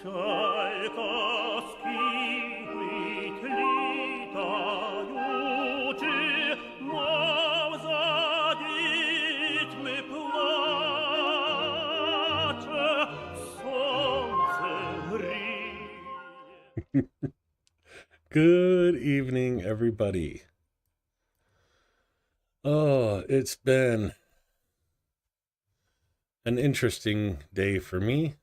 Good evening, everybody. Oh, it's been an interesting day for me.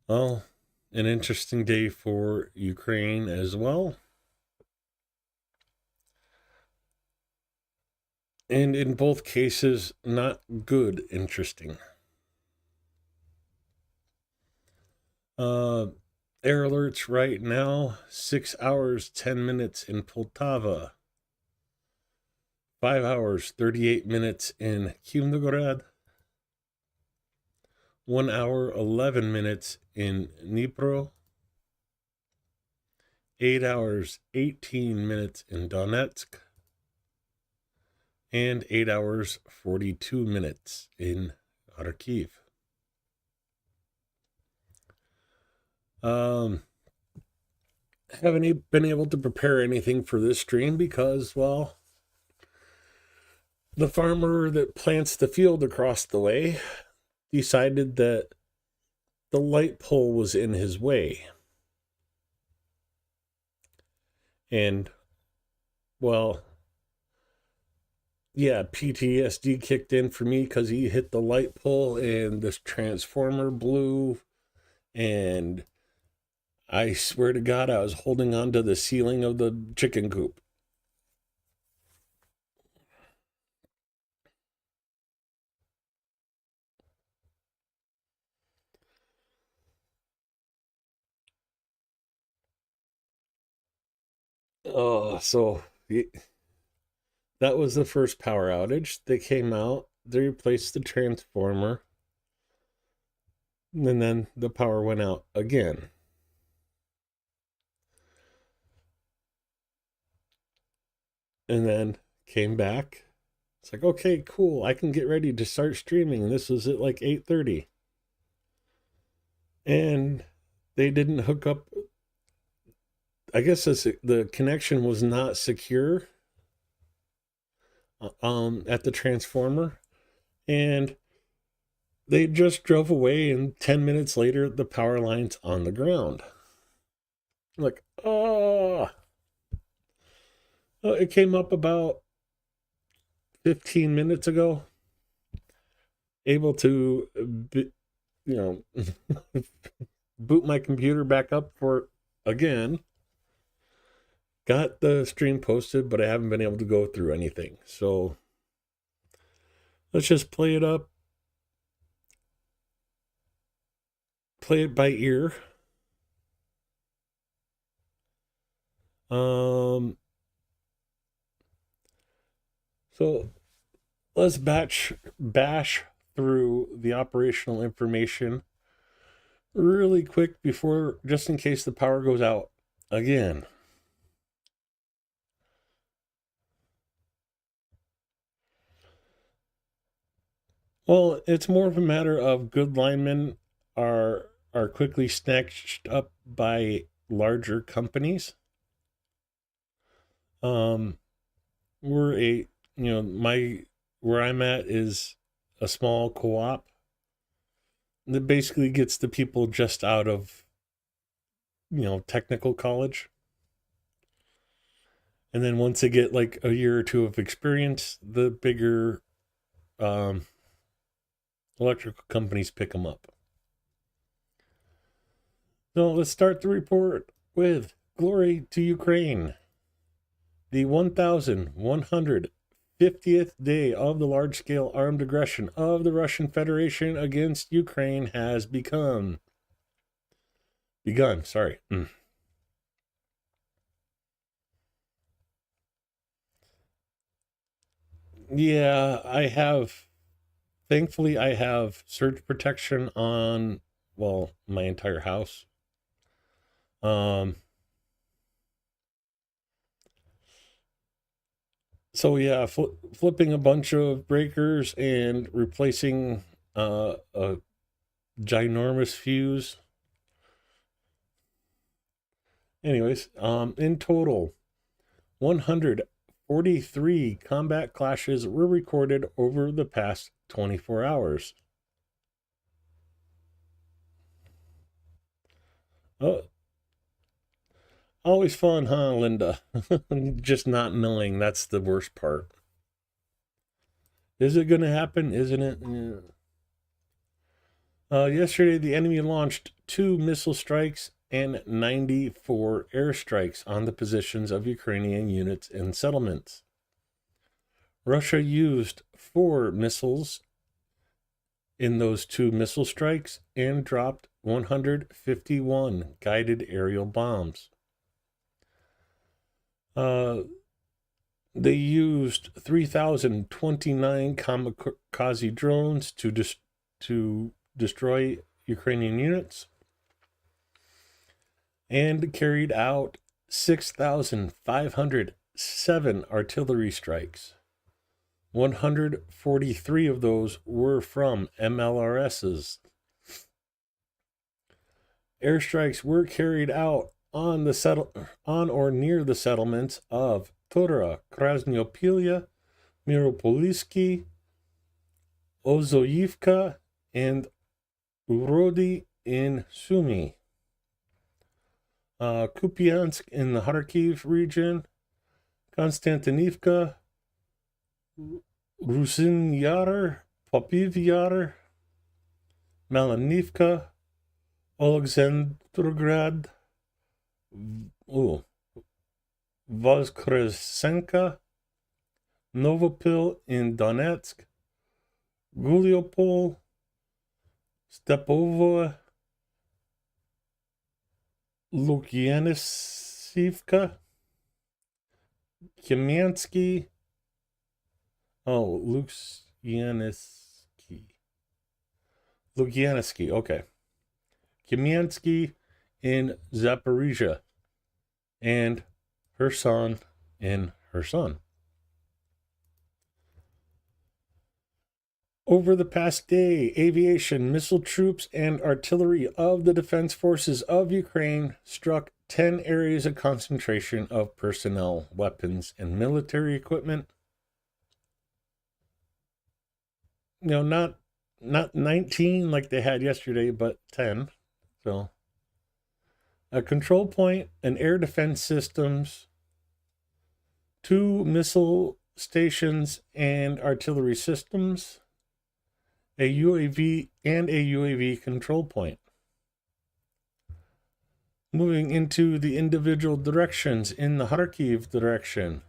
Well, an interesting day for Ukraine as well. And in both cases, not good interesting. Air alerts right now, 6 hours, 10 minutes in Poltava. 5 hours, 38 minutes in Kimnogorod. 1 hour, 11 minutes in Dnipro. 8 hours, 18 minutes in Donetsk. And 8 hours, 42 minutes in Kharkiv. Haven't been able to prepare anything for this stream because, well, the farmer that plants the field across the way decided that the light pole was in his way. And, well, yeah, PTSD kicked in for me because he hit the light pole and this transformer blew. And I swear to God, I was holding on to the ceiling of the chicken coop. Oh, so that was the first power outage. They came out, they replaced the transformer, and then the power went out again. And then came back. It's like, okay, cool. I can get ready to start streaming. This was at like 8:30. And they didn't hook up. I guess the connection was not secure at the transformer. And they just drove away, and 10 minutes later, the power line's on the ground. I'm like, oh. It came up about 15 minutes ago. Able to, boot my computer back up for again. Got the stream posted, but I haven't been able to go through anything. So let's just play it up. Play it by ear. So let's bash through the operational information really quick before, just in case the power goes out again. Well, it's more of a matter of good linemen are quickly snatched up by larger companies. We're where I'm at is a small co-op that basically gets the people just out of, technical college. And then once they get like a year or two of experience, the bigger electrical companies pick them up. So let's start the report with glory to Ukraine. The 1,150th day of the large-scale armed aggression of the Russian Federation against Ukraine has begun. Yeah, thankfully I have surge protection on, well, my entire house. So yeah, flipping a bunch of breakers and replacing a ginormous fuse. Anyways, in total, 143 combat clashes were recorded over the past 24 hours. Oh, always fun, huh, Linda? Just not knowing, that's the worst part. Is it going to happen? Isn't it? Yeah. Yesterday, the enemy launched 2 missile strikes and 94 airstrikes on the positions of Ukrainian units and settlements. Russia used 4 missiles in those 2 missile strikes and dropped 151 guided aerial bombs. They used 3,029 kamikaze drones to destroy Ukrainian units, and carried out 6,507 artillery strikes. 143 of those were from MLRSs. Airstrikes were carried out on or near the settlements of Tura, Krasnyopilia, Miropoliski, Ozoyivka, and Urody in Sumy. Kupiansk in the Kharkiv region, Konstantinivka, Rusin Yar, Popiv Yar, Malanivka, Alexandrograd, Voskresenka, Novopil in Donetsk, Guliopol, Stepovo, Lukyanisivka, Kamiansky, Lukyanisky, okay. Kamiansky in Zaporizhia, and Kherson in Kherson. Over the past day, aviation, missile troops, and artillery of the Defense Forces of Ukraine struck 10 areas of concentration of personnel, weapons, and military equipment. You know, not 19 like they had yesterday, but 10. So, a control point, an air defense systems, 2 missile stations and artillery systems, a UAV, and a UAV control point. Moving into the individual directions in the Kharkiv direction.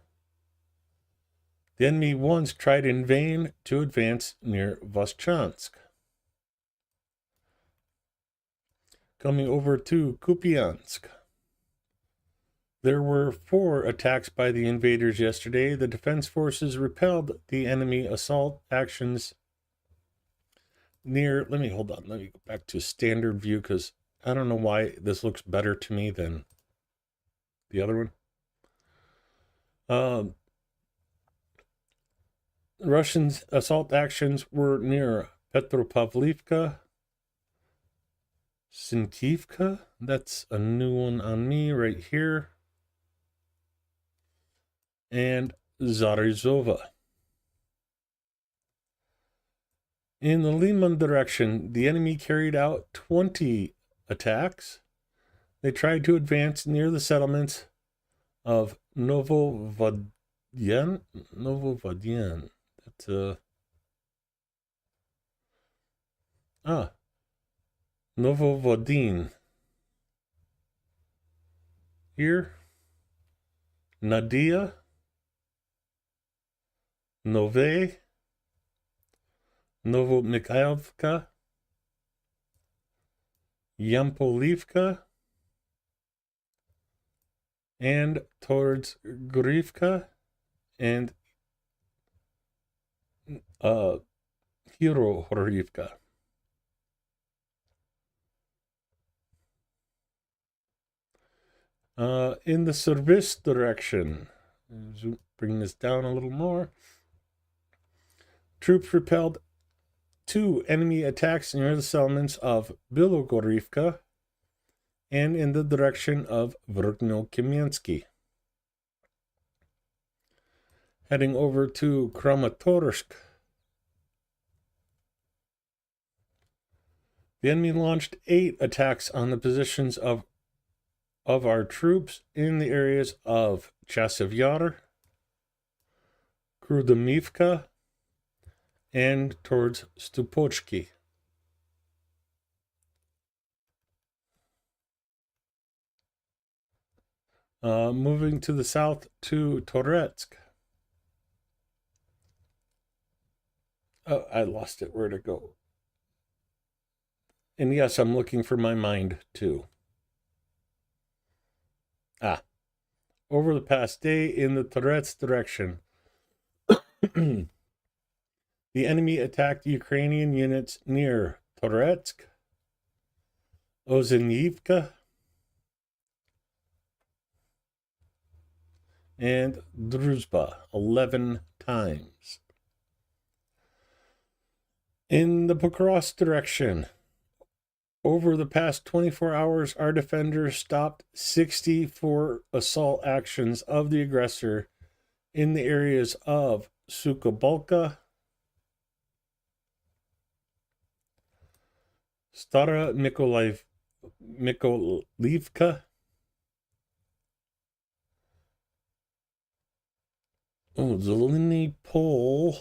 The enemy once tried in vain to advance near Voschansk. Coming over to Kupiansk. There were 4 attacks by the invaders yesterday. The Defense Forces repelled the enemy assault actions near, let me go back to standard view because I don't know why this looks better to me than the other one. Russian assault actions were near Petropavlivka, Sintivka, that's a new one on me right here, and Zarizova. In the Liman direction, the enemy carried out 20 attacks. They tried to advance near the settlements of Novovodyan. That's Novovodin. Here, Nadia, Nove, Novomikhailivka, Yampolivka, and towards Grivka and Hirohorivka. In the service direction, bring this down a little more. Troops repelled 2 enemy attacks near the settlements of Bilogorivka and in the direction of Vrgno-Kamiensky. Heading over to Kramatorsk. The enemy launched 8 attacks on the positions of our troops in the areas of Chasiv Yar, Krudimivka, and towards Stupochki. Moving to the south to Toretsk. Oh, I lost it. Where'd it go? And yes, I'm looking for my mind too. Over the past day in the Toretsk direction, the enemy attacked Ukrainian units near Toretsk, Ozenivka, and Druzhba 11 times. In the Pokrovsk direction, over the past 24 hours, our defenders stopped 64 assault actions of the aggressor in the areas of Sukobolka, Stara Mykolivka, Zeleny Pole.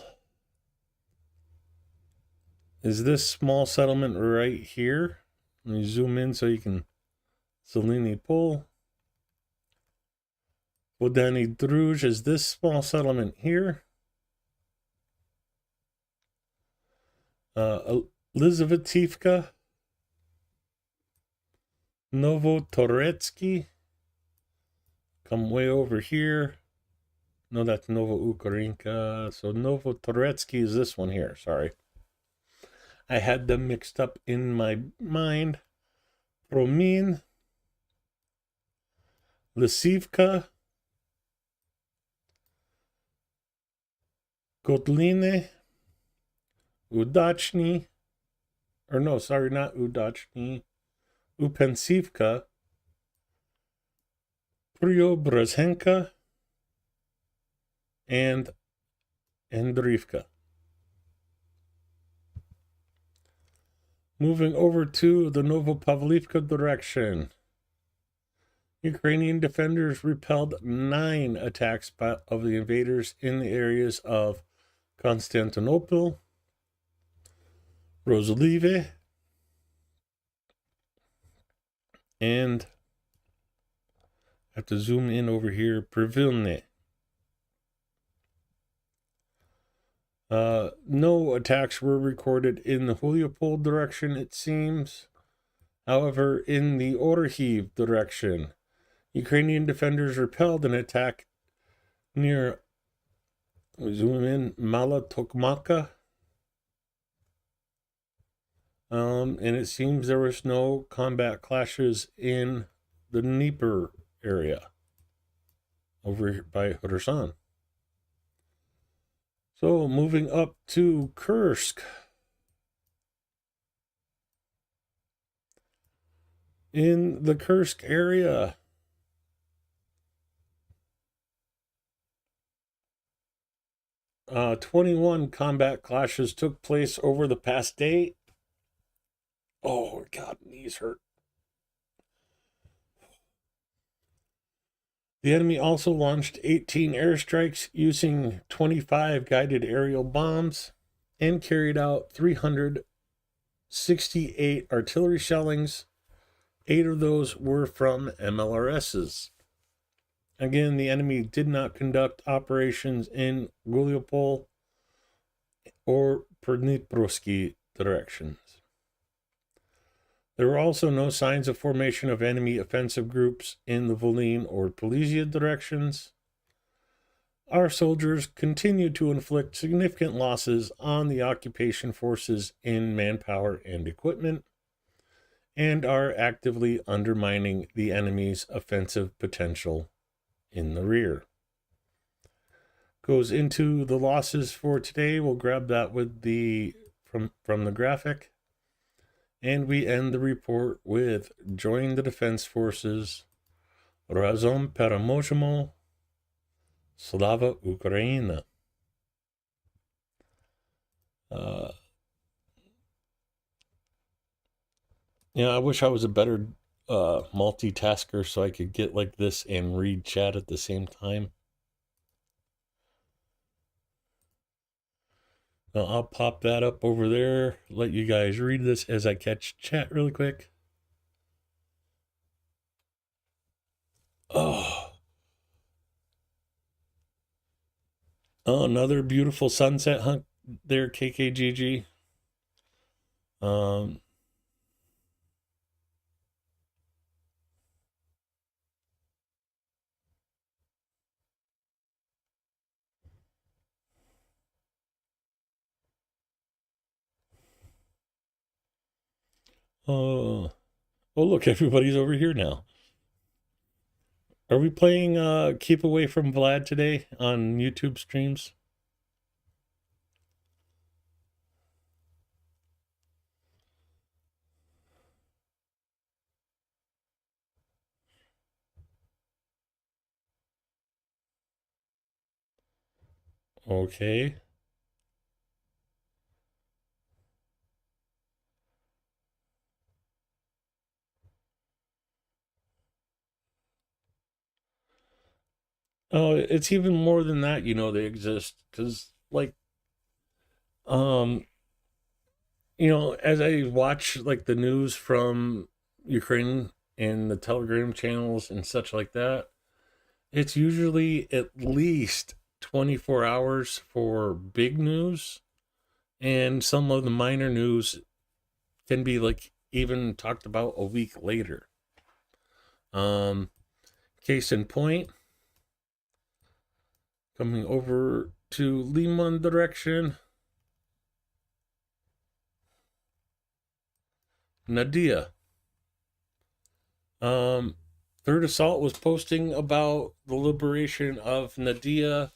Is this small settlement right here? Let me zoom in so you can. Zeleny Pole. Vodany Druj is this small settlement here. Elizavetivka. Novotoretsky. Come way over here. No, that's Novoukrainka. So Novotoretsky is this one here. Sorry. I had them mixed up in my mind. Promin. Lisivka. Kotline. Udachny. Or no, sorry, not Udachny. Upensivka. Preobrazhenka. And Andriivka. Moving over to the Novopavlivka direction. Ukrainian defenders repelled 9 attacks of the invaders in the areas of Constantinople, Rozalive, and I have to zoom in over here, Previlne. No attacks were recorded in the Huliopol direction, it seems. However, in the Orhiv direction, Ukrainian defenders repelled an attack near, zoom in, Malatokmaka. And it seems there was no combat clashes in the Dnieper area over by Kherson. So moving up to Kursk. In the Kursk area, 21 combat clashes took place over the past day. Oh, God, knees hurt. The enemy also launched 18 airstrikes using 25 guided aerial bombs and carried out 368 artillery shellings. 8 of those were from MLRSs. Again, the enemy did not conduct operations in Guliopol or Perdniprovsky directions. There were also no signs of formation of enemy offensive groups in the Volyn or Polizia directions. Our soldiers continued to inflict significant losses on the occupation forces in manpower and equipment, and are actively undermining the enemy's offensive potential in the rear. Goes into the losses for today. We'll grab that with the from the graphic. And we end the report with join the Defense Forces. Razom переможемо. Slava Ukraina. I wish I was a better multitasker so I could get like this and read chat at the same time. Now I'll pop that up over there, let you guys read this as I catch chat really quick. Oh, another beautiful sunset hunt there, KKGG. Um, oh, oh, look, everybody's over here now. Are we playing Keep Away from Vlad today on YouTube streams? Okay. Oh, it's even more than that, they exist. Because, like, um, as I watch, like, the news from Ukraine and the Telegram channels and such like that, it's usually at least 24 hours for big news. And some of the minor news can be, like, even talked about a week later. Case in point, coming over to Liman direction, Nadia. Third Assault was posting about the liberation of Nadia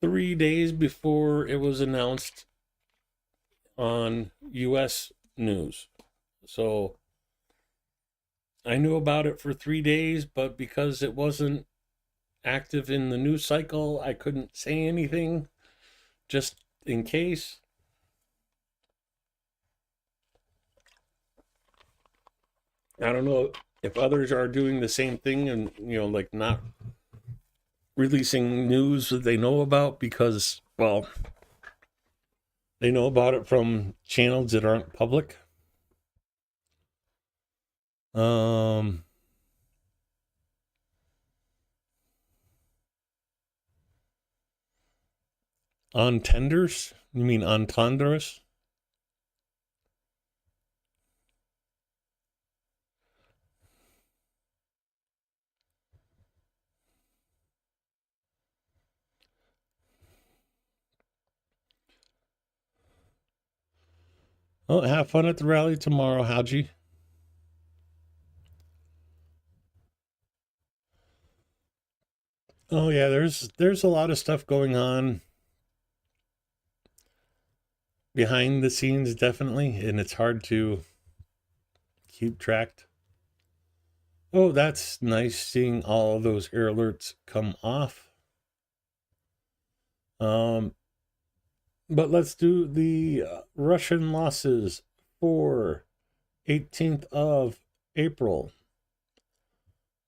3 days before it was announced on US news. So I knew about it for 3 days, but because it wasn't active in the news cycle, I couldn't say anything just in case. I don't know if others are doing the same thing and, like not releasing news that they know about because, well, they know about it from channels that aren't public. On tenders? You mean entendres? Oh, have fun at the rally tomorrow, Haji. Oh yeah, there's a lot of stuff going on behind the scenes, definitely, and it's hard to keep track. Oh, that's nice seeing all of those air alerts come off. But let's do the Russian losses for 18th of April.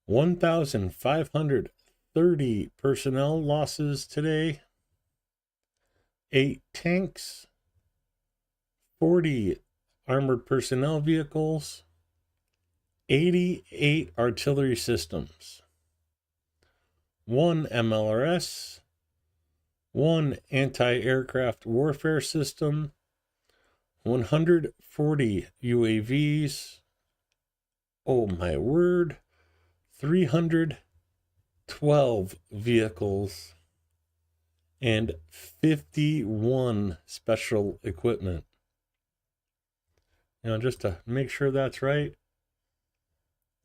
1,530 personnel losses today. 8 tanks. 40 armored personnel vehicles. 88 artillery systems. 1 MLRS. 1 anti-aircraft warfare system. 140 UAVs. Oh my word. 312 vehicles and 51 special equipment. Just to make sure that's right.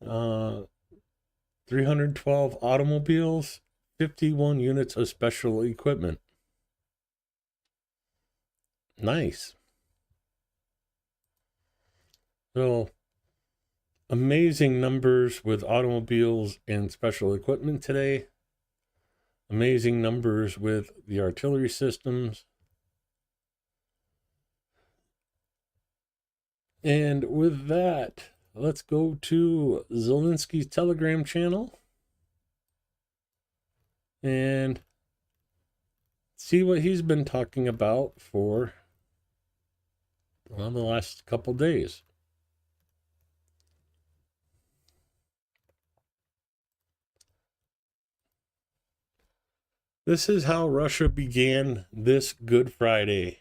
312 automobiles, 51 units of special equipment. Nice. So, amazing numbers with automobiles and special equipment today. Amazing numbers with the artillery systems. And with that, let's go to Zelensky's Telegram channel and see what he's been talking about for the last couple days. This is how Russia began this Good Friday,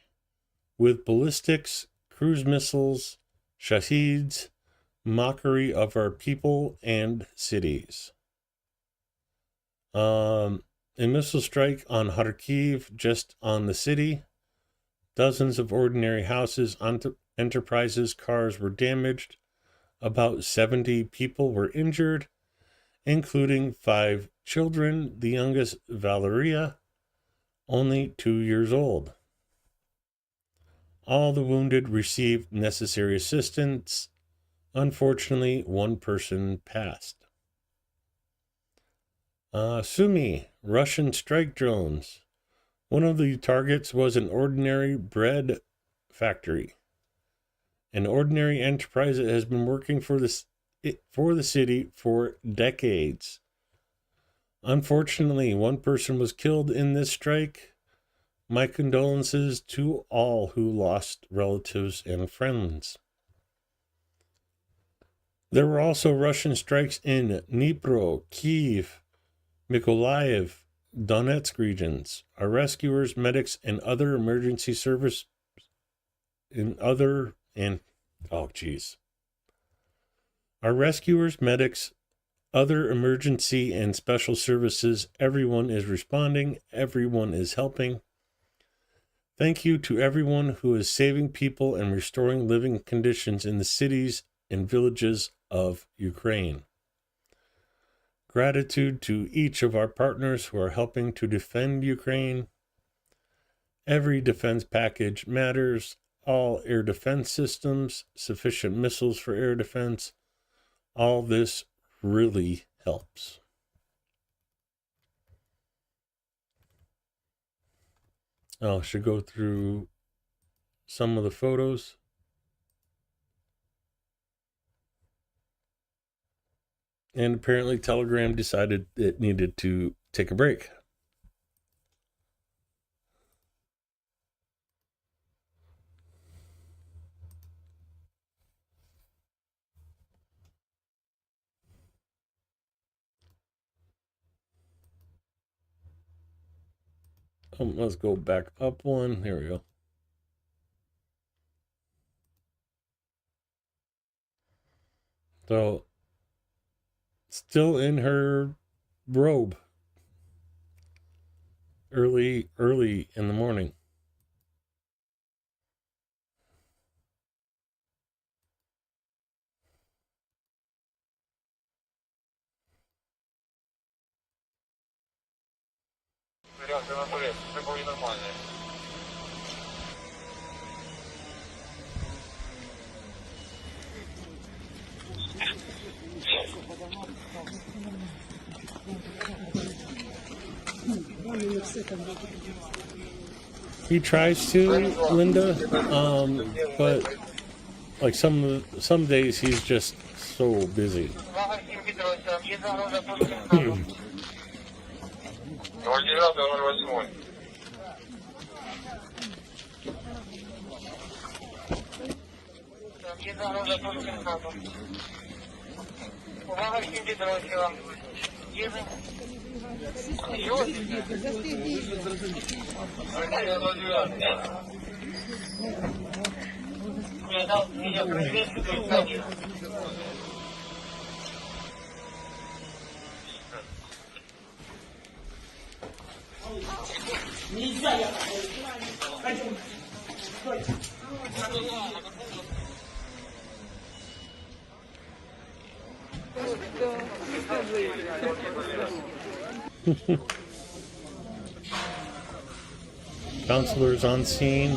with ballistics, cruise missiles, shaheeds, mockery of our people and cities. A missile strike on Kharkiv, just on the city. Dozens of ordinary houses, enterprises, cars were damaged. About 70 people were injured, including 5 children, the youngest, Valeria, only 2 years old. All the wounded received necessary assistance. Unfortunately, 1 person passed. Sumy, Russian strike drones. One of the targets was an ordinary bread factory. An ordinary enterprise that has been working for the city for decades. Unfortunately, 1 person was killed in this strike. My condolences to all who lost relatives and friends. There were also Russian strikes in Dnipro, Kyiv, Mykolaiv, Donetsk regions. Our rescuers, medics, and other emergency service Our rescuers, medics, other emergency and special services, everyone is responding, everyone is helping. Thank you to everyone who is saving people and restoring living conditions in the cities and villages of Ukraine. Gratitude to each of our partners who are helping to defend Ukraine. Every defense package matters. All air defense systems, sufficient missiles for air defense. All this really helps. I should go through some of the photos. And apparently Telegram decided it needed to take a break. Let's go back up one. There we go. So, still in her robe. Early in the morning. He tries to, Linda, but like some days he's just so busy. Counselors on scene.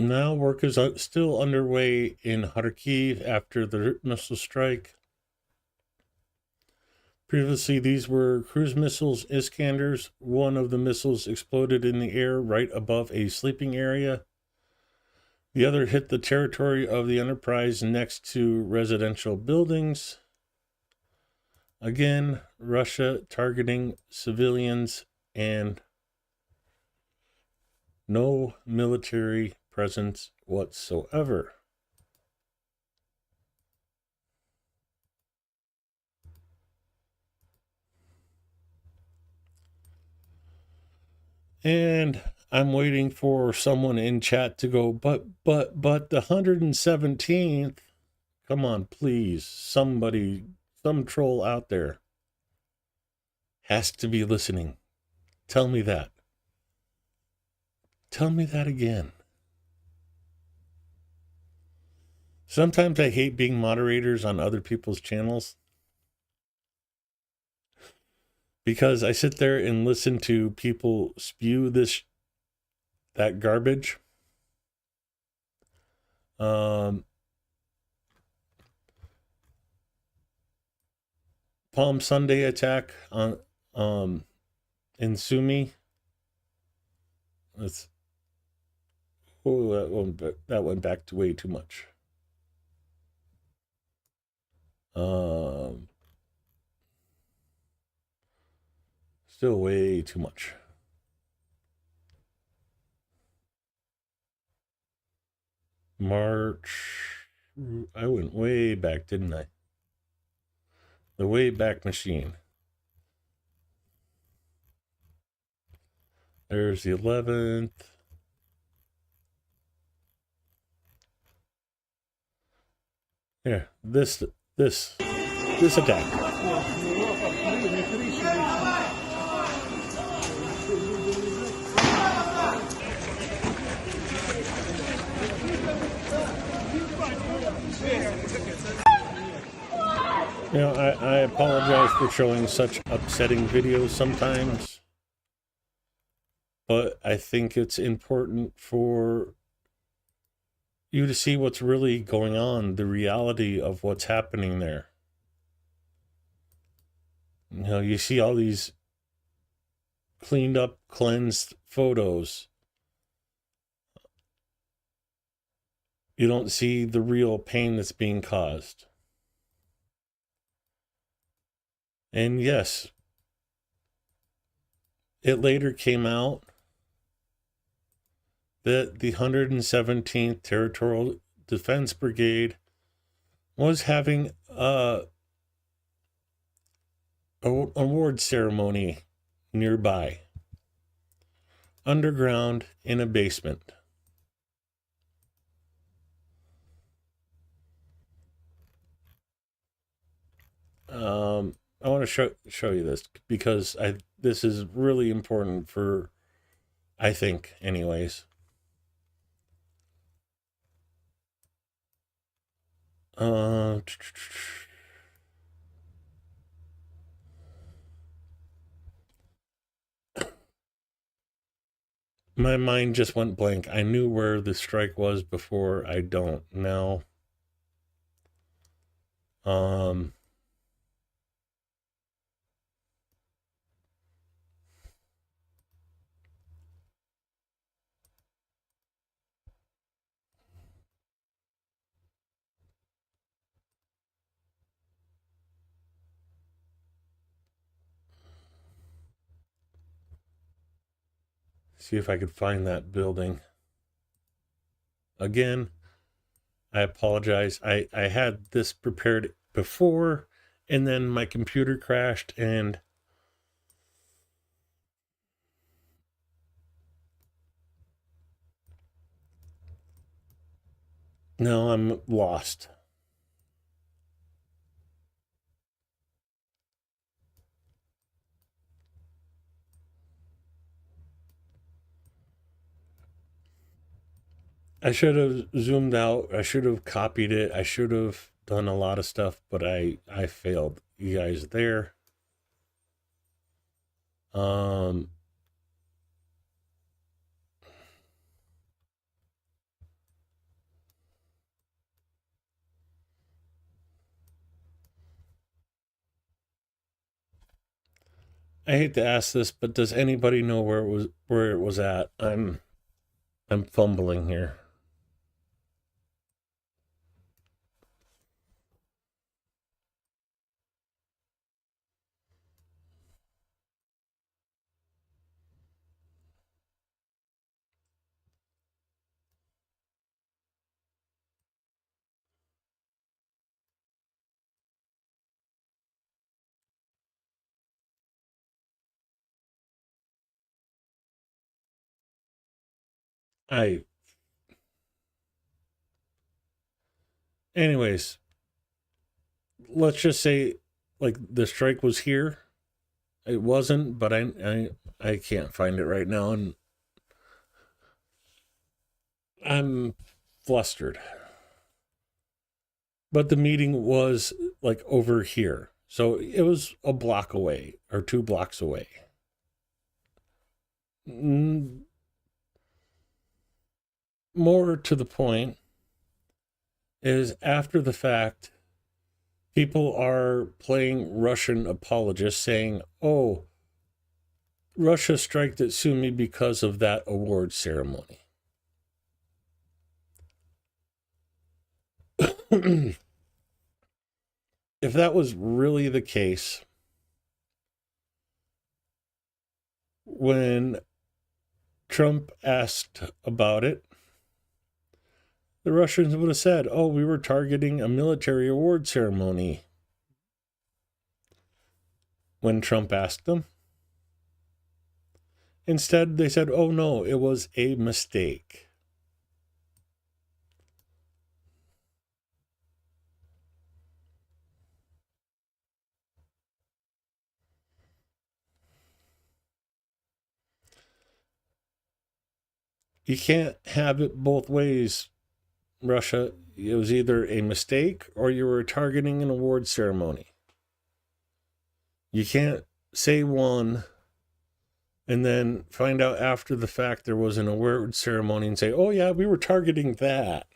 Now work is still underway in Kharkiv after the missile strike. Previously, these were cruise missiles, Iskanders. One of the missiles exploded in the air right above a sleeping area. The other hit the territory of the Enterprise next to residential buildings. Again, Russia targeting civilians and no military presence whatsoever. And I'm waiting for someone in chat to go, but the 117th, come on, please, somebody, some troll out there has to be listening. Tell me that. Tell me that again. Sometimes I hate being moderators on other people's channels because I sit there and listen to people spew that garbage. Palm Sunday attack on in Sumi. That went back to way too much. Still way too much. March. I went way back, didn't I? The way back machine. There's the 11th. Yeah, this attack. You know, I apologize for showing such upsetting videos sometimes, but I think it's important for you to see what's really going on, the reality of what's happening there. You know, you see all these cleaned up, cleansed photos. You don't see the real pain that's being caused. And yes, it later came out that the 117th Territorial Defense Brigade was having a award ceremony nearby, underground in a basement. I want to show you this because this is really important for, I think, anyways. My mind just went blank. I knew where the strike was before. I don't now. See if I could find that building. Again, I apologize. I had this prepared before, and then my computer crashed, and now I'm lost. I should have zoomed out. I should have copied it. I should have done a lot of stuff, but I failed. You guys there? Um, I hate to ask this, but does anybody know where it was at? I'm fumbling here. I anyways, let's just say like the strike was here. It wasn't, but I can't find it right now, and I'm flustered. But the meeting was like over here. So it was a block away or 2 blocks away. More to the point is after the fact, people are playing Russian apologists saying, oh, Russia striked at Sumi because of that award ceremony. If that was really the case, when Trump asked about it, the Russians would have said, oh, we were targeting a military award ceremony when Trump asked them. Instead, they said, oh, no, it was a mistake. You can't have it both ways, Russia. It was either a mistake or you were targeting an award ceremony. You can't say one and then find out after the fact there was an award ceremony and say, oh, yeah, we were targeting that.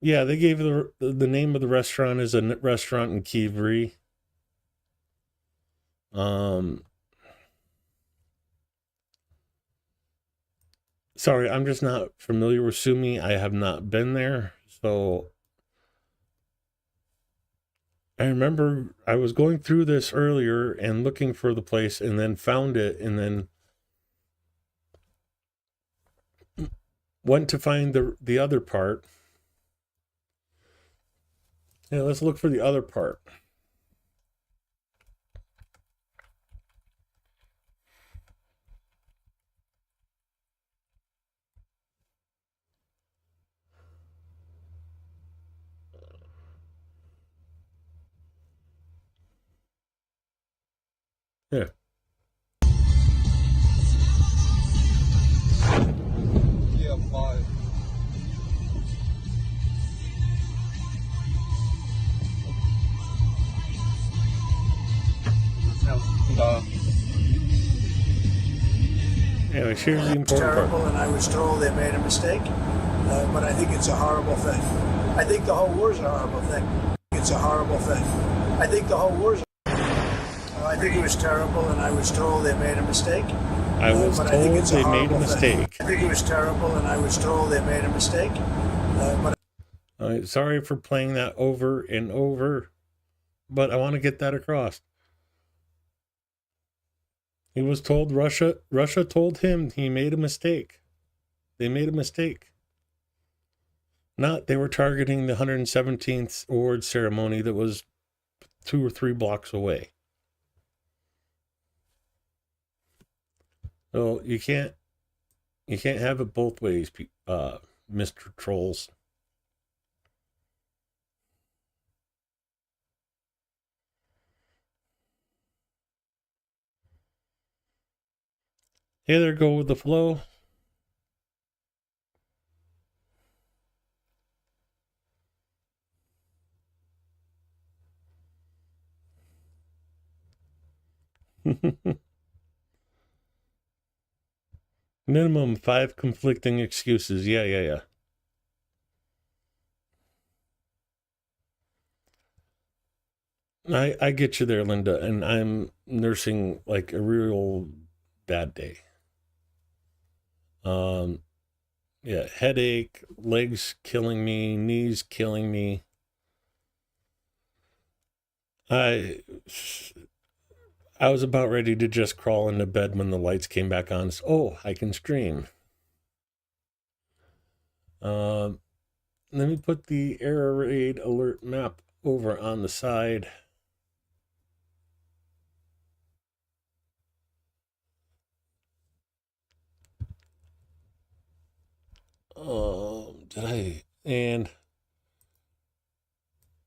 Yeah, they gave the name of the restaurant is a restaurant in Kivri. Sorry, I'm just not familiar with Sumi. I have not been there. So I remember I was going through this earlier and looking for the place and then found it and then went to find the other part. Yeah, let's look for the other part. Yeah. Yeah, 5. Да. Anyway, here's the important terrible, part. and I was told they made a mistake. But I think it's a horrible thing. I think the whole war's a horrible thing. It's a horrible thing. I think the whole war's. I think it was terrible, and I was told they made a mistake. I was but told I think it's they a made a horrible mistake. thing. I think it was terrible, and I was told they made a mistake. Sorry for playing that over and over, but I want to get that across. He was told Russia told him he made a mistake. They made a mistake. Not they were targeting the 117th award ceremony that was 2 or 3 blocks away. So you can't have it both ways, Mr. Trolls. Hey there, go with the flow. Minimum 5 conflicting excuses. Yeah. I get you there, Linda, and I'm nursing like a real bad day. Yeah, headache, legs killing me, knees killing me. I was about ready to just crawl into bed when the lights came back on. So, oh, I can stream. Let me put the air raid alert map over on the side. And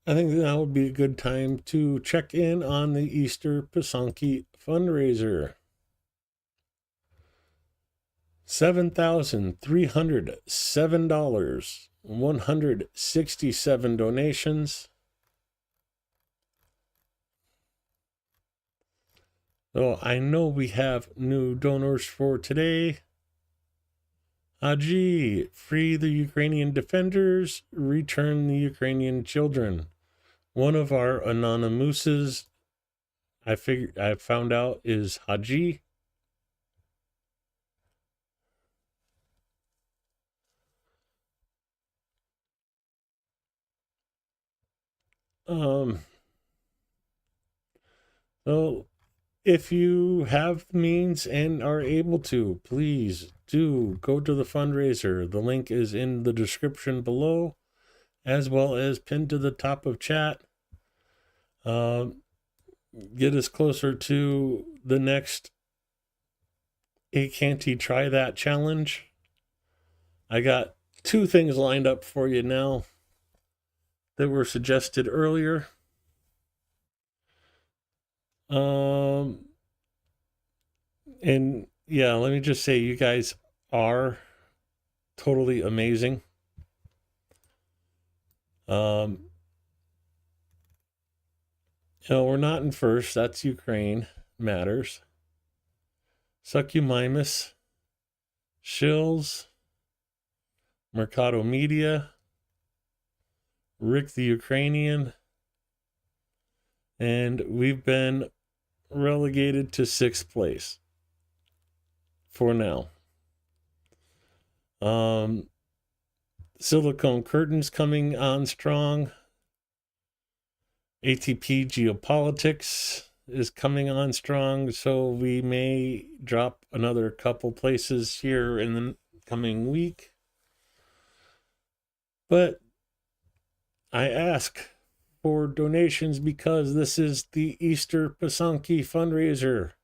I think that would be a good time to check in on the Easter Pasanki fundraiser. $7,307, 167 donations. So I know we have new donors for today. Haji, free the Ukrainian defenders, return the Ukrainian children. One of our anonymouses I found out is Haji. So if you have the means and are able to, please do go to the fundraiser. The link is in the description below, as well as pinned to the top of chat. Get us closer to the next A Canty Try That challenge. I got 2 things lined up for you now that were suggested earlier. And yeah, let me just say, you guys are totally amazing. We're not in first. That's Ukraine. Matters. Succumimus. Shills. Mercado Media. Rick the Ukrainian. And we've been relegated to 6th place for now. Silicone Curtains coming on strong. ATP Geopolitics is coming on strong, so we may drop another couple places here in the coming week. But I ask for donations because this is the Easter Pasanki fundraiser.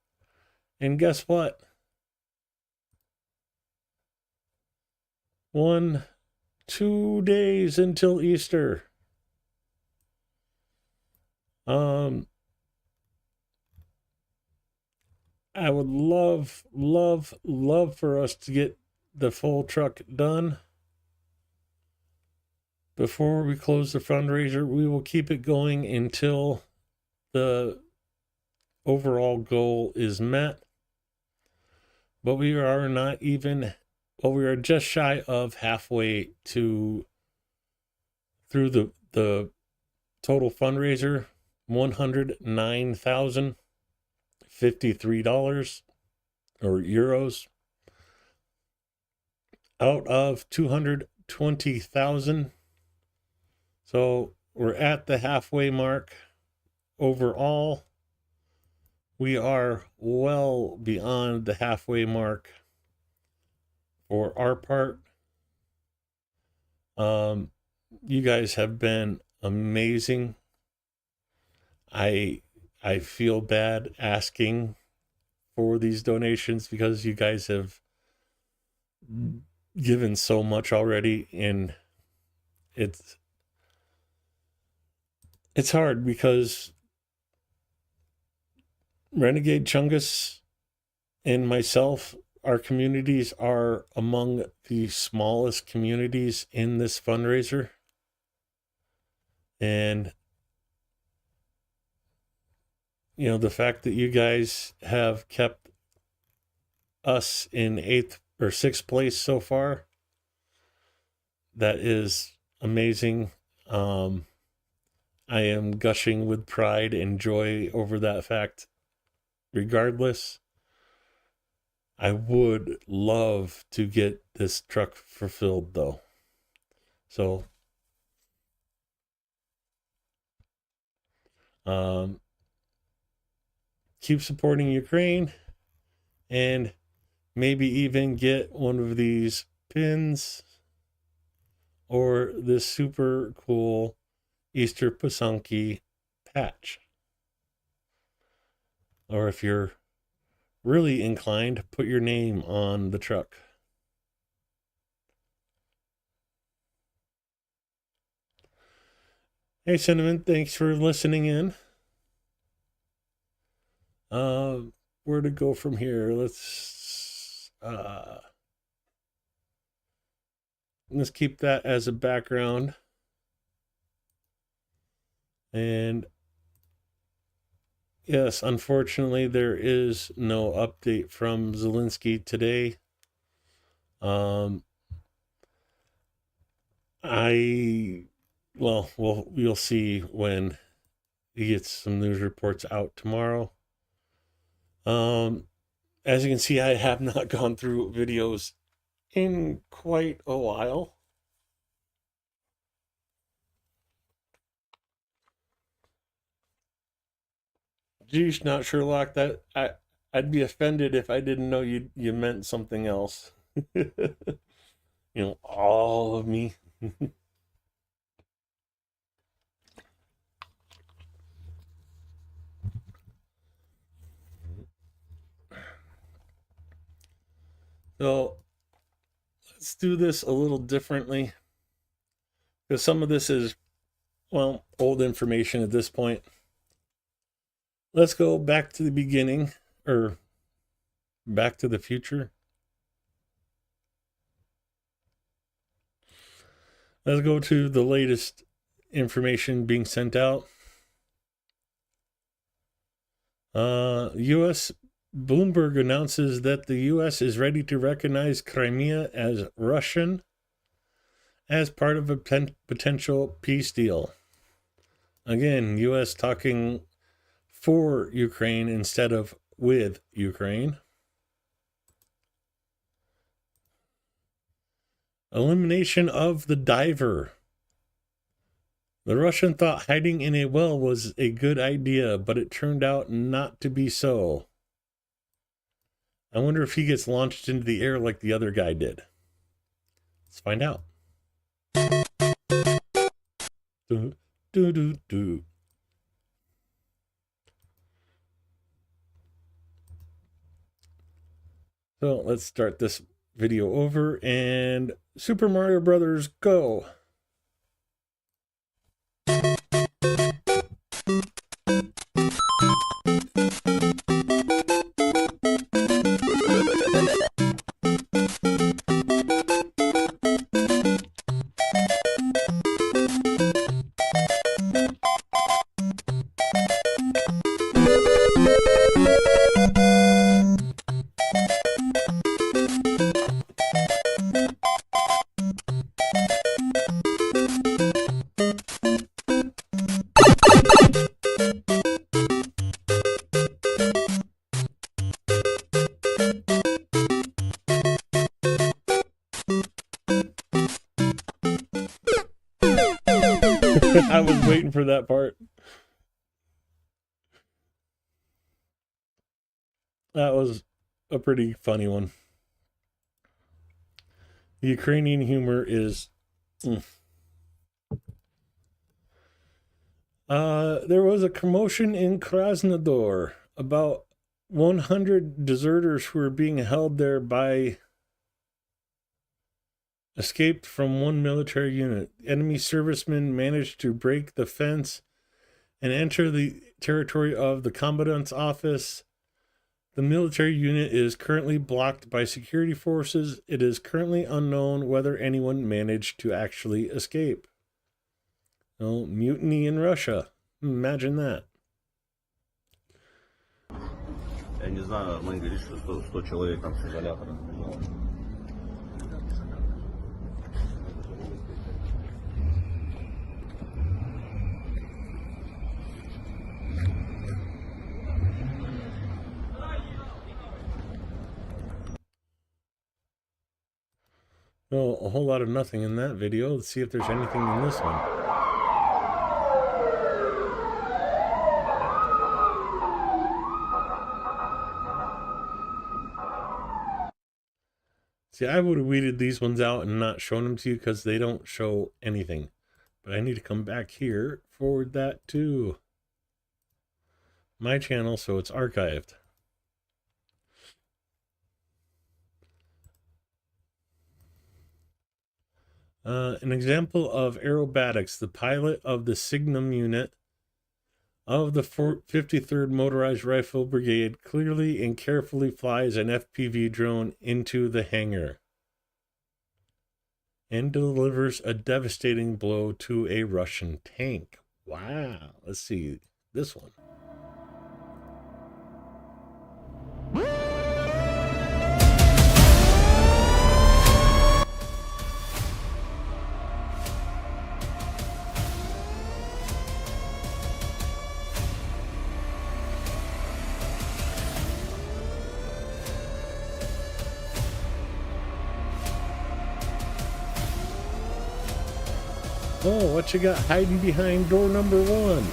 And guess what? 2 days until Easter. I would love for us to get the full truck done before we close the fundraiser. We will keep it going until the overall goal is met. But we are not even, we are just shy of halfway through the total fundraiser. $109,053 or euros out of 220,000. So we're at the halfway mark. Overall, we are well beyond the halfway mark for our part. You guys have been amazing. I feel bad asking for these donations because you guys have given so much already, and it's hard because Renegade Chungus and myself, our communities are among the smallest communities in this fundraiser. And you know, the fact that you guys have kept us in 8th or 6th place so far, that is amazing. I am gushing with pride and joy over that fact. Regardless, I would love to get this truck fulfilled though. So, keep supporting Ukraine and maybe even get one of these pins or this super cool Easter Pasunky patch. Or if you're really inclined, put your name on the truck. Hey, Cinnamon, thanks for listening in. Where to go from here? Let's keep that as a background. And yes, unfortunately, there is no update from Zelensky today. We'll see when he gets some news reports out tomorrow. As you can see, I have not gone through videos in quite a while. Geesh, not Sherlock. I'd be offended if I didn't know you meant something else. You know, all of me. So let's do this a little differently, because some of this is, well, old information at this point. Let's go back to the beginning, or back to the future. Let's go to the latest information being sent out. U.S. Bloomberg announces that the U.S. is ready to recognize Crimea as Russian as part of a potential peace deal. Again, U.S. talking for Ukraine instead of with Ukraine. Elimination of the diver. The Russian thought hiding in a well was a good idea, but it turned out not to be so. I wonder if he gets launched into the air like the other guy did. Let's find out. Do, do, do, do. So let's start this video over and Super Mario Brothers, go. I was waiting for that part. That was a pretty funny one. The Ukrainian humor is... there was a commotion in Krasnodar about 100 deserters who were being held there by escaped from one military unit. Enemy servicemen managed to break the fence and enter the territory of the commandant's office. The military unit is currently blocked by security forces. It is currently unknown whether anyone managed to actually escape. Oh, mutiny in Russia. Imagine that. Я не знаю, мы говорили, что 100 человек там с изолятора сбежало. Well, a whole lot of nothing in that video. Let's see if there's anything in this one. See, I would have weeded these ones out and not shown them to you because they don't show anything. But I need to come back here, forward that to my channel so it's archived. An example of aerobatics. The pilot of the Signum unit of the 53rd Motorized Rifle Brigade clearly and carefully flies an FPV drone into the hangar and delivers a devastating blow to a Russian tank. Wow. Let's see this one. Oh, what you got hiding behind door number 1?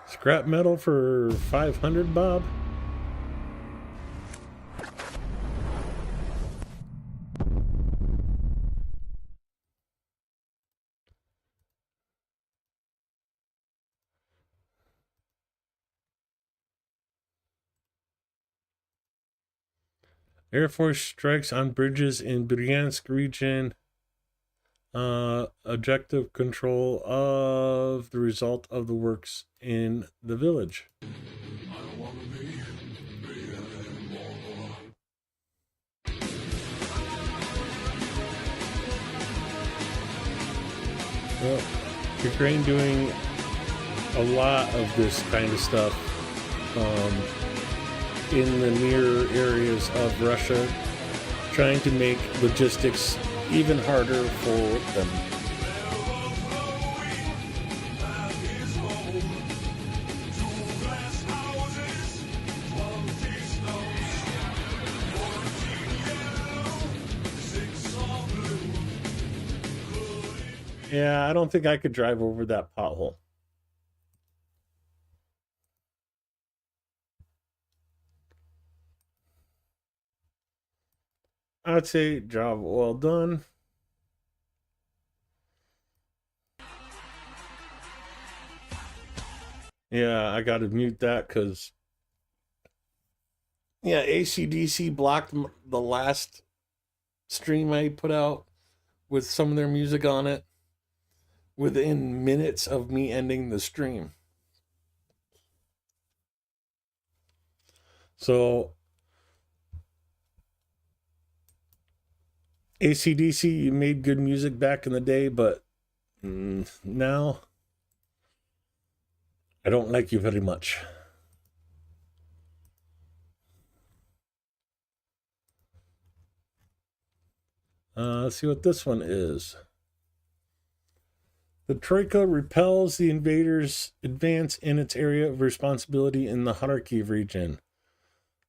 Scrap metal for 500, Bob? Air Force strikes on bridges in Bryansk region. Objective control of the result of the works in the village. Well, Ukraine doing a lot of this kind of stuff. In the near areas of Russia, trying to make logistics even harder for them. Yeah, I don't think I could drive over that pothole. I'd say job well done. Yeah, I got to mute that because, yeah, AC/DC blocked the last stream I put out with some of their music on it within minutes of me ending the stream. So AC/DC, you made good music back in the day, but now I don't like you very much. Let's see what this one is. The Troika repels the invaders' advance in its area of responsibility in the Kharkiv region.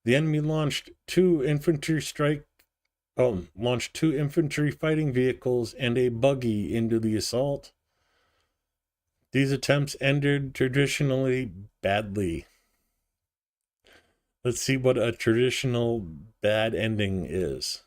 The enemy launched two infantry fighting vehicles and a buggy into the assault. These attempts ended traditionally badly. Let's see what a traditional bad ending is.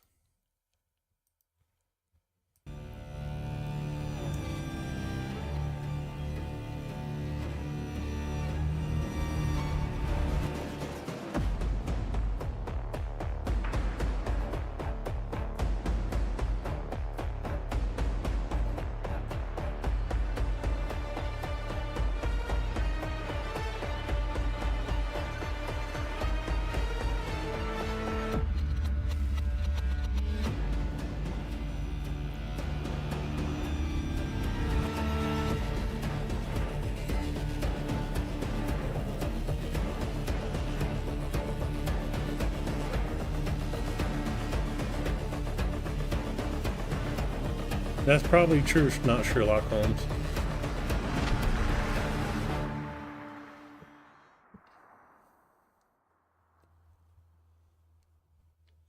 That's probably true, not Sherlock Holmes.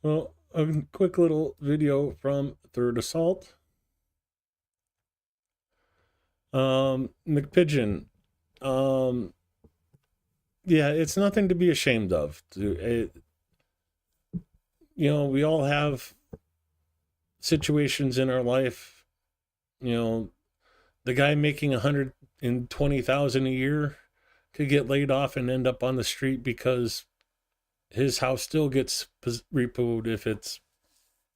Well, a quick little video from Third Assault. McPigeon. Yeah, it's nothing to be ashamed of. We all have situations in our life. The guy making 120,000 a year could get laid off and end up on the street because his house still gets repoed if it's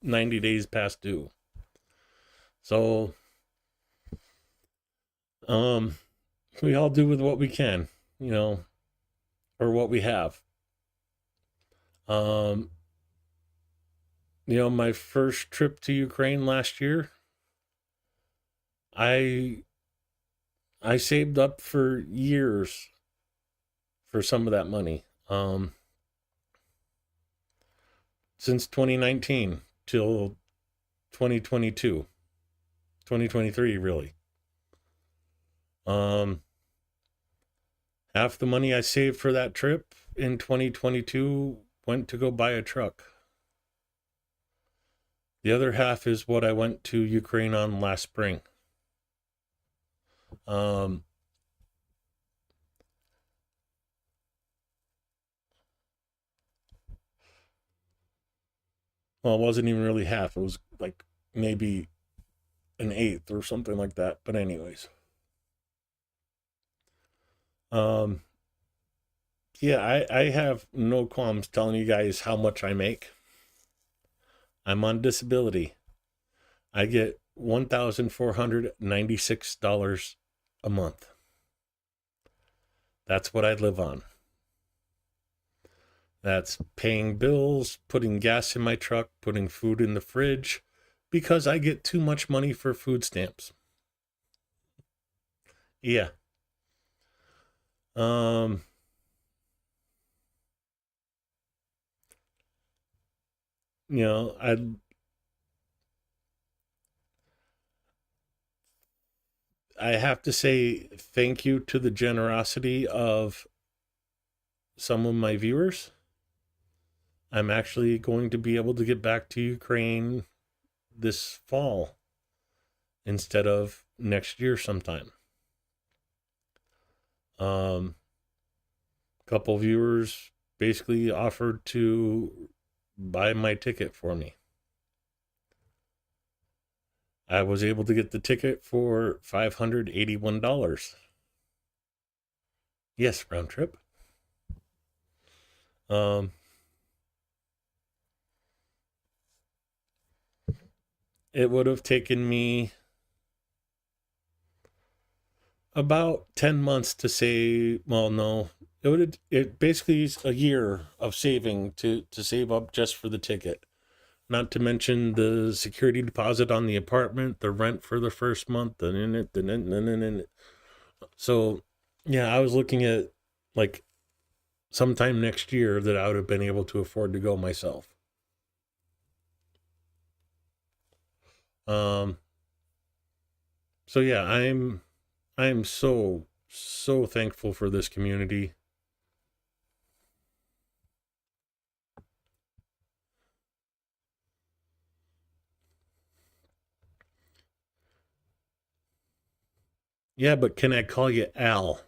90 days past due. So, we all do with what we can, or what we have. My first trip to Ukraine last year, I saved up for years for some of that money. Since 2019 till 2022, 2023, really. Half the money I saved for that trip in 2022 went to go buy a truck. The other half is what I went to Ukraine on last spring. Well, it wasn't even really half. It was like maybe an eighth or something like that. But anyways. Yeah, I have no qualms telling you guys how much I make. I'm on disability. I get $1,496 a month. That's what I live on. That's paying bills, putting gas in my truck, putting food in the fridge, because I get too much money for food stamps. Yeah. I have to say thank you to the generosity of some of my viewers. I'm actually going to be able to get back to Ukraine this fall instead of next year sometime. Couple viewers basically offered to buy my ticket for me. I was able to get the ticket for $581. Yes, round trip. It would have taken me about 10 months to say, well, no, it basically is a year of saving to save up just for the ticket. Not to mention the security deposit on the apartment, the rent for the first month, and so yeah, I was looking at like sometime next year that I would have been able to afford to go myself. So yeah, I'm so thankful for this community. Yeah, but can I call you Al?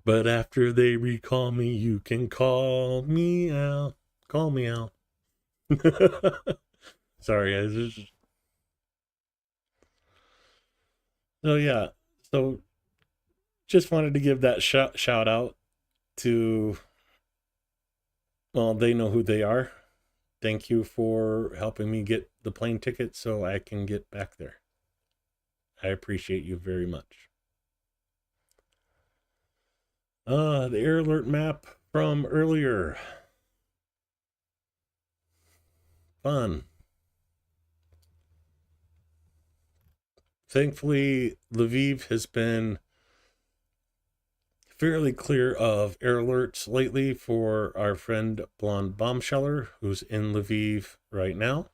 But after they recall me, you can call me Al. Call me Al. Sorry, I just... So yeah, so just wanted to give that shout out to, well, they know who they are. Thank you for helping me get the plane ticket so I can get back there. I appreciate you very much. The air alert map from earlier. Fun. Thankfully, Lviv has been fairly clear of air alerts lately for our friend Blonde Bombsheller, who's in Lviv right now.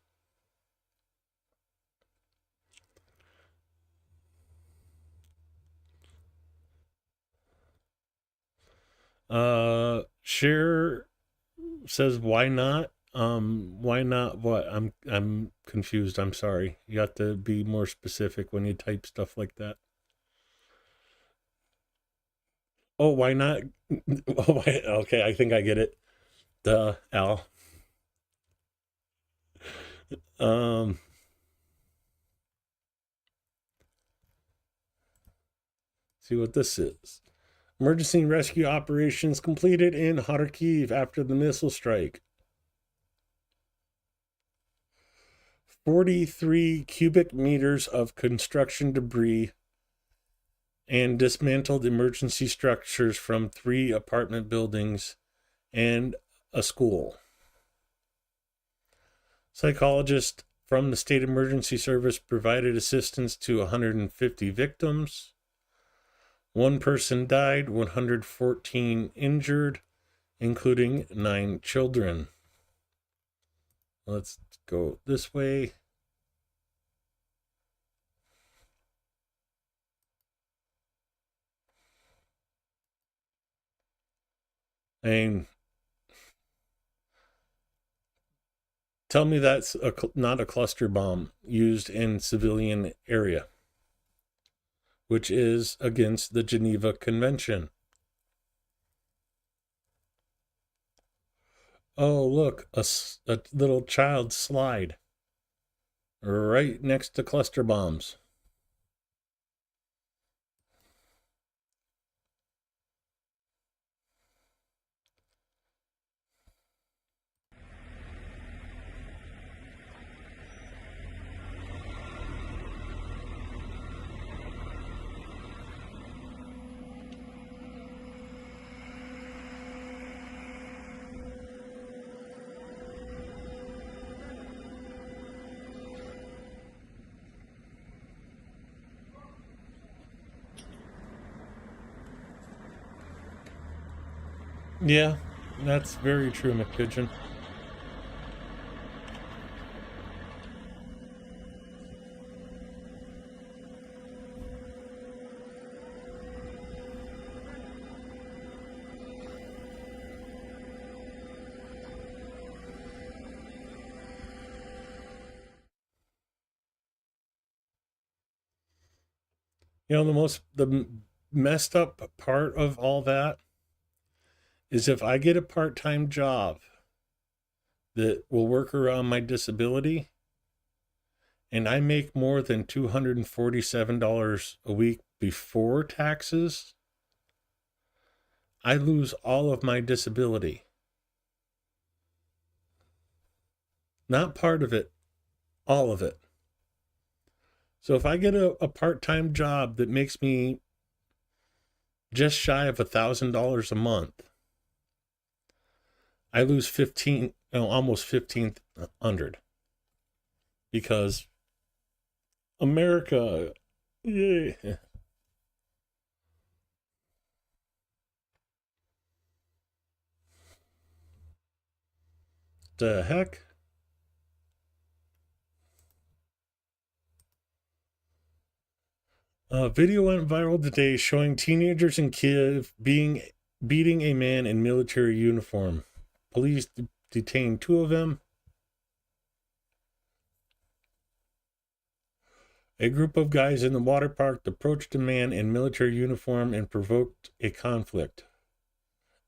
Share says, why not? Why not what? I'm confused. I'm sorry. You have to be more specific when you type stuff like that. Oh, why not? Oh, why? Okay, I think I get it. Duh, Al. Um, see what this is. Emergency rescue operations completed in Kharkiv after the missile strike. 43 cubic meters of construction debris and dismantled emergency structures from 3 apartment buildings and a school. Psychologists from the State Emergency Service provided assistance to 150 victims. 1 person died, 114 injured, including 9 children. Let's go this way. And tell me that's not a cluster bomb used in civilian area, which is against the Geneva Convention. Oh, look, a little child slide right next to cluster bombs. Yeah, that's very true, McPigeon. You know, the messed up part of all that is if I get a part-time job that will work around my disability and I make more than $247 a week before taxes, I lose all of my disability. Not part of it, all of it. So if I get a part-time job that makes me just shy of $1,000 a month, I lose almost 1,500 because America, yay. The heck? A video went viral today showing teenagers in Kiev beating a man in military uniform. Police detained 2 of them. A group of guys in the water park approached a man in military uniform and provoked a conflict.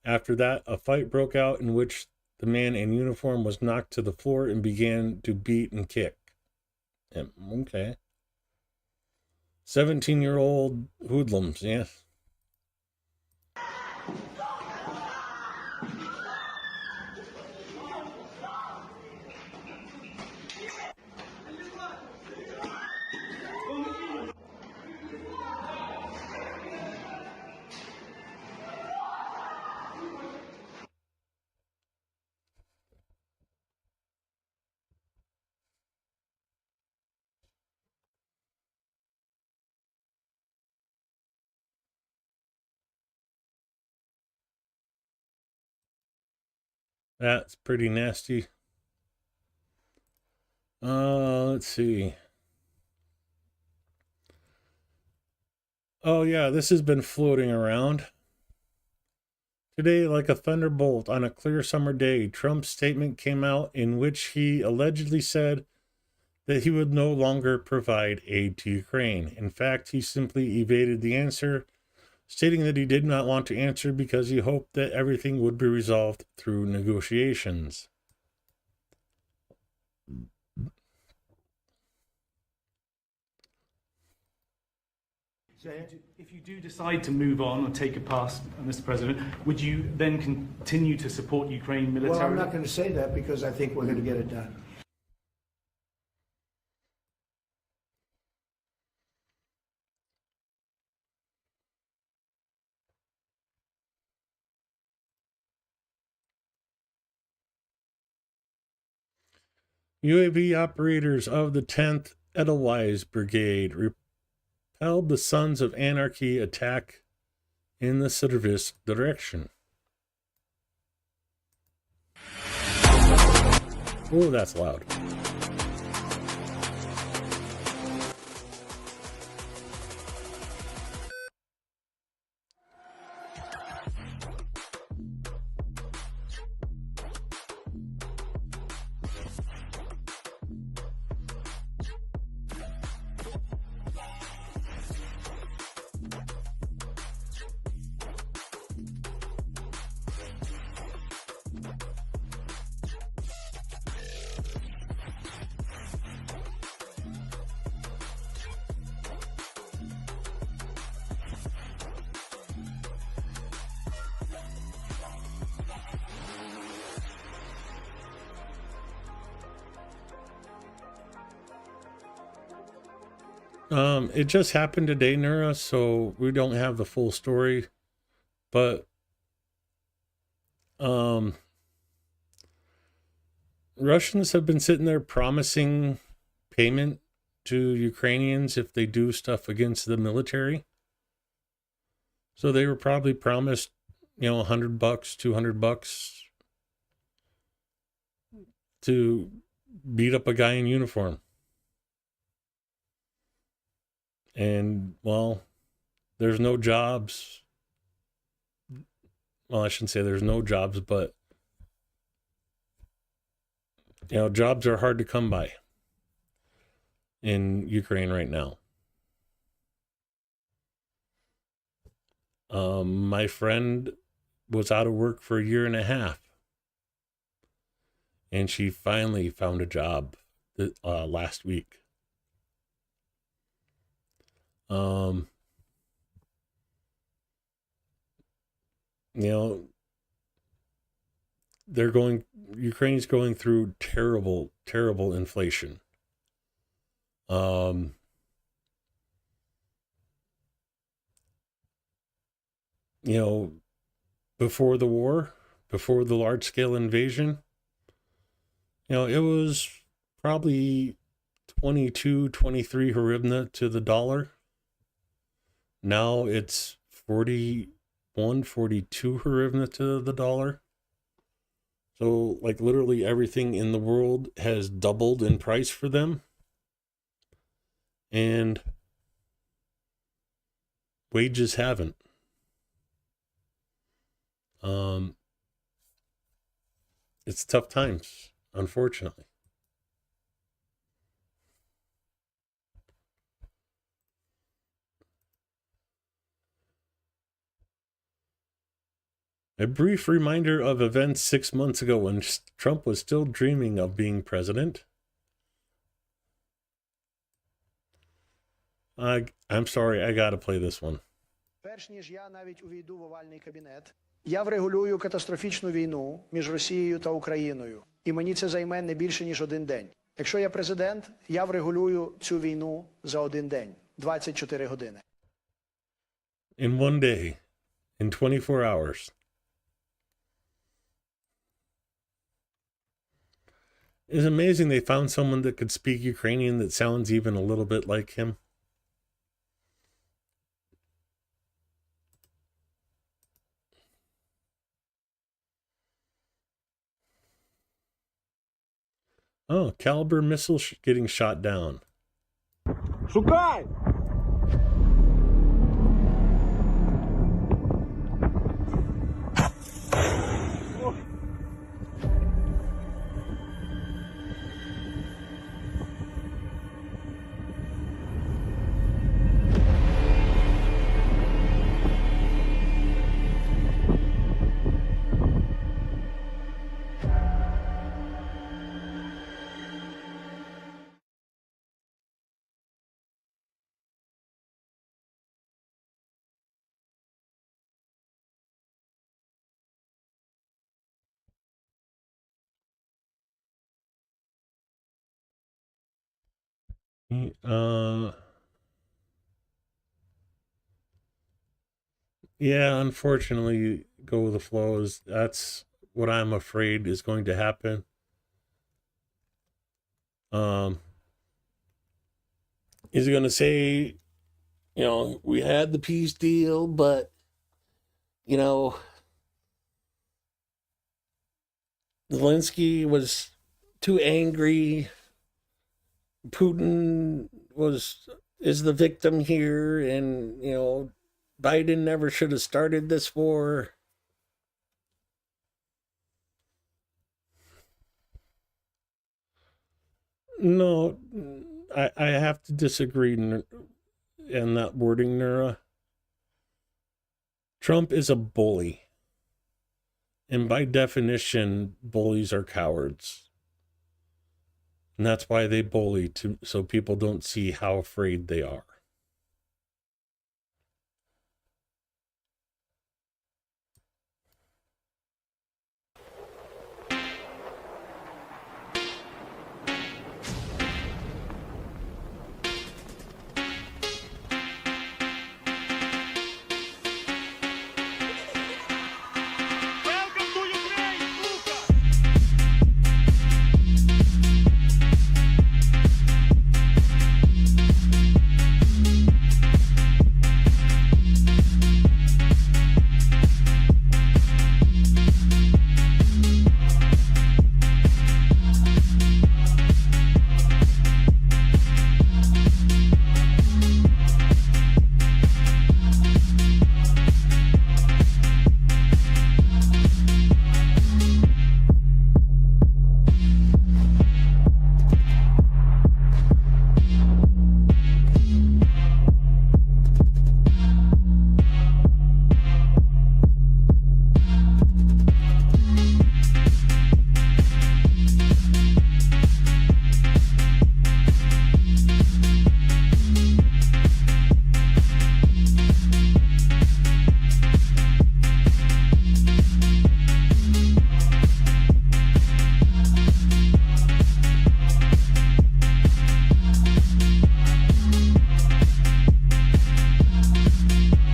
After that, a fight broke out in which the man in uniform was knocked to the floor and began to beat and kick. Okay. 17-year-old hoodlums, yeah. That's pretty nasty. Let's see. Oh yeah, this has been floating around. Today, like a thunderbolt on a clear summer day, Trump's statement came out in which he allegedly said that he would no longer provide aid to Ukraine. In fact, he simply evaded the answer, stating that he did not want to answer because he hoped that everything would be resolved through negotiations. So if you do decide to move on or take a pass, Mr. President, would you then continue to support Ukraine militarily? Well, I'm not going to say that because I think we're going to get it done. UAV operators of the 10th Edelweiss Brigade repelled the Sons of Anarchy attack in the service direction. Oh, that's loud. It just happened today, Nura, so we don't have the full story, but Russians have been sitting there promising payment to Ukrainians if they do stuff against the military. So they were probably promised, $100, $200 to beat up a guy in uniform. And, well, there's no jobs. Well, I shouldn't say there's no jobs, but, jobs are hard to come by in Ukraine right now. My friend was out of work for a year and a half, and she finally found a job last week. Ukraine's going through terrible, terrible inflation. Before the war, before the large scale invasion, it was probably 22, 23 hryvnia to the dollar. Now it's 41, 42 hryvnia to the dollar. So, like, literally everything in the world has doubled in price for them. And wages haven't. It's tough times, unfortunately. A brief reminder of events 6 months ago when Trump was still dreaming of being president. I'm sorry, I gotta play this one. Перш ніж я навіть увійду в овальний кабінет, я врегулюю катастрофічну війну між Росією та Україною. І мені це займе не більше, ніж один день. Якщо я президент, я врегулюю цю війну за один день, 24 години. In one day, in 24 hours. It's amazing they found someone that could speak Ukrainian that sounds even a little bit like him. Oh, caliber missile getting shot down. Шукай! Uh, yeah, unfortunately, go with the flow is that's what I'm afraid is going to happen. Um, is he going to say, we had the peace deal, but you know, Zelensky was too angry. Putin is the victim here, and Biden never should have started this war. No, I have to disagree in that wording, Nura. Trump is a bully. And by definition, bullies are cowards. And that's why they bully, so people don't see how afraid they are.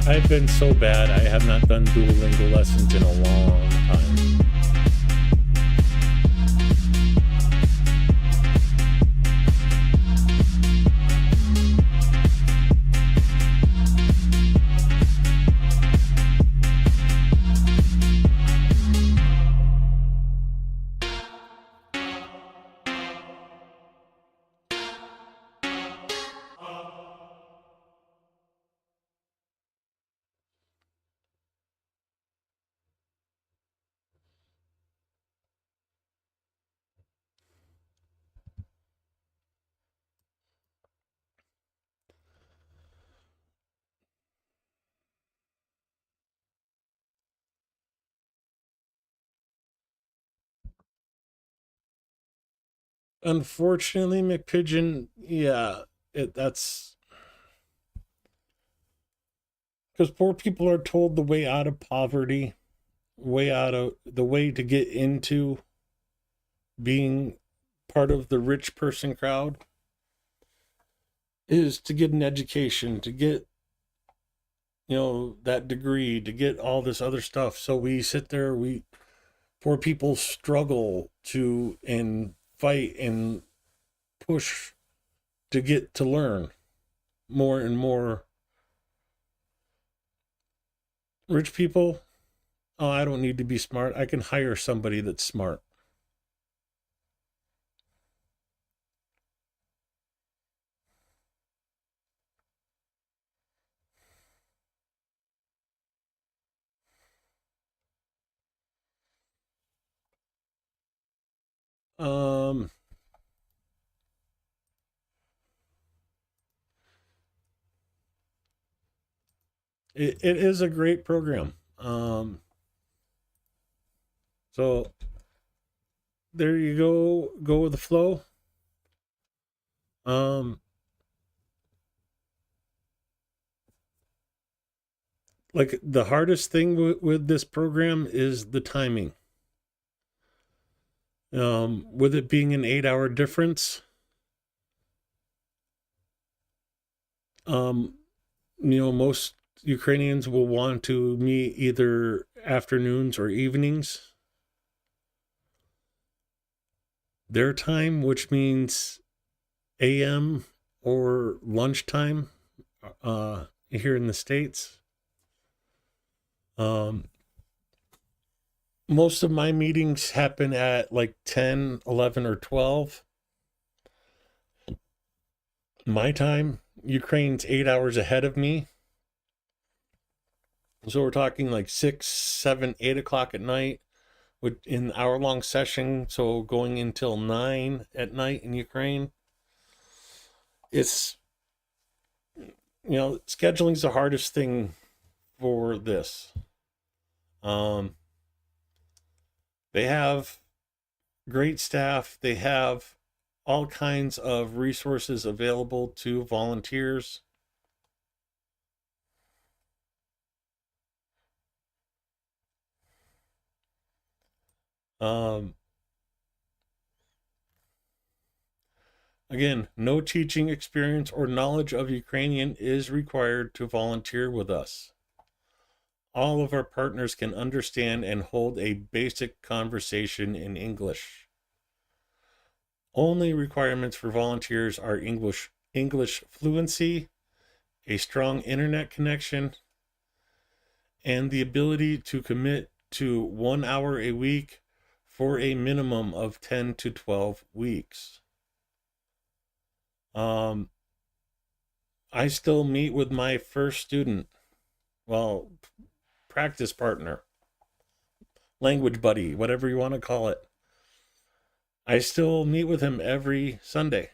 I've been so bad, I have not done Duolingo lessons in a long time. Unfortunately, McPigeon, yeah, that's because poor people are told the way out of poverty, way out of the way to get into being part of the rich person crowd is to get an education, to get that degree, to get all this other stuff. So we sit there, poor people struggle to and fight and push to get to learn more and more. Rich people, oh, I don't need to be smart. I can hire somebody that's smart. Um, it is a great program. So there you go with the flow. Um, like the hardest thing with this program is the timing. With it being an 8-hour difference, most Ukrainians will want to meet either afternoons or evenings. Their time, which means AM or lunchtime, here in the States. Most of my meetings happen at like 10, 11, or 12. My time, Ukraine's 8 hours ahead of me. So we're talking like 6, 7, 8 o'clock at night with an hour-long session. So going until 9 at night in Ukraine. It's, scheduling's the hardest thing for this. They have great staff. They have all kinds of resources available to volunteers. Again, no teaching experience or knowledge of Ukrainian is required to volunteer with us. All of our partners can understand and hold a basic conversation in English. Only requirements for volunteers are English fluency, a strong internet connection, and the ability to commit to 1 hour a week for a minimum of 10 to 12 weeks. I still meet with my first student, practice partner, language buddy, whatever you want to call it. I still meet with him every Sunday.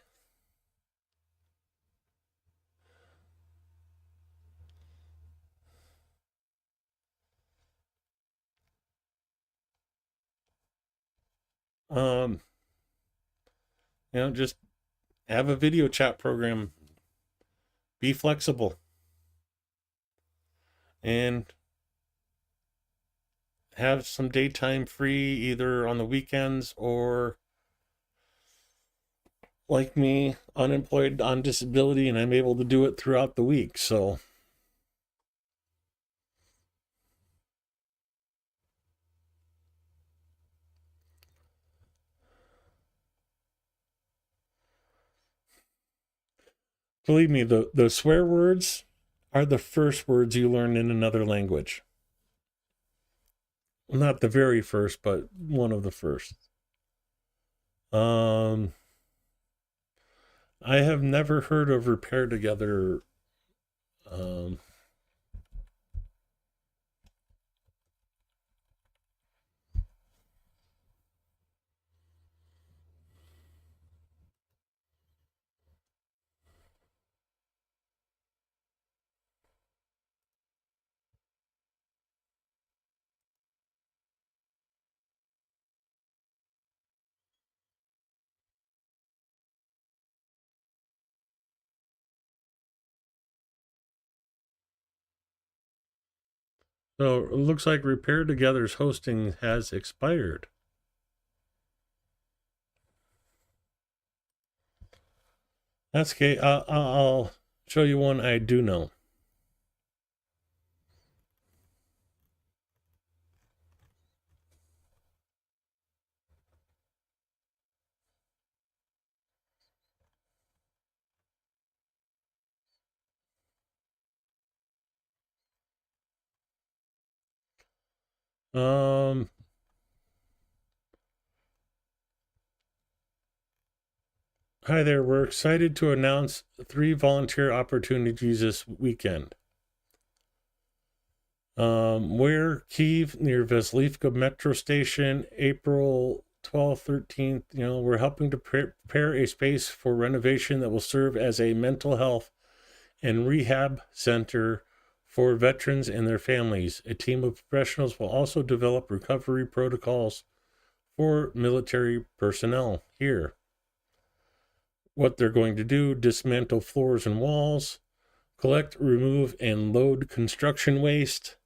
Just have a video chat program. Be flexible. And have some daytime free either on the weekends or, like me, unemployed, on disability, and I'm able to do it throughout the week. So believe me, the swear words are the first words you learn in another language. Well, not the very first, but one of the first. I have never heard of repair together. So it looks like Repair Together's hosting has expired. That's okay. I'll show you one I do know. Hi there. We're excited to announce 3 volunteer opportunities this weekend. Where Kyiv near Vaslivka metro station, April 12th, 13th, we're helping to prepare a space for renovation that will serve as a mental health and rehab center for veterans and their families. A team of professionals will also develop recovery protocols for military personnel here. What they're going to do: dismantle floors and walls, collect, remove, and load construction waste,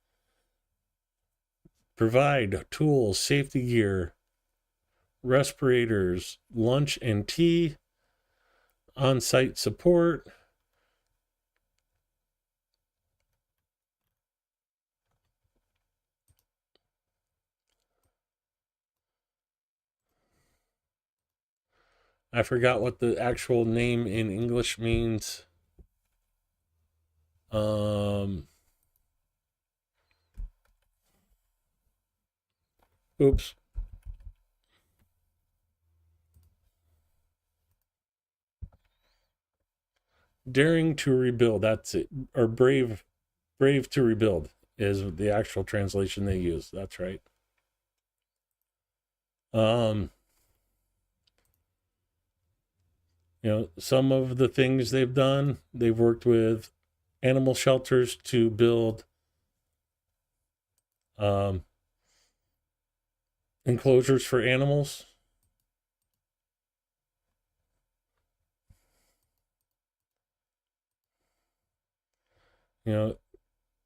provide tools, safety gear, respirators, lunch and tea, on-site support. I forgot what the actual name in English means. Oops. Daring to rebuild, that's it. Or brave to rebuild is the actual translation they use. That's right. Some of the things they've done, they've worked with animal shelters to build enclosures for animals.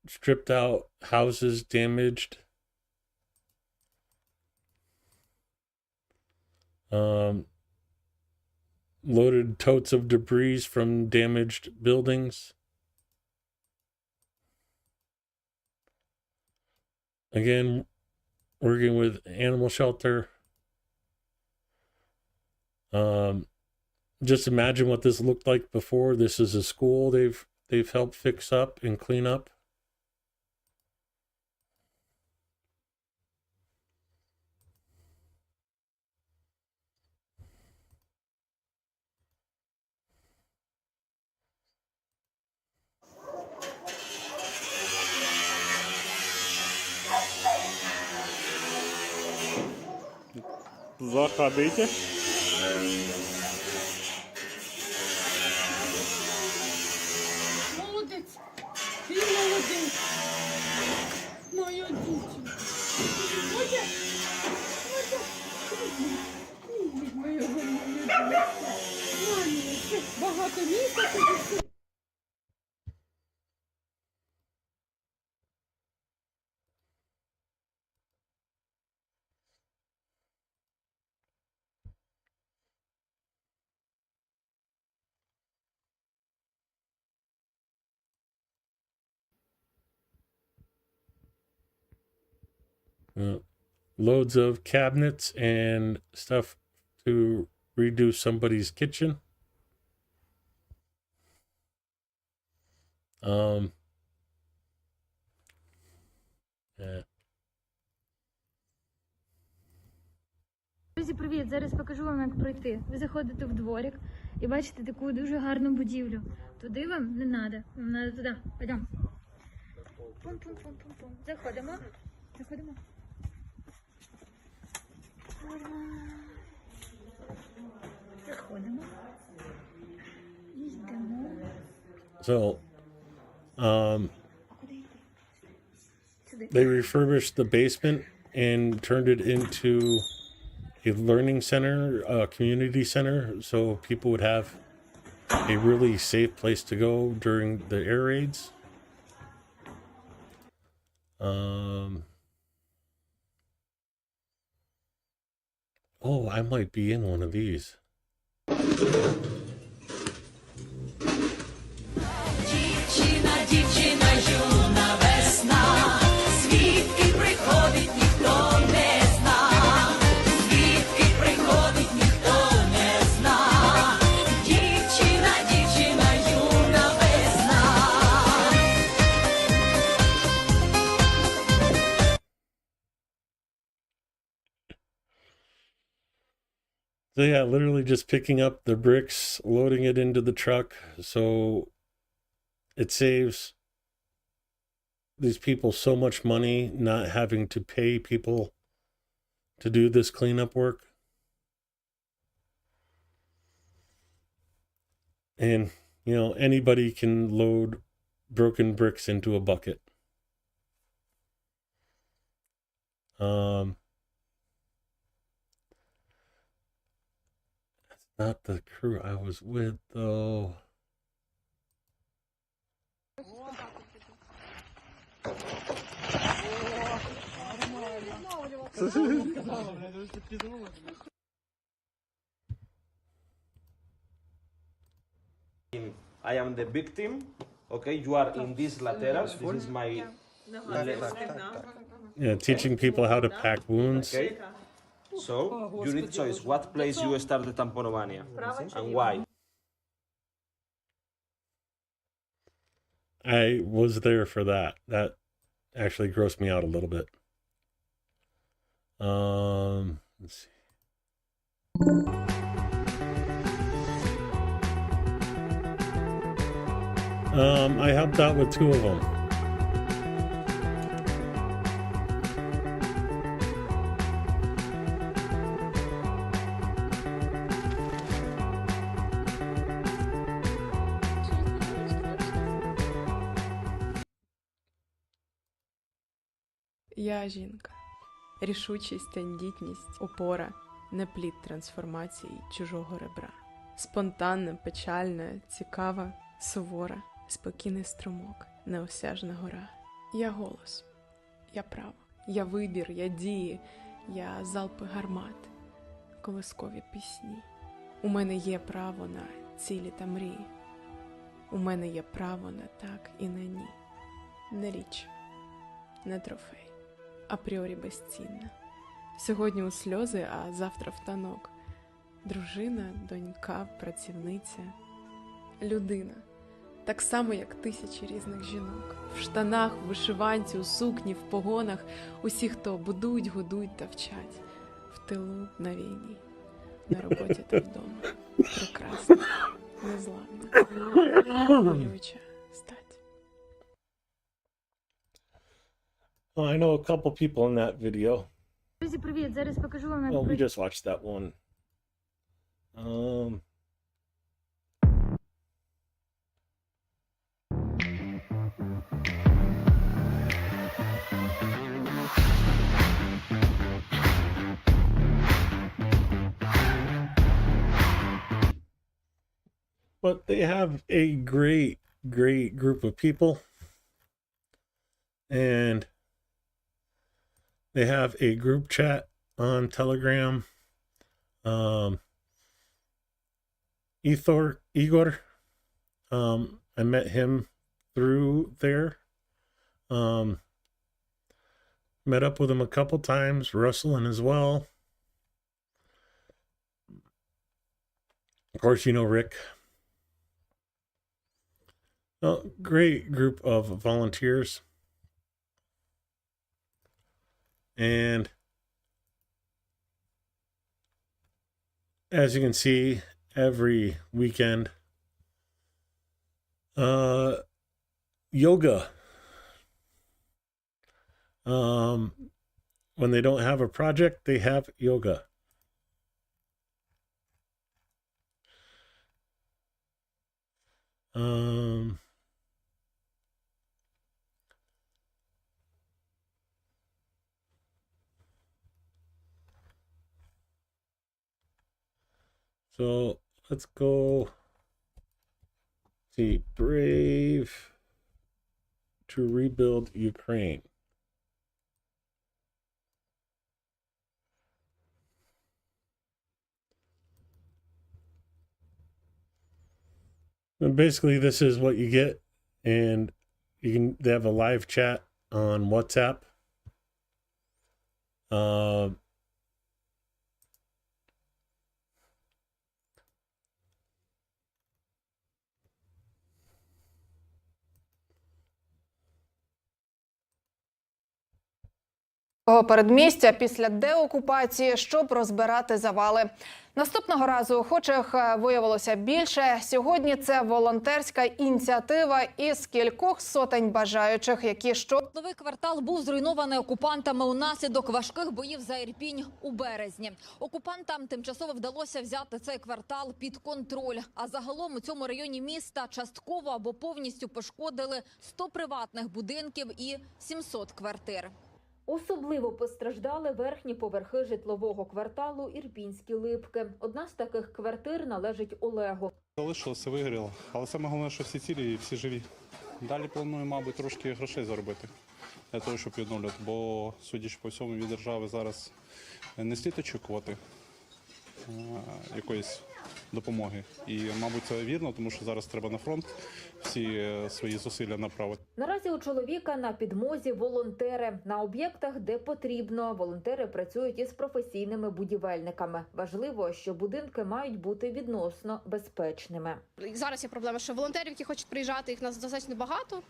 Stripped out houses damaged. Loaded totes of debris from damaged buildings. Again, working with animal shelter. Just imagine what this looked like before. This is a school they've helped fix up and clean up. Заходите. Молодець. Ти молодець. Моя дівчинка. Мотя. Мотя. Любить моєго молодця. Мамі, це багато місця тобі. Loads of cabinets and stuff to redo somebody's kitchen. Yeah. Друзі, привіт! Зараз покажу вам, як пройти. Ви заходите в дворик і бачите таку дуже гарну будівлю. Туди вам не треба, вам треба туди. Пойдемо. Пум-пум-пум-пум-пум. Заходимо. Заходимо. Заходимо. Йдемо. So, they refurbished the basement and turned it into a learning center, a community center, so people would have a really safe place to go during the air raids. Oh, I might be in one of these. Дівчина, юна весна, звідки приходить, ніхто не зна, звідки приходить, ніхто не зна, дівчина, юна весна. So yeah, literally just picking up the bricks, loading it into the truck, so it saves these people so much money not having to pay people to do this cleanup work. And, you know, anybody can load broken bricks into a bucket. That's not the crew I was with, though. I am the victim. Okay, you are in this lateral. This is my left. Yeah, teaching people how to pack wounds. Okay. So you need choice. What place you start the tamponomania and why? I was there for that. That actually grossed me out a little bit. Let's see. I helped out with 2 of them. Я жінка. Рішучість, тендітність, опора, не плід трансформації чужого ребра. Спонтанна, печальна, цікава, сувора, спокійний струмок, неосяжна гора. Я голос, я право, я вибір, я дії, я залпи гармат, колискові пісні. У мене є право на цілі та мрії. У мене є право на так і на ні. Не річ, не трофей. Апріорі безцінна. Сьогодні у сльози, а завтра в танок. Дружина, донька, працівниця. Людина. Так само, як тисячі різних жінок. В штанах, в вишиванці, у сукні, в погонах. Усі, хто будують, годують та вчать. В тилу, на війні. На роботі та вдома. Прекрасна, незламна, воююча стать. Well, I know a couple people in that video. Друзі, привіт! Зараз покажу вам, як Well, we працює. just watched that one. But they have a great group of people. And they have a group chat on Telegram. Igor, I met him through there. Met up with him a couple times, wrestling as well. Of course, you know Rick. Oh, great group of volunteers. And as you can see, every weekend, yoga. When they don't have a project, they have yoga. So let's go see Brave to rebuild Ukraine. And basically this is what you get, and they have a live chat on WhatsApp. Передмістя після деокупації, щоб розбирати завали. Наступного разу охочих виявилося більше. Сьогодні це волонтерська ініціатива із кількох сотень бажаючих, які Житловий квартал був зруйнований окупантами унаслідок важких боїв за Ірпінь у березні. Окупантам тимчасово вдалося взяти цей квартал під контроль. А загалом у цьому районі міста частково або повністю пошкодили 100 приватних будинків і 700 квартир. Особливо постраждали верхні поверхи житлового кварталу Ірпінські Липки. Одна з таких квартир належить Олегу. Залишилося, вигоріло. Але саме головне, що всі цілі і всі живі. Далі планую, мабуть, трошки грошей заробити для того, щоб відновлювати. Бо, судячи по всьому, від держави зараз не слід очікувати якоїсь допомоги. І, мабуть, це вірно, тому що зараз треба на фронт всі свої зусилля направити. Наразі у чоловіка на підмозі волонтери. На об'єктах, де потрібно, волонтери працюють із професійними будівельниками. Важливо, що будинки мають бути відносно безпечними. Зараз є проблема, що волонтерів, які хочуть приїжджати, їх нас достатньо багато,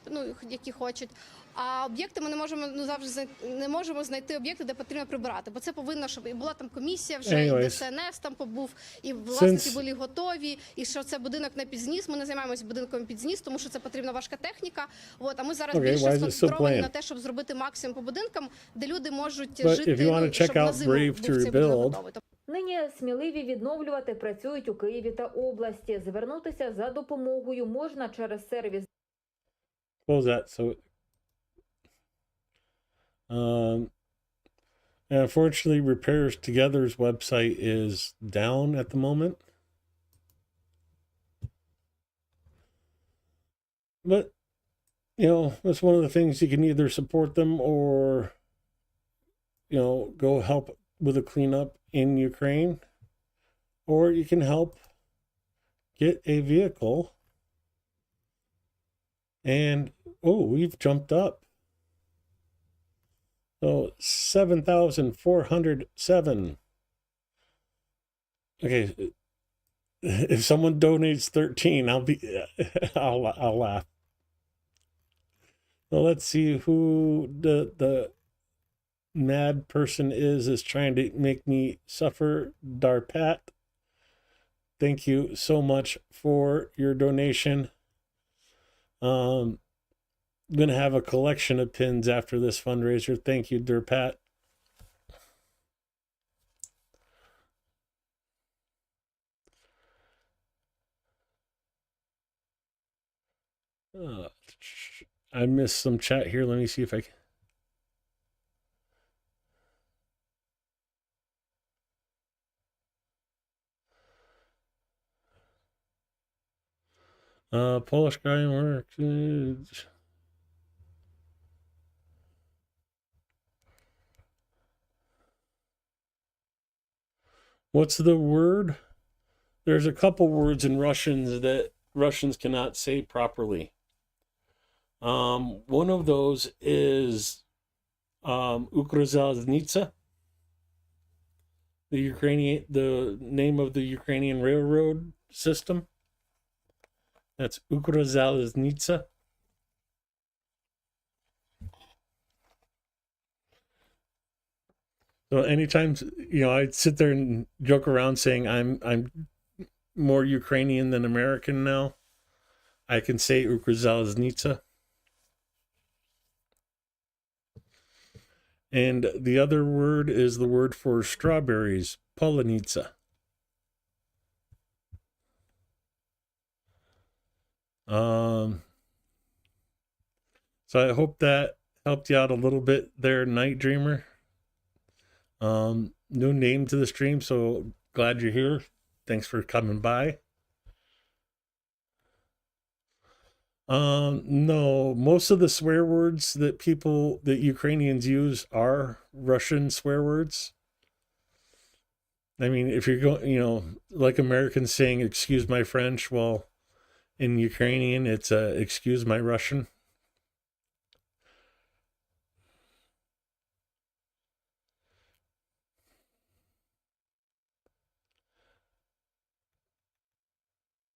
які хочуть. А об'єкти ми завжди не можемо знайти об'єкти, де потрібно прибирати. Бо це повинно, щоб і була там комісія вже, і ДСНС там побув, і власники були готові, і що це будинок на підзніс. Ми не займаємося будинком підзніс, тому що це потрібна важка техніка. А ми зараз більше сконцентровані на те, щоб зробити максимум по будинкам, де люди можуть жити, щоб на зиму був цей будинок готовий. Нині сміливі відновлювати працюють у Києві та області. Звернутися за допомогою можна через сервіс. What was that? So, unfortunately, Repairs Together's website is down at the moment. But, you know, that's one of the things. You can either support them or, you know, go help with a cleanup in Ukraine, or you can help get a vehicle. And, oh, we've jumped up. So 7,407. Okay. If someone donates 13, I'll laugh. Well, let's see who the mad person is trying to make me suffer. Darpat, thank you so much for your donation. I'm going to have a collection of pins after this fundraiser. Thank you, Darpat. I missed some chat here. Let me see if I can. Polish guy works. What's the word? There's a couple words in Russians that Russians cannot say properly. One of those is Ukrzaliznytsa, the name of the Ukrainian railroad system. That's Ukrzaliznytsa. So anytime, you know, I'd sit there and joke around saying I'm more Ukrainian than American now. I can say Ukrzaliznytsa. And the other word is the word for strawberries, Polonitsa. So I hope that helped you out a little bit there, Night Dreamer. New name to the stream, so glad you're here. Thanks for coming by. No, most of the swear words that Ukrainians use are Russian swear words. I mean, if you're going, you know, like Americans saying, excuse my French, well, in Ukrainian, it's excuse my Russian.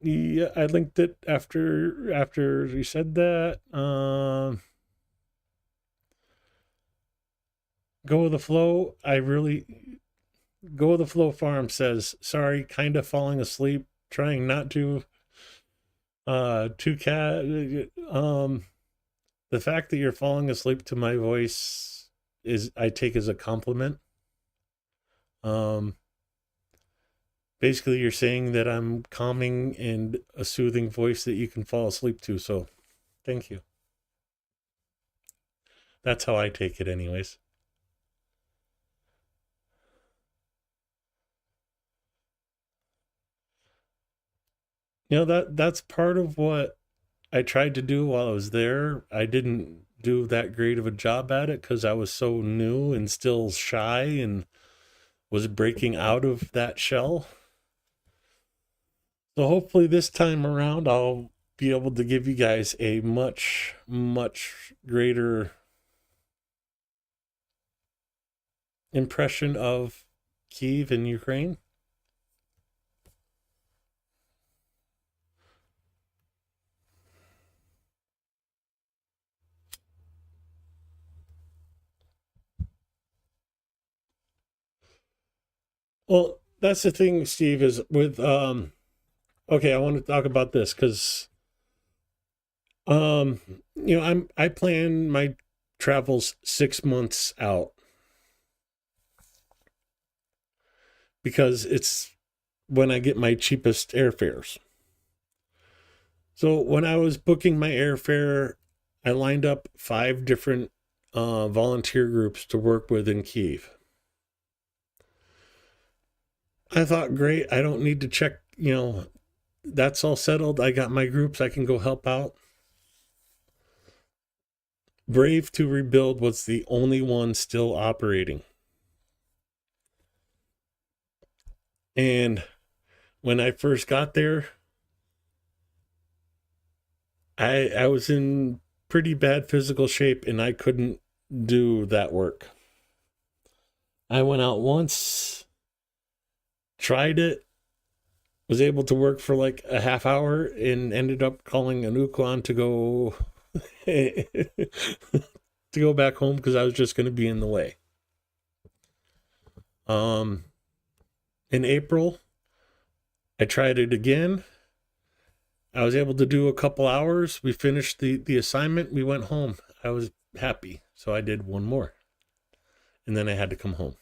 Yeah, I linked it after you said that. Go with the flow. I really, Go with the Flow Farm says, sorry, kind of falling asleep, trying not to. The fact that you're falling asleep to my voice is, I take as a compliment. Basically you're saying that I'm calming and a soothing voice that you can fall asleep to. So thank you. That's how I take it anyways. You know, that's part of what I tried to do while I was there. I didn't do that great of a job at it because I was so new and still shy and was breaking out of that shell. So hopefully this time around, I'll be able to give you guys a much, much greater impression of Kyiv and Ukraine. Well, that's the thing, Steve, is with okay, I want to talk about this because you know, I plan my travels 6 months out because it's when I get my cheapest airfares. So when I was booking my airfare, I lined up 5 different volunteer groups to work with in Kyiv. I thought, great, I don't need to check, you know, that's all settled. I got my groups, I can go help out. Brave to Rebuild was the only one still operating. And when I first got there, I was in pretty bad physical shape and I couldn't do that work. I went out once, tried it, was able to work for like a half hour and ended up calling an Uklon to go to go back home because I was just going to be in the way. In April, I tried it again. I was able to do a couple hours. We finished the assignment. We went home. I was happy. So I did one more. And then I had to come home.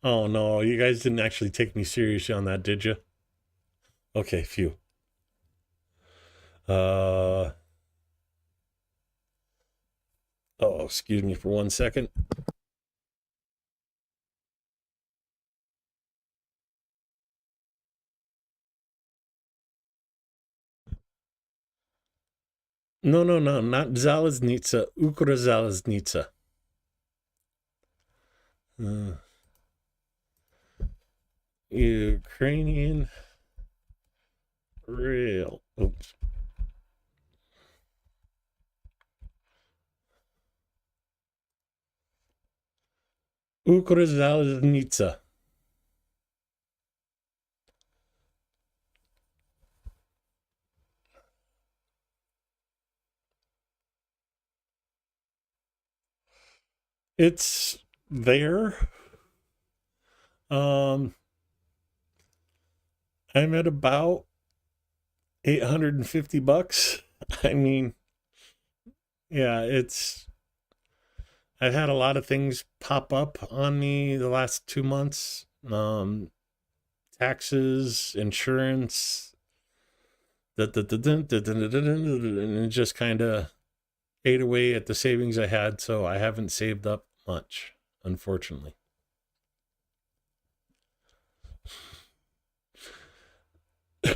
Oh no, you guys didn't actually take me seriously on that, did you? Okay, phew. Oh, excuse me for 1 second. No, not Zalaznica, Ukrazalaznica. Ukrainian Rail. Oops. Ukrazalaznica. It's there. I'm at about $850. I mean, yeah, I've had a lot of things pop up on me the last 2 months. Taxes, insurance, and it just kind of ate away at the savings I had, so I haven't saved up much, unfortunately.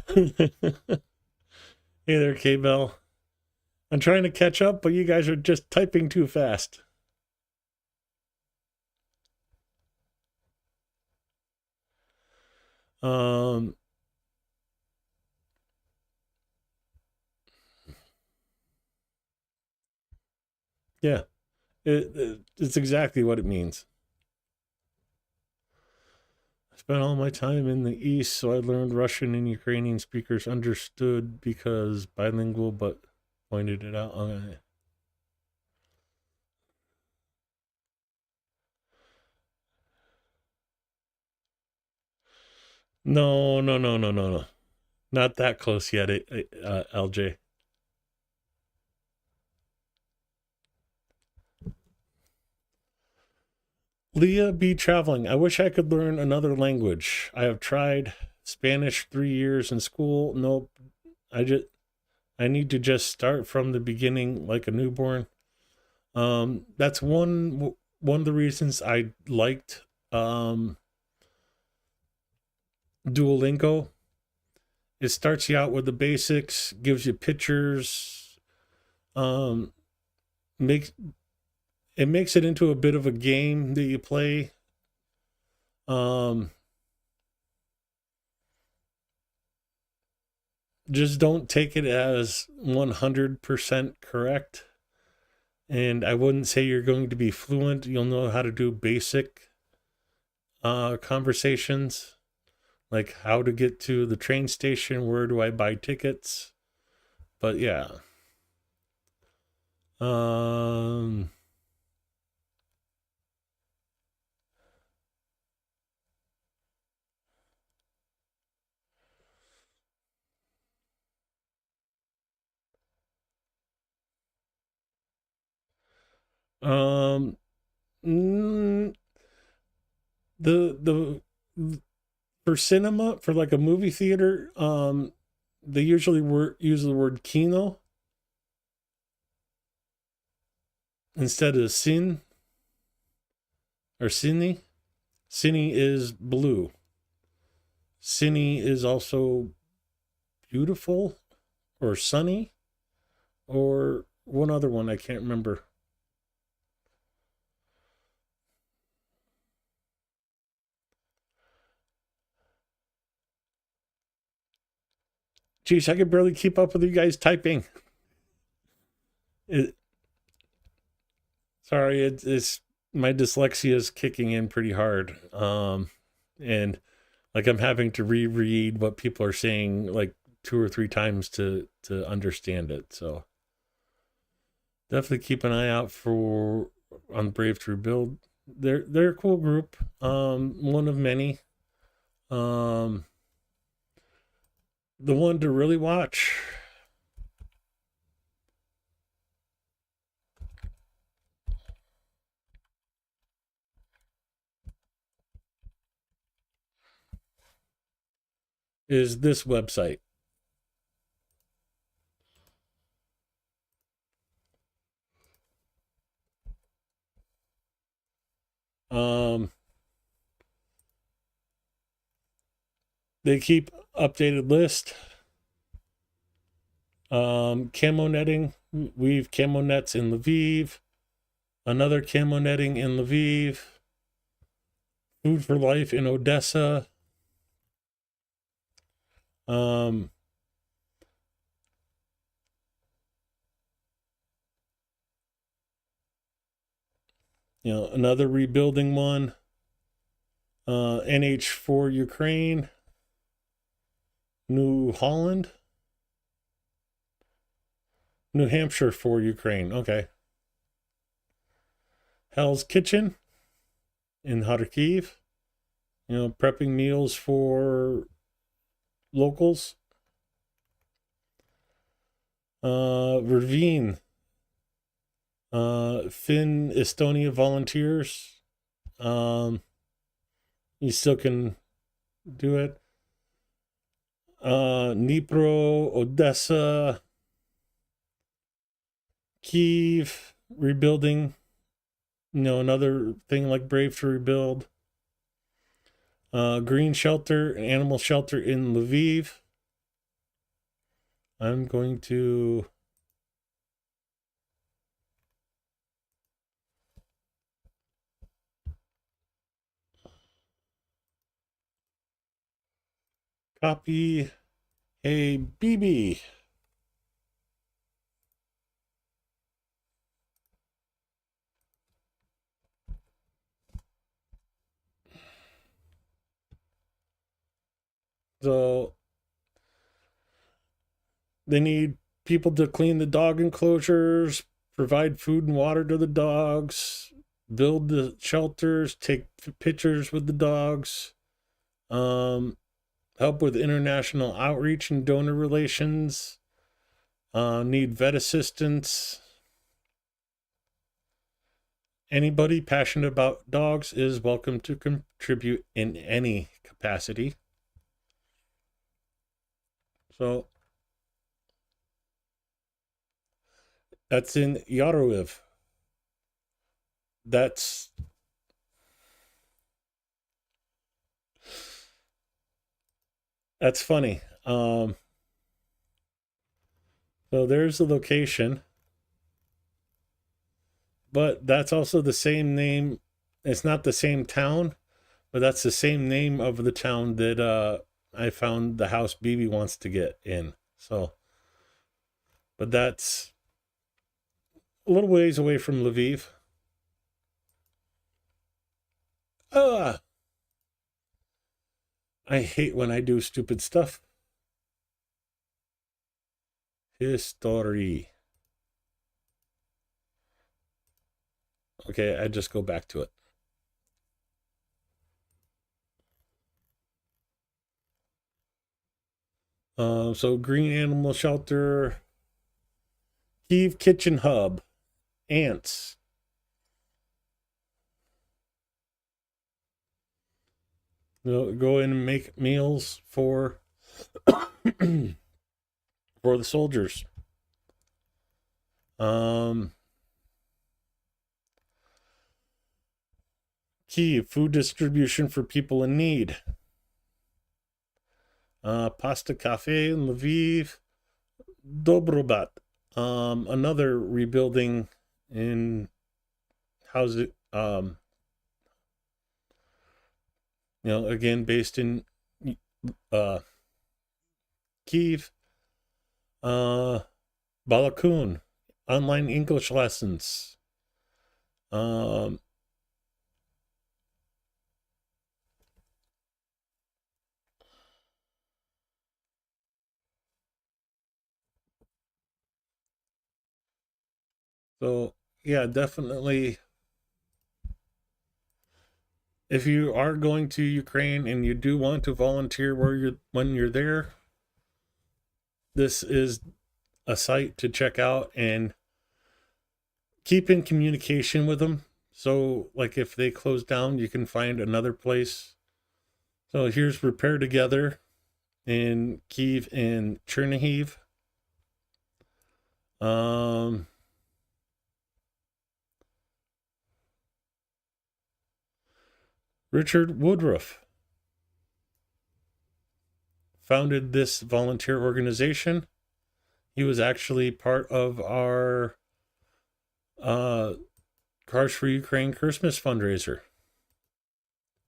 Hey there, K-Bell. I'm trying to catch up, but you guys are just typing too fast. Yeah, it's exactly what it means. Spent all my time in the East, so I learned Russian and Ukrainian speakers understood because bilingual, but pointed it out. Okay. No, no, no, no, no, no. Not that close yet, LJ. Leah be traveling. I wish I could learn another language. I have tried Spanish 3 years in school. Nope. I need to just start from the beginning like a newborn. That's one of the reasons I liked Duolingo. It starts you out with the basics, gives you pictures, makes it into a bit of a game that you play. Just don't take it as 100% correct. And I wouldn't say you're going to be fluent. You'll know how to do basic conversations, like how to get to the train station, where do I buy tickets. But yeah. The for cinema, for like a movie theater, they usually use the word kino instead of sin or cine. Cine is blue. Cine is also beautiful or sunny or one other one I can't remember. Geez, I could barely keep up with you guys typing. Sorry, it's my dyslexia is kicking in pretty hard. And like I'm having to reread what people are saying like 2 or 3 times to understand it. So definitely keep an eye out for on Brave to Rebuild. They're a cool group. One of many. The one to really watch is this website. They keep updated list. Camo netting. We've camo nets in Lviv. Another camo netting in Lviv. Food for Life in Odessa. Another rebuilding one. NH4 Ukraine. New Holland. New Hampshire for Ukraine. Okay. Hell's Kitchen in Kharkiv. Prepping meals for locals. Ravine. Finn Estonia volunteers. You still can do it. Dnipro, Odessa, Kiev, rebuilding. Another thing like Brave to Rebuild. Green Shelter, an animal shelter in Lviv. I'm going to copy a BB. So they need people to clean the dog enclosures, provide food and water to the dogs, build the shelters, take pictures with the dogs, help with international outreach and donor relations, need vet assistance. Anybody passionate about dogs is welcome to contribute in any capacity. So that's in Yarowiv. That's funny. So there's the location. But that's also the same name. It's not the same town, but that's the same name of the town that I found the house Bibi wants to get in. So, but that's a little ways away from Lviv. I hate when I do stupid stuff. History. Okay, I just go back to it. So Green Animal Shelter, Kyiv Kitchen Hub, ants. They'll go in and make meals for for the soldiers. Kyiv, food distribution for people in need. Pasta Cafe in Lviv. Dobrobat. Another rebuilding in housing, again, based in Kyiv. Balakun, online English lessons. So yeah, definitely. If you are going to Ukraine and you do want to volunteer when you're there, this is a site to check out and keep in communication with them. So like if they close down, you can find another place. So here's Repair Together in Kyiv and Chernihiv. Richard Woodruff founded this volunteer organization. He was actually part of our Cars for Ukraine Christmas fundraiser.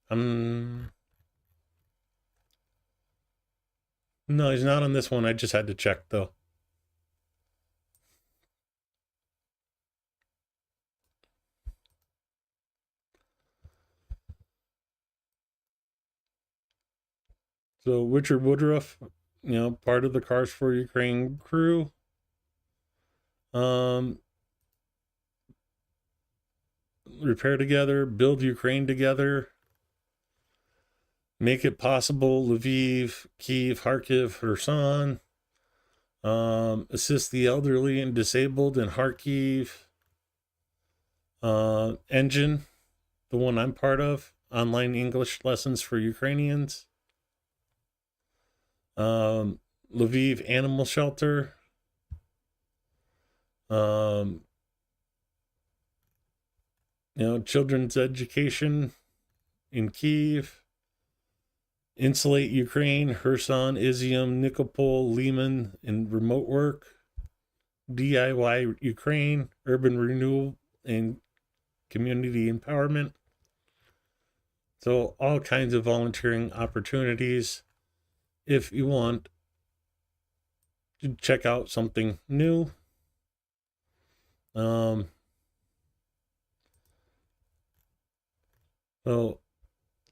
No, he's not on this one. I just had to check though. So Richard Woodruff, part of the Cars for Ukraine crew. Repair Together, Build Ukraine Together, Make It Possible, Lviv, Kyiv, Kharkiv, Kherson, Assist the Elderly and Disabled in Kharkiv, Engine, the one I'm part of, online English lessons for Ukrainians, Lviv Animal Shelter, children's education in Kyiv, Insulate Ukraine, Kherson, Izium, Nikopol, Lehman, and remote work, DIY Ukraine, urban renewal, and community empowerment. So all kinds of volunteering opportunities. If you want to check out something new, so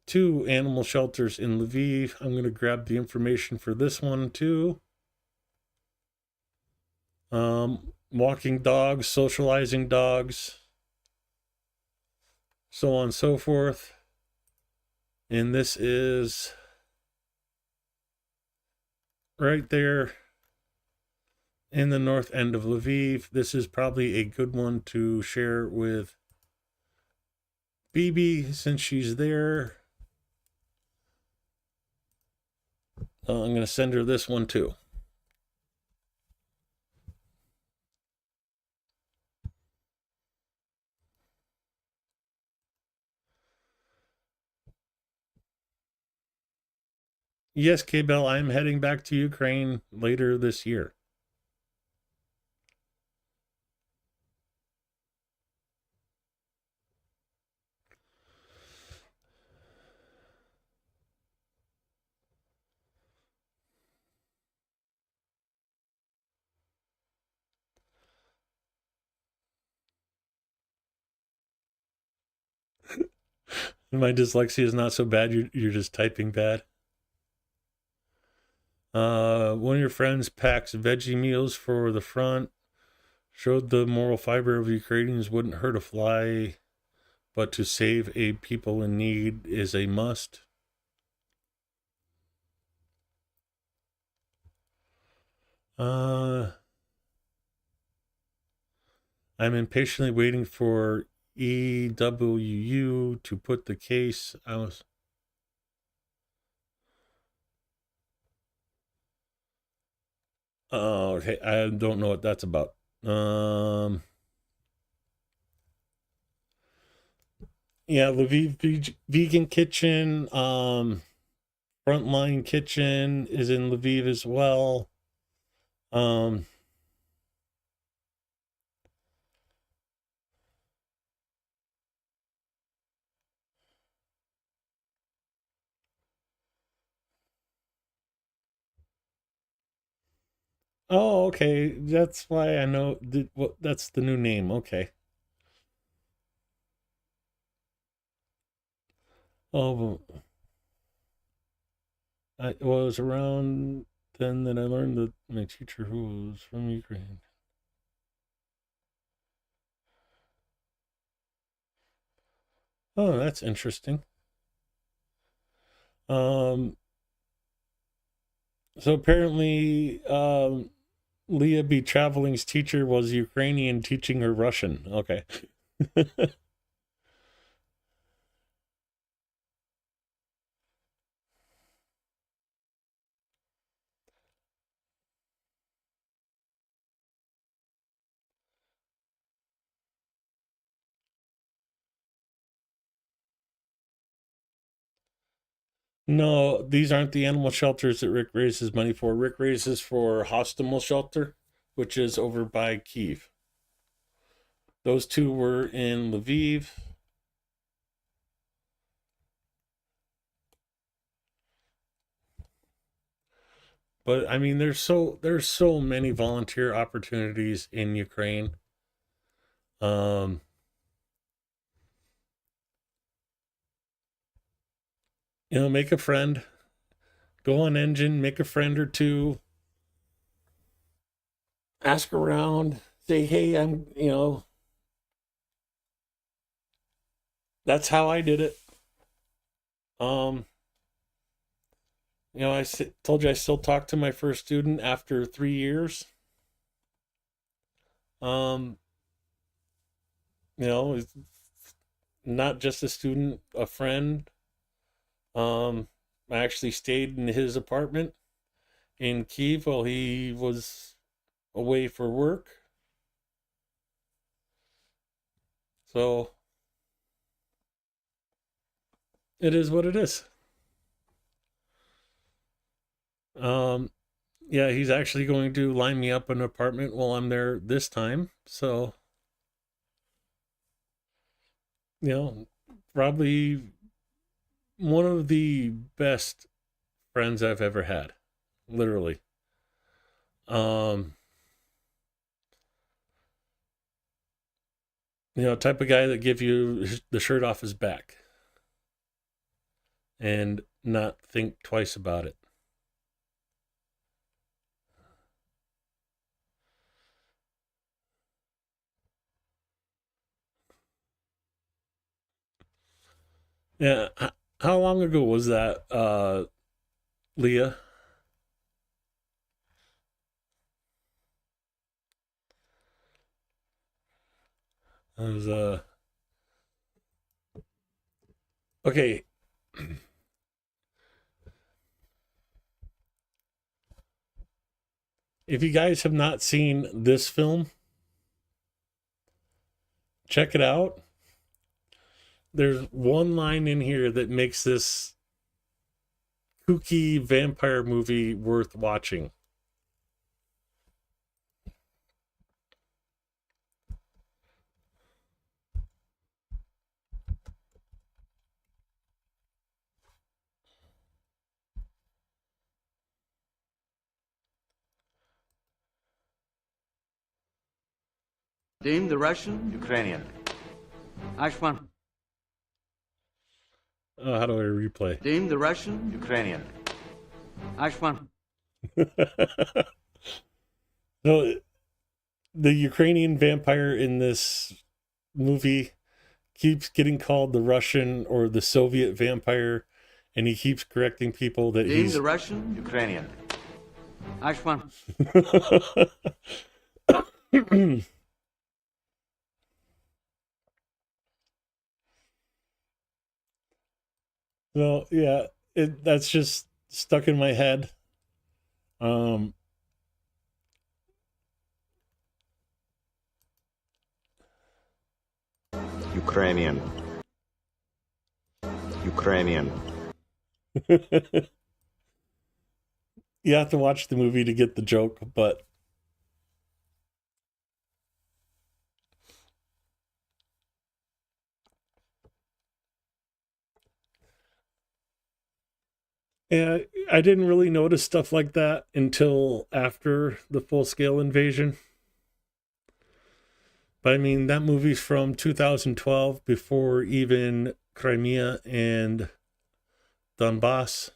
2 animal shelters in Lviv. I'm going to grab the information for this one too. Walking dogs, socializing dogs, so on and so forth. And this is right there in the north end of Lviv. This is probably a good one to share with Bibi since she's there. I'm going to send her this one too. Yes, K-Bell, I'm heading back to Ukraine later this year. My dyslexia is not so bad. You're just typing bad. One of your friends packs veggie meals for the front. Showed the moral fiber of Ukrainians wouldn't hurt a fly, but to save a people in need is a must. I'm impatiently waiting for EWU to put the case. Oh, okay. I don't know what that's about. Yeah, Lviv Vegan Kitchen, Frontline Kitchen is in Lviv as well. Oh, okay. That's why I know that's the new name. Okay. Oh, it was around then that I learned that my teacher who was from Ukraine. Oh, that's interesting. So apparently, Leah B. Traveling's teacher was Ukrainian teaching her Russian. Okay. No, these aren't the animal shelters that Rick raises money for. Rick raises for Hostomel Shelter, which is over by Kiev. Those two were in Lviv. But I mean, there's so many volunteer opportunities in Ukraine. Make a friend. Go on Engine, make a friend or two. Ask around. Say, hey, that's how I did it. I told you I still talk to my first student after 3 years. It's not just a student, a friend. I actually stayed in his apartment in Kiev while he was away for work. So it is what it is. Yeah, he's actually going to line me up an apartment while I'm there this time. So, probably one of the best friends I've ever had. Literally. Type of guy that give you the shirt off his back. and not think twice about it. Yeah. How long ago was that, Leah? It was, okay. If you guys have not seen this film, check it out. There's one line in here that makes this kooky vampire movie worth watching. Name the Russian? Ukrainian. Ashman. How do I replay? Name the Russian? Ukrainian. Ashman. So, the Ukrainian vampire in this movie keeps getting called the Russian or the Soviet vampire, and he keeps correcting people that Name he's the Russian? Ukrainian. Ashman. So yeah, that's just stuck in my head. Ukrainian. Ukrainian. You have to watch the movie to get the joke, but yeah, I didn't really notice stuff like that until after the full-scale invasion. But I mean, that movie's from 2012, before even Crimea and Donbass.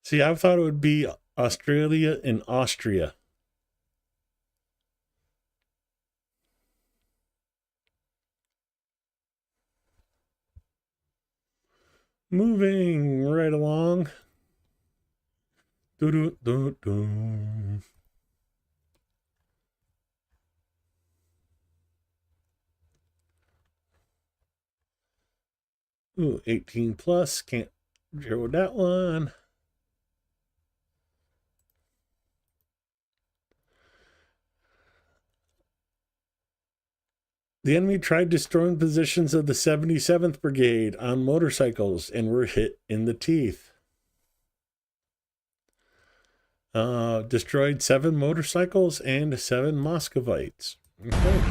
See, I thought it would be Australia and Austria. Moving right along. Do-do-do-do. Ooh, 18 plus. Can't zero that one. The enemy tried destroying positions of the 77th Brigade on motorcycles and were hit in the teeth. Destroyed 7 motorcycles and 7 Muscovites. Okay.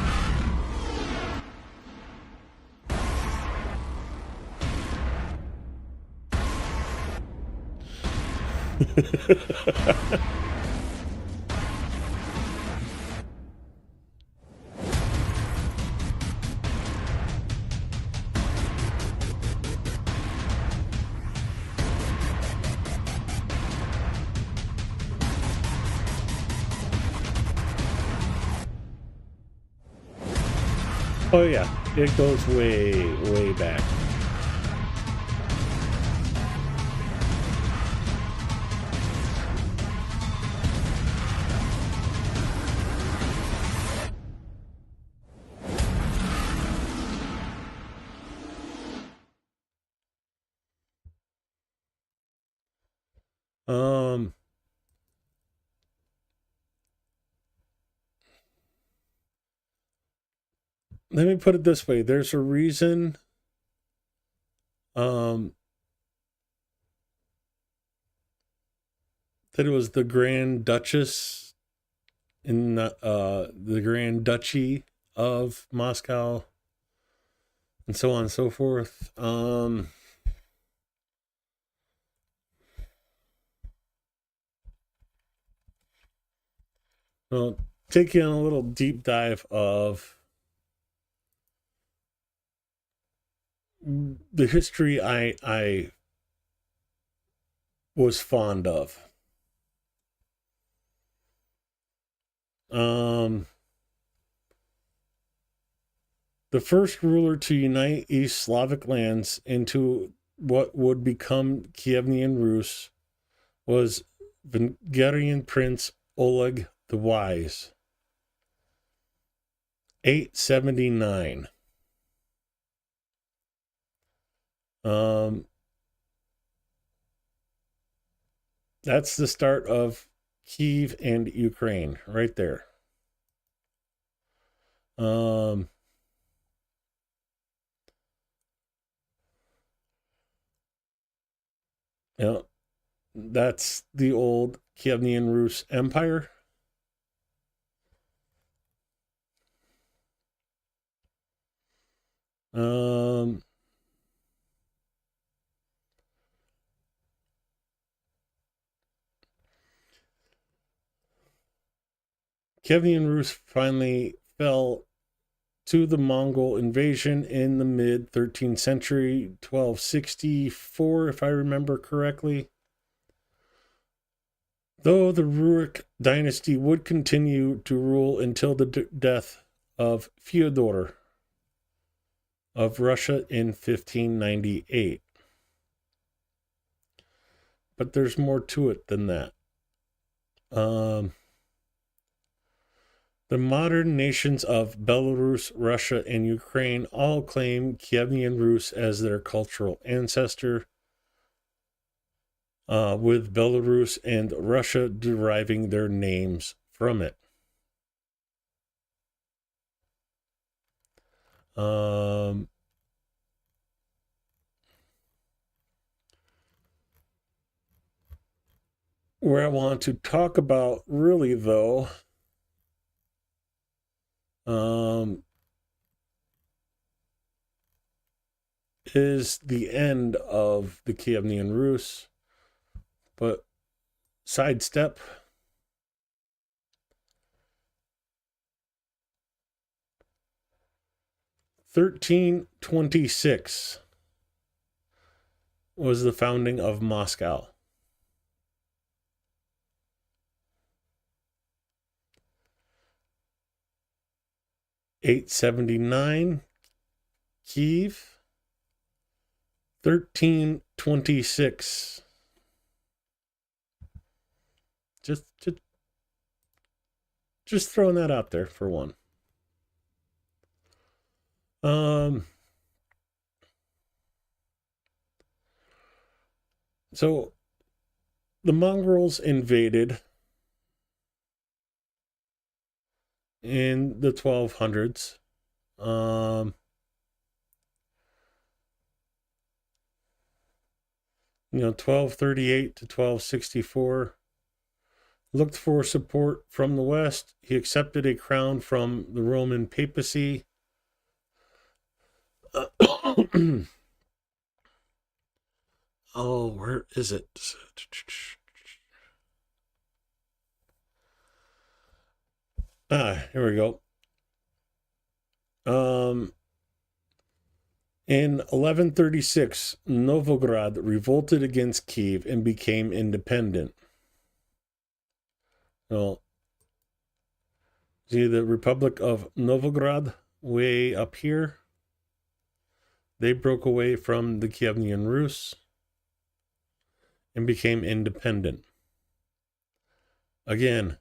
Oh yeah, it goes way, way back. Let me put it this way. There's a reason that it was the Grand Duchess in the Grand Duchy of Moscow and so on and so forth. Well, take in a little deep dive of the history I was fond of. The first ruler to unite East Slavic lands into what would become Kievan Rus was Bulgarian Prince Oleg the Wise. 879. That's the start of Kiev and Ukraine right there. Yeah, that's the old Kievan Rus Empire. Kievan Rus finally fell to the Mongol invasion in the mid 13th century, 1264, if I remember correctly. Though the Rurik dynasty would continue to rule until the death of Fyodor of Russia in 1598. But there's more to it than that. The modern nations of Belarus, Russia, and Ukraine all claim Kievan Rus as their cultural ancestor, with Belarus and Russia deriving their names from it. Where I want to talk about really, though, is the end of the Kievan Rus. But sidestep. (1326) was the founding of Moscow. (879) Kiev. 1326. Just throwing that out there for one. So the Mongols invaded in the 1200s. 1238 to 1264. Looked for support from the West. He accepted a crown from the Roman papacy. Oh, where is it? Here we go. In 1136, Novgorod revolted against Kiev and became independent. Well, see the Republic of Novgorod way up here? They broke away from the Kievan Rus and became independent. Again,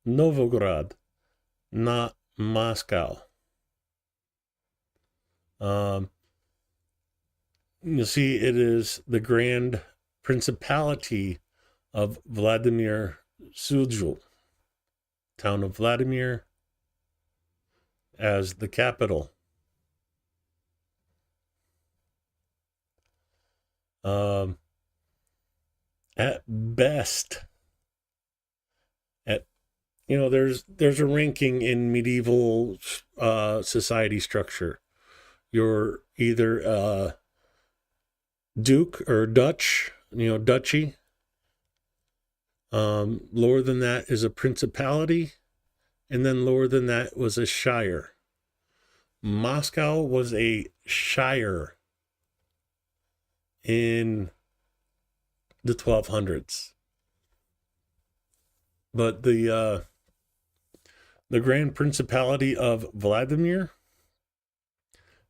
Novgorod, not Moscow. You'll see it is the Grand Principality of Vladimir Suzdal, town of Vladimir, as the capital. At best, there's a ranking in medieval society structure. You're either Duke or Dutch, duchy. Lower than that is a principality, and then lower than that was a shire. Moscow was a shire in the 1200s. But the Grand Principality of Vladimir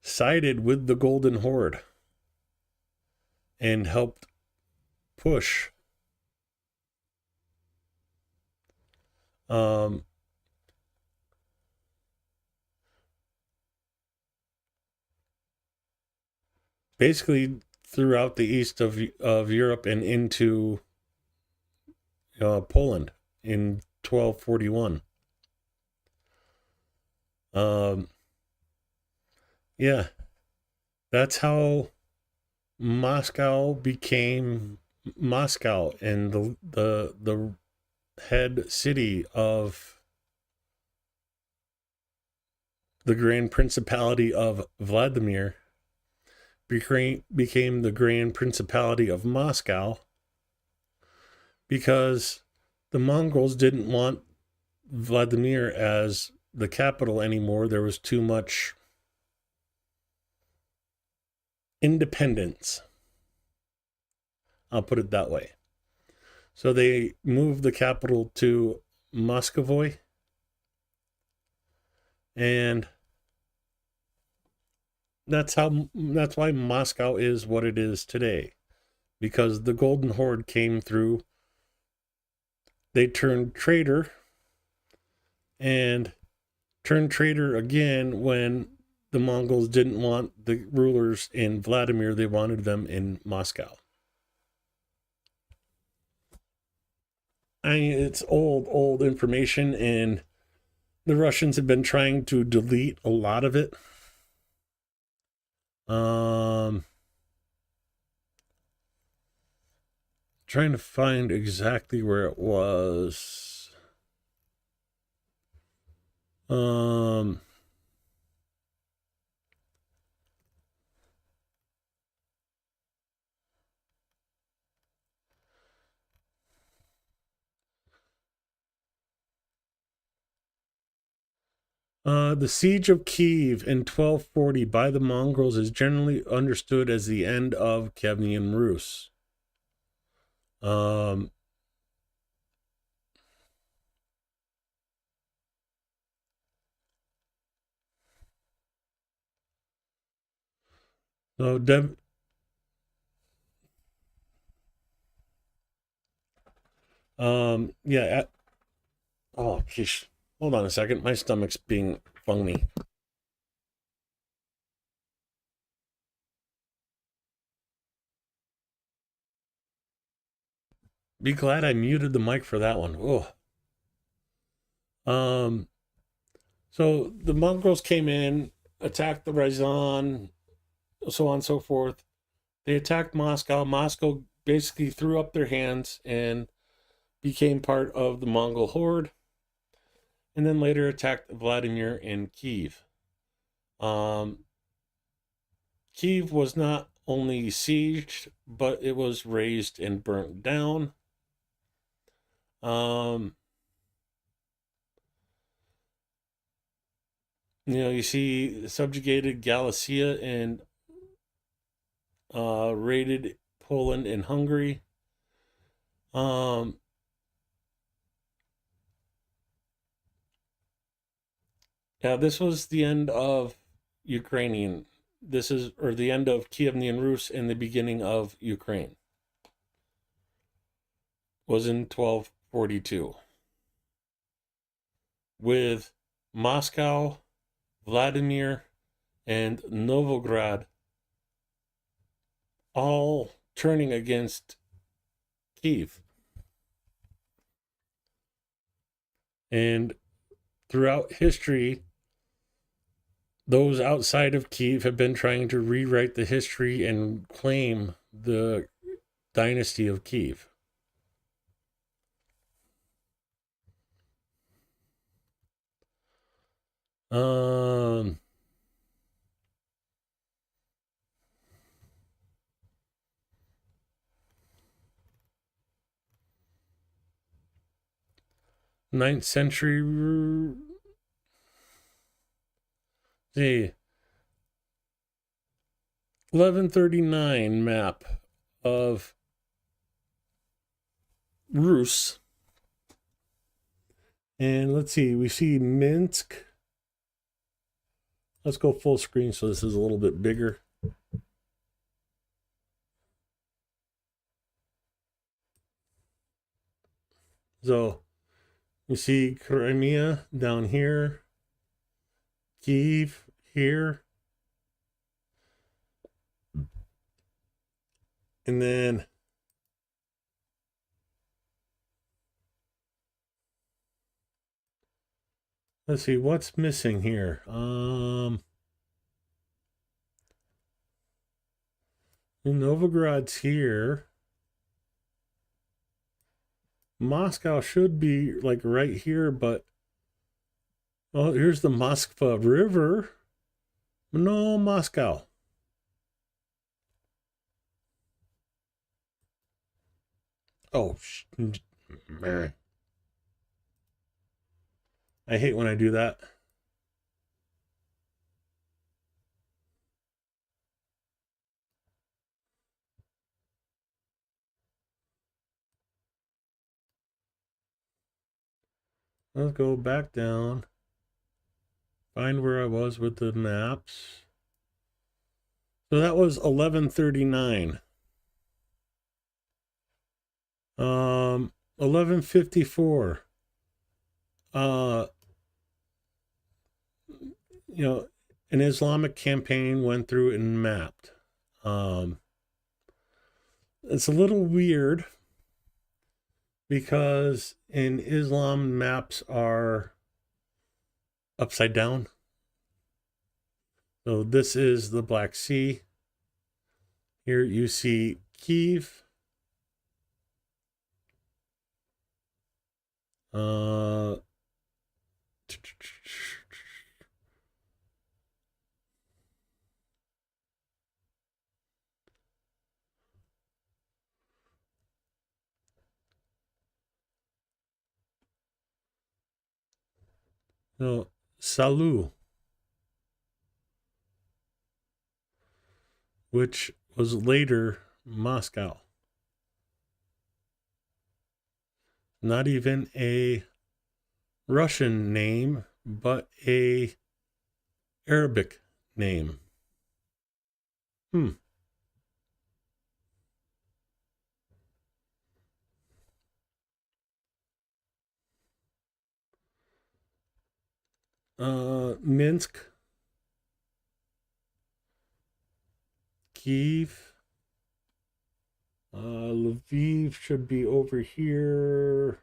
sided with the Golden Horde and helped push basically throughout the east of Europe and into Poland in 1241. Yeah, that's how Moscow became Moscow and the head city of the Grand Principality of Vladimir became the Grand Principality of Moscow because the Mongols didn't want Vladimir as the capital anymore. There was too much independence. I'll put it that way. So they moved the capital to Muscovy, and that's why Moscow is what it is today, because the Golden Horde came through. They turned traitor and turned traitor again when the Mongols didn't want the rulers in Vladimir. They wanted them in Moscow. It's old information, and the Russians have been trying to delete a lot of it. Trying to find exactly where it was. The siege of Kiev in 1240 by the Mongols is generally understood as the end of Kievan Rus. So yeah. Oh, geez. Hold on a second. My stomach's being funny. Be glad I muted the mic for that one. Oh. So the Mongols came in, attacked the Ryazan, so on and so forth. They attacked Moscow. Moscow basically threw up their hands and became part of the Mongol horde, and then later attacked Vladimir and Kiev. Kiev was not only sieged, but it was razed and burnt down. You see subjugated Galicia and raided Poland and Hungary. Yeah, this was the end of Ukrainian. The end of Kievan Rus and the beginning of Ukraine. Was in 1242. With Moscow, Vladimir, and Novograd all turning against Kiev. And throughout history, those outside of Kiev have been trying to rewrite the history and claim the dynasty of Kiev. Um, 9th century See, 1139 map of Rus. And let's see, we see Minsk. Let's go full screen so this is a little bit bigger. So you see Crimea down here, Kyiv here, and then let's see what's missing here. Novograd's here. Moscow should be like right here, but oh, here's the Moskva River. No, Moscow. Oh, man. I hate when I do that. Let's go back down. Find where I was with the maps. So that was 1139. 1154. You know, an Islamic campaign went through and mapped. It's a little weird because in Islam maps are upside down. So this is the Black Sea. Here you see Kyiv. No, Salu, which was later Moscow. Not even a Russian name, but a Arabic name. Minsk, Kyiv, Lviv should be over here.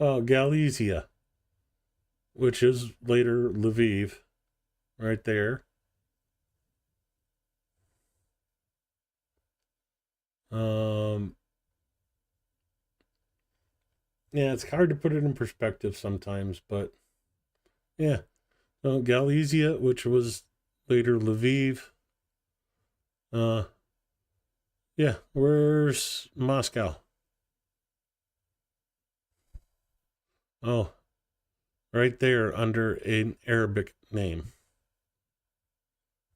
Galizia, which is later Lviv, right there. Yeah, it's hard to put it in perspective sometimes, but yeah. Galizia, which was later Lviv. Yeah, where's Moscow? Oh, right there under an Arabic name.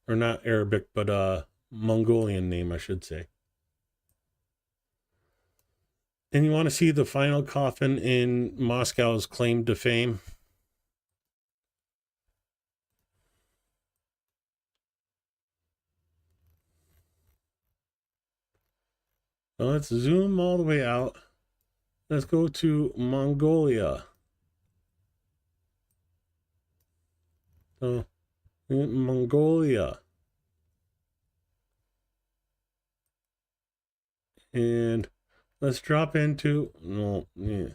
Or not Arabic, but Mongolian name, I should say. And you want to see the final coffin in Moscow's claim to fame? Well, let's zoom all the way out. Let's go to Mongolia. So, Mongolia. And let's drop into, no, yeah.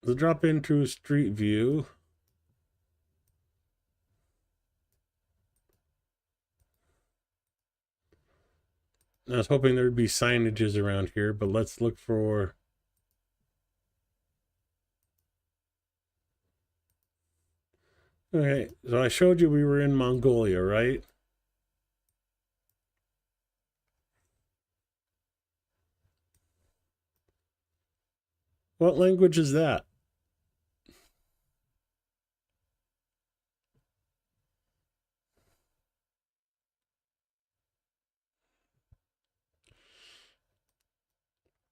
Let's drop into Street View. I was hoping there'd be signages around here, but let's look for Okay, so I showed you we were in Mongolia, right? What language is that?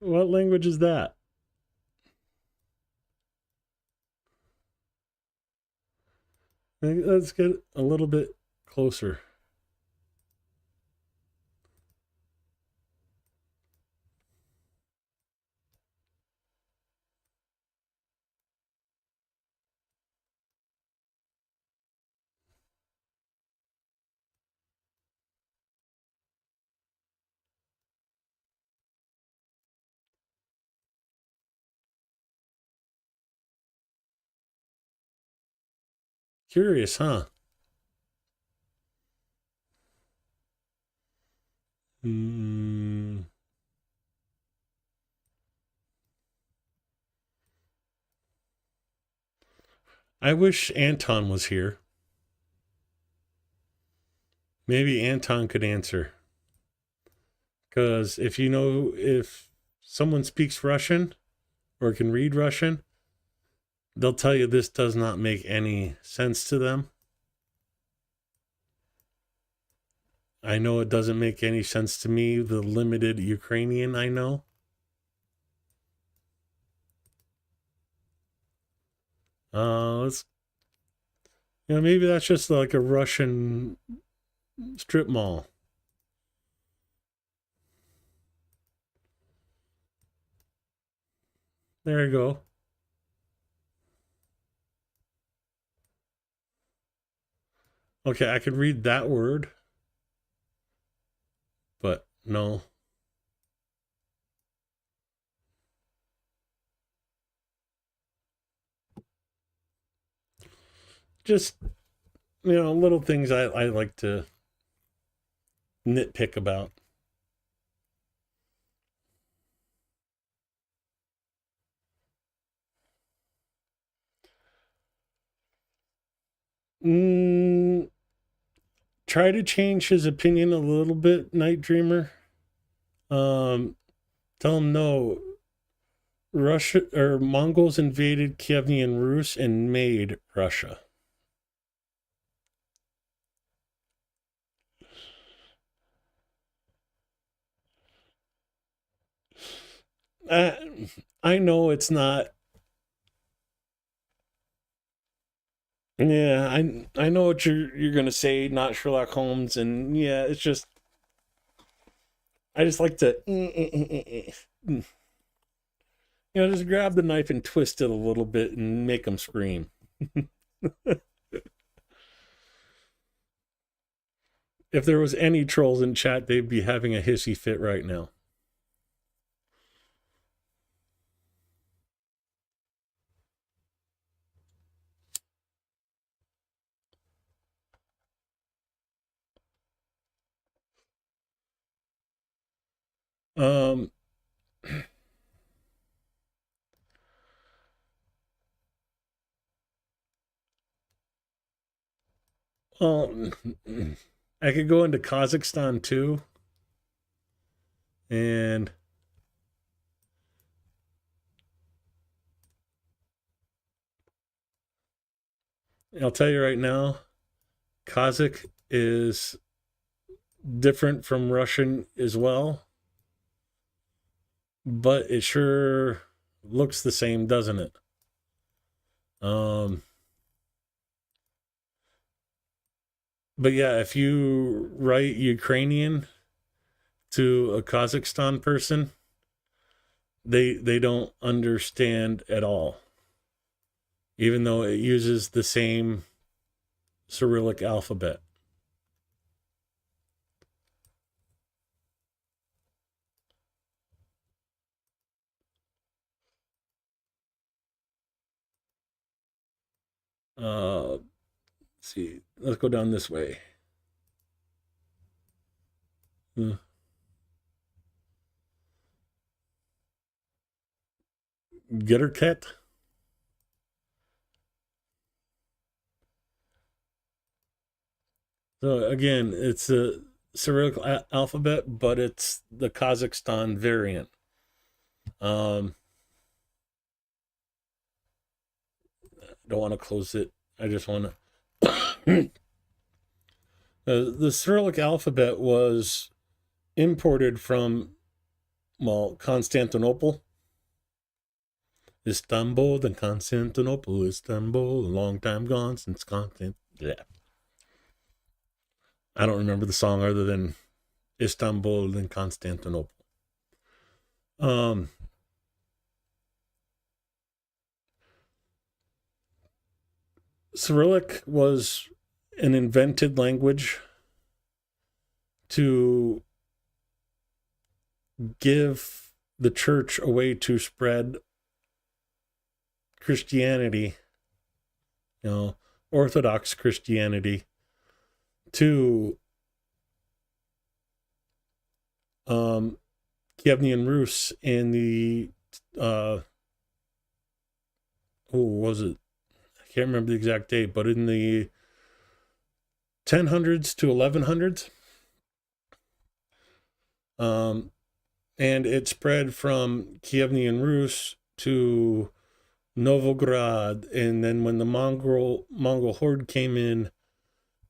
What language is that? Let's get a little bit closer. Curious, huh? Hmm. I wish Anton was here. Maybe Anton could answer. Because if someone speaks Russian or can read Russian, they'll tell you this does not make any sense to them. I know it doesn't make any sense to me, the limited Ukrainian I know. Let's, maybe that's just like a Russian strip mall. There you go. Okay, I could read that word, but no. Just, little things I like to nitpick about. Try to change his opinion a little bit, Night Dreamer. Tell him no. Russia or Mongols invaded Kievan Rus and made Russia. I know it's not. Yeah, I know what you're gonna say. Not Sherlock Holmes, and yeah, it's just I just like to just grab the knife and twist it a little bit and make them scream. If there was any trolls in chat, they'd be having a hissy fit right now. Um, well, I could go into Kazakhstan too, and I'll tell you right now, Kazakh is different from Russian as well, but it sure looks the same, doesn't it? But yeah, if you write Ukrainian to a Kazakhstan person, they don't understand at all, even though it uses the same Cyrillic alphabet. Let's see. Let's go down this way. Get her cat. So again, it's a Cyrillic alphabet, but it's the Kazakhstan variant. Don't want to close it. I just want to. The Cyrillic alphabet was imported from, well, Constantinople. Istanbul and Constantinople, Istanbul, a long time gone since Constantinople. Yeah. I don't remember the song other than Istanbul and Constantinople. Cyrillic was an invented language to give the church a way to spread Christianity, Orthodox Christianity, to Kievan Rus in the was it? I can't remember the exact date, but in the 1000s to 1100s. And it spread from Kievan Rus to Novgorod, and then when the Mongol horde came in,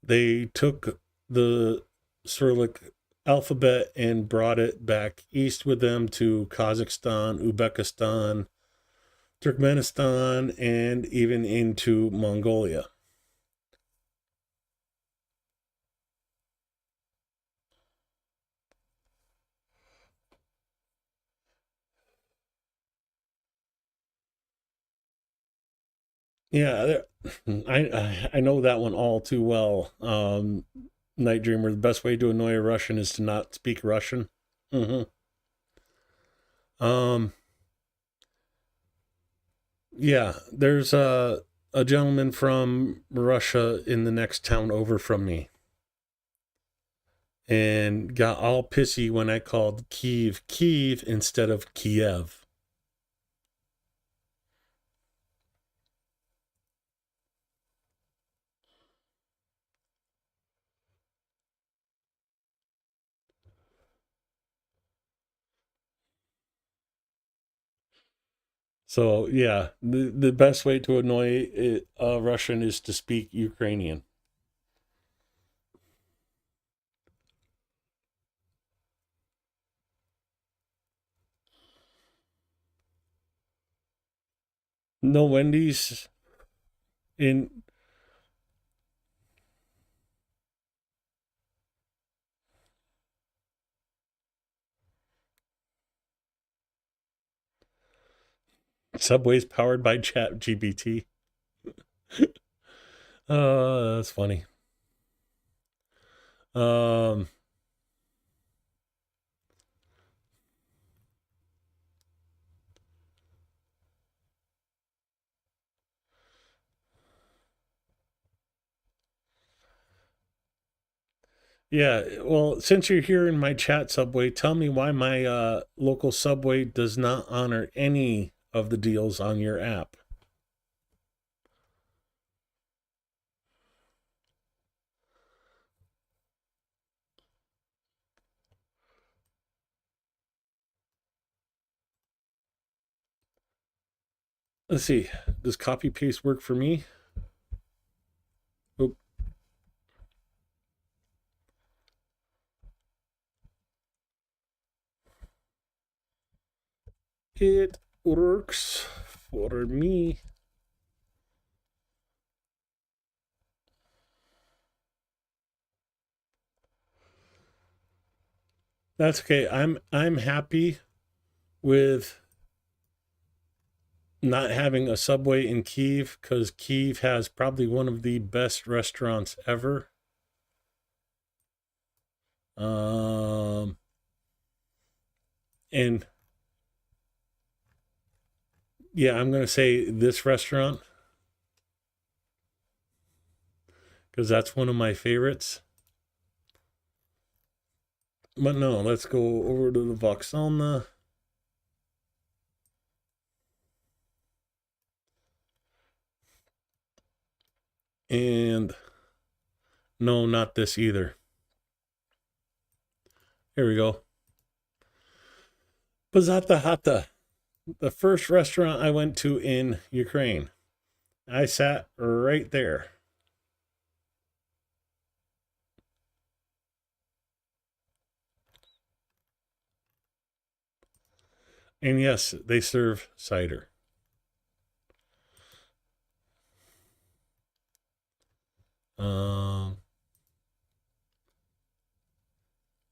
they took the Cyrillic alphabet and brought it back east with them to Kazakhstan, Uzbekistan, Turkmenistan, and even into Mongolia. Yeah, I know that one all too well. Night Dreamer, the best way to annoy a Russian is to not speak Russian. Mm-hmm. Yeah, there's a gentleman from Russia in the next town over from me, and got all pissy when I called Kiev instead of Kiev. So yeah, the best way to annoy a Russian is to speak Ukrainian. No Wendy's in. Subway's powered by Chat GPT. That's funny. Um, yeah, well, since you're here in my chat, Subway, tell me why my local Subway does not honor any of the deals on your app. Let's see. Does copy paste work for me? Oop. It works for me. That's okay. I'm happy with not having a Subway in Kiev, because Kiev has probably one of the best restaurants ever. And yeah, I'm going to say this restaurant, because that's one of my favorites. But no, let's go over to the Voxelna. And No, not this either. Here we go. Pozata Hata, the first restaurant I went to in Ukraine. I sat right there. And yes, they serve cider.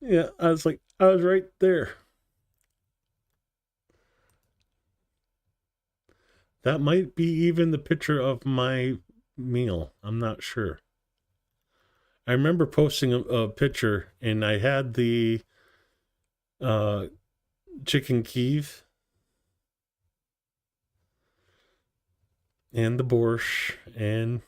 Yeah, I was right there. That might be even the picture of my meal. I'm not sure. I remember posting a picture, and I had the chicken Kiev and the borscht and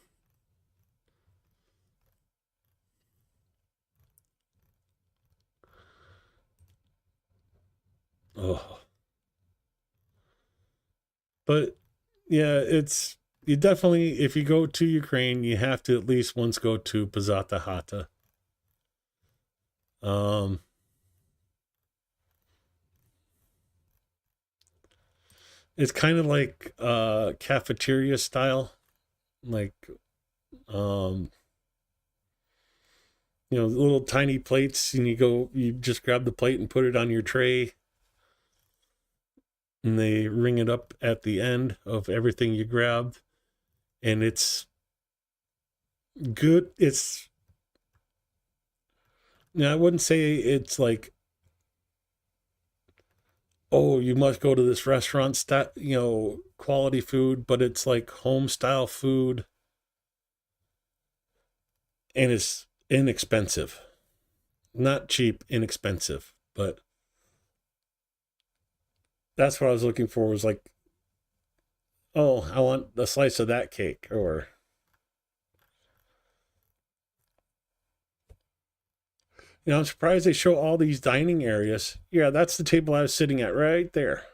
but yeah, it's you definitely, if you go to Ukraine, you have to at least once go to Pozata Hata. It's kind of like cafeteria style, like little tiny plates, and you just grab the plate and put it on your tray, and they ring it up at the end of everything you grabbed, and it's good. I wouldn't say it's like, oh, you must go to this restaurant, quality food, but it's like home style food, and it's inexpensive. Not cheap, inexpensive, but that's what I was looking for, was like, oh, I want a slice of that cake, or I'm surprised they show all these dining areas. Yeah, that's the table I was sitting at right there.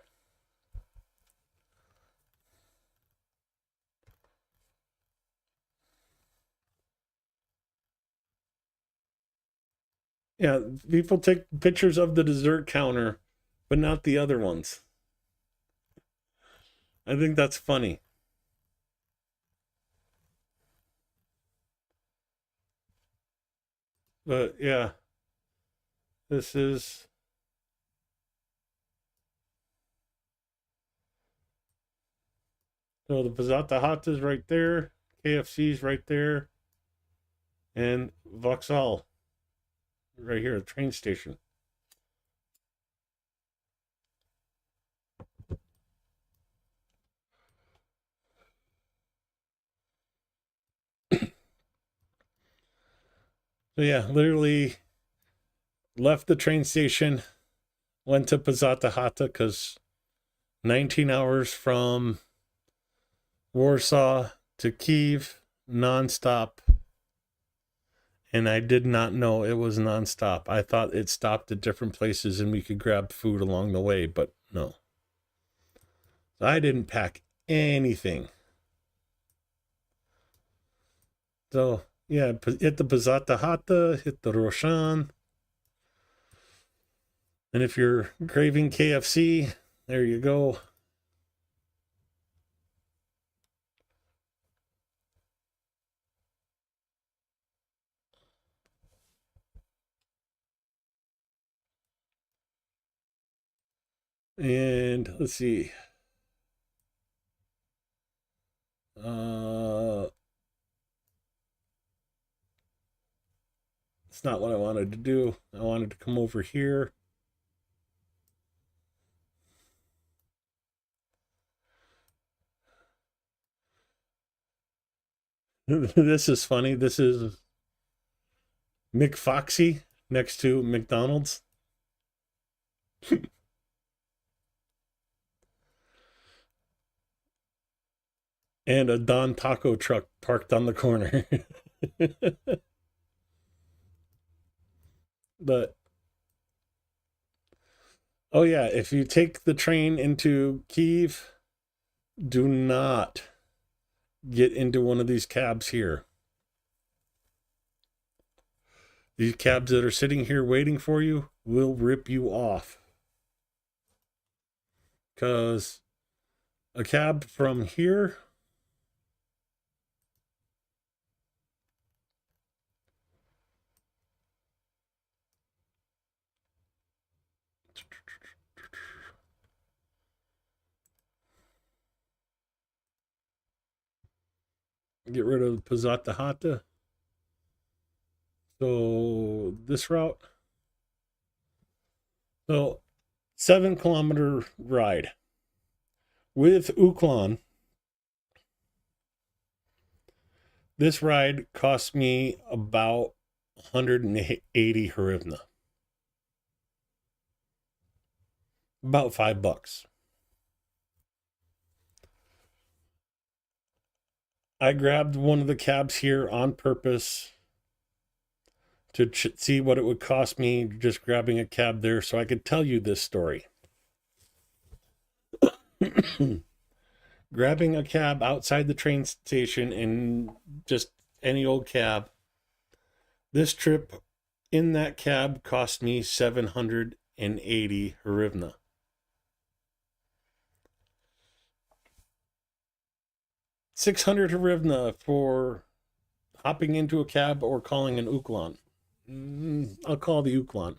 Yeah, people take pictures of the dessert counter, but not the other ones. I think that's funny. But yeah, this is... So the Pozata Hata is right there, KFC's right there, and Vauxhall right here, the train station. So yeah, literally left the train station, went to Pozata Hata, because 19 hours from Warsaw to Kiev, nonstop. And I did not know it was nonstop. I thought it stopped at different places and we could grab food along the way, but no. I didn't pack anything. So yeah, hit the Pozata Hata, hit the Roshan. And if you're craving KFC, there you go. And let's see. It's not what I wanted to do. I wanted to come over here. This is funny. This is McFoxy next to McDonald's. And a Don Taco truck parked on the corner. But oh yeah, if you take the train into Kiev, do not get into one of these cabs here. These cabs that are sitting here waiting for you will rip you off. Because a cab from here get rid of Pizzata Hata. So this route. So 7-kilometer ride with Uklon. This ride cost me about 180 hryvnia. About $5. I grabbed one of the cabs here on purpose to see what it would cost me just grabbing a cab there so I could tell you this story. Grabbing a cab outside the train station and just any old cab. This trip in that cab cost me 780 hryvnia. $600 hryvnia for hopping into a cab or calling an Uklon. I'll call the Uklon.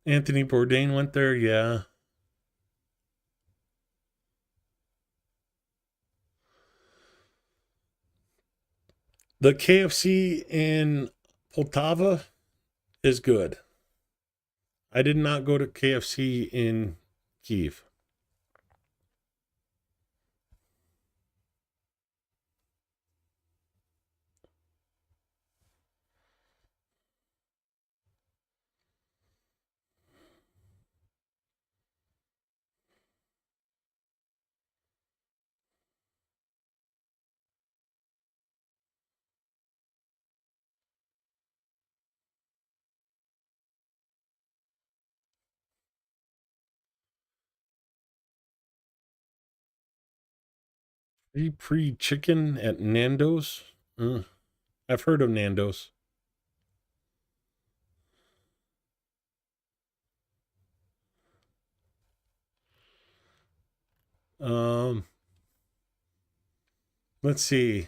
Anthony Bourdain went there, yeah. The KFC in Poltava is good. I did not go to KFC in Kiev. Free chicken at Nando's? I've heard of Nando's. Let's see.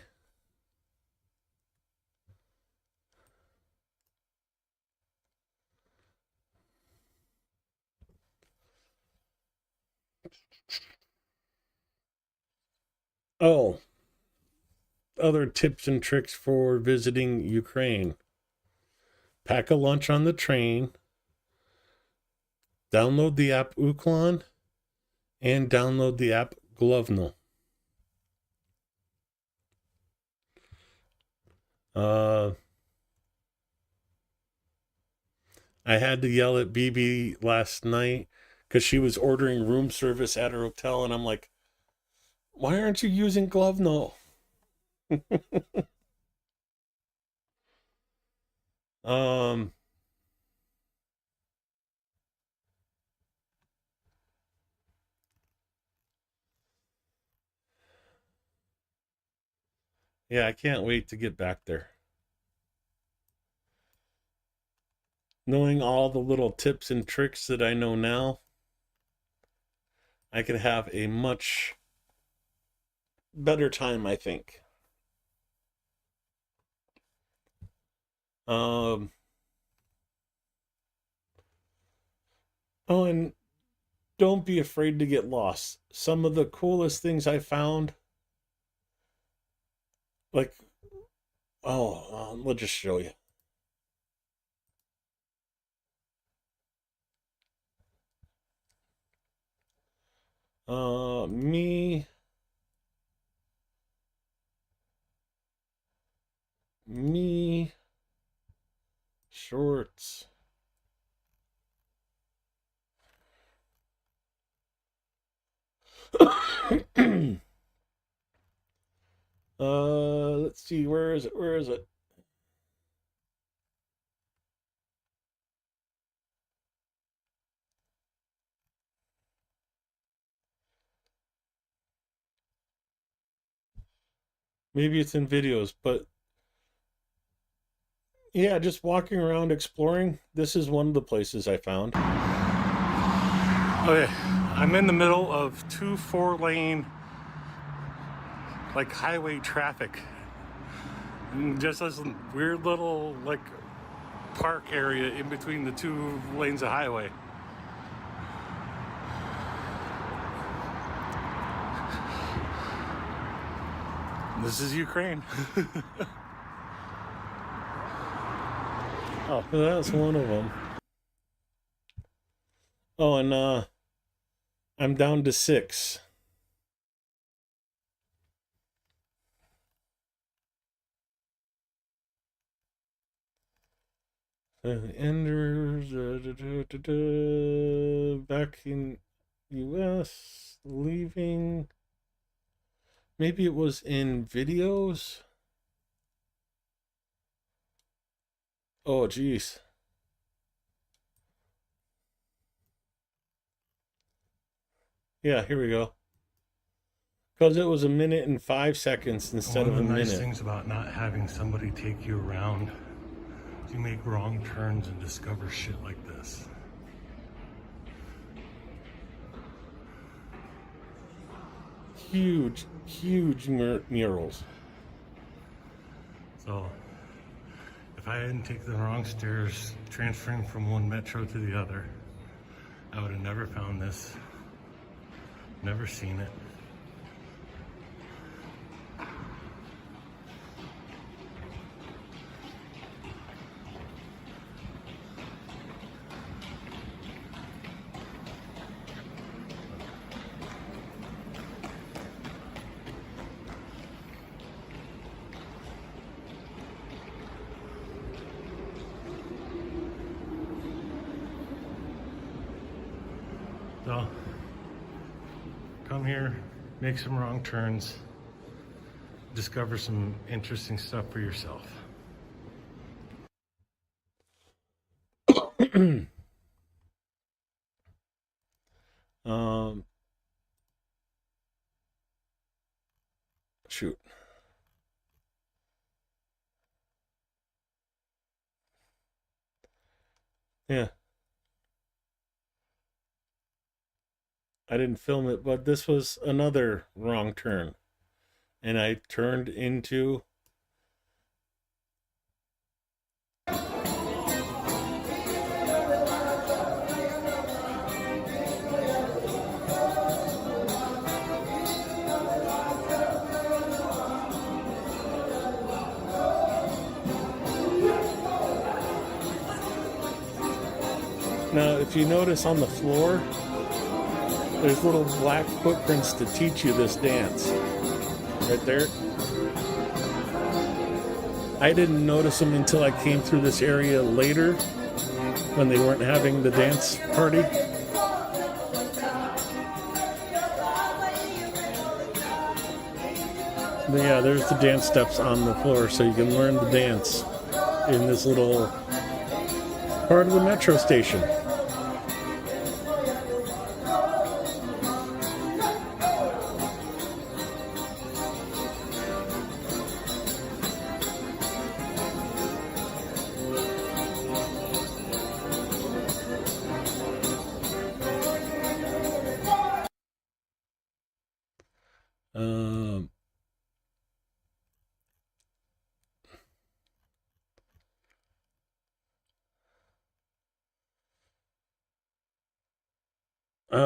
Oh, other tips and tricks for visiting Ukraine. Pack a lunch on the train. Download the app Uklon and download the app Glovno. I had to yell at BB last night because she was ordering room service at her hotel, and I'm like, why aren't you using Glovno? Yeah, I can't wait to get back there. Knowing all the little tips and tricks that I know now, I could have a much better time, I think. Oh, and don't be afraid to get lost. Some of the coolest things I found, like, we'll just show you. Me shorts. Let's see, where is it? Maybe it's in videos, but yeah, just walking around exploring. This is one of the places I found. Okay, I'm in the middle of 2 4-lane like highway traffic. And just this weird little like park area in between the 2 lanes of highway. This is Ukraine. Oh, that's one of them. Oh, and I'm down to 6. Enders back in US, leaving. Maybe it was in videos. Oh, geez. Yeah, here we go. Because it was 1 minute and 5 seconds instead of a minute. One of the nice things about not having somebody take you around is you make wrong turns and discover shit like this. Huge, huge murals. So, if I hadn't taken the wrong stairs, transferring from one metro to the other, I would have never found this, never seen it. So, come here, make some wrong turns, discover some interesting stuff for yourself. Shoot. Yeah. I didn't film it, but this was another wrong turn. And I turned into now, if you notice on the floor, there's little black footprints to teach you this dance. Right there. I didn't notice them until I came through this area later when they weren't having the dance party. But yeah, there's the dance steps on the floor, so you can learn the dance in this little part of the metro station.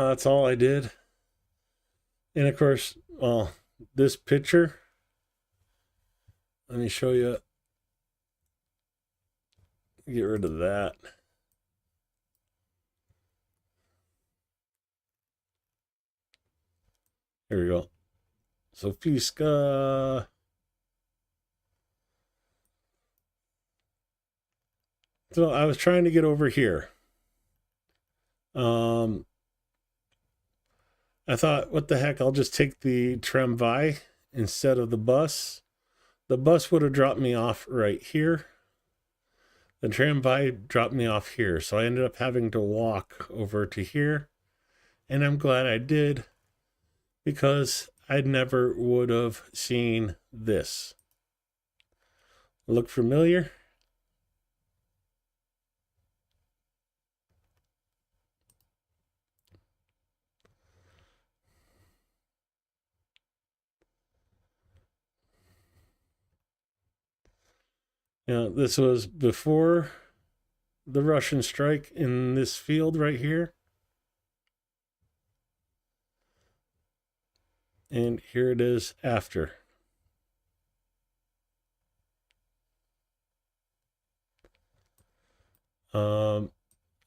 That's all I did. And of course, well, this picture, let me show you. Get rid of that. Here we go. Sofiska. So I was trying to get over here. I thought, what the heck, I'll just take the tramvai instead of the bus. The bus would have dropped me off right here. The tramvai dropped me off here. So I ended up having to walk over to here. And I'm glad I did, because I never would have seen this. Look familiar? This was before the Russian strike in this field right here. And here it is after.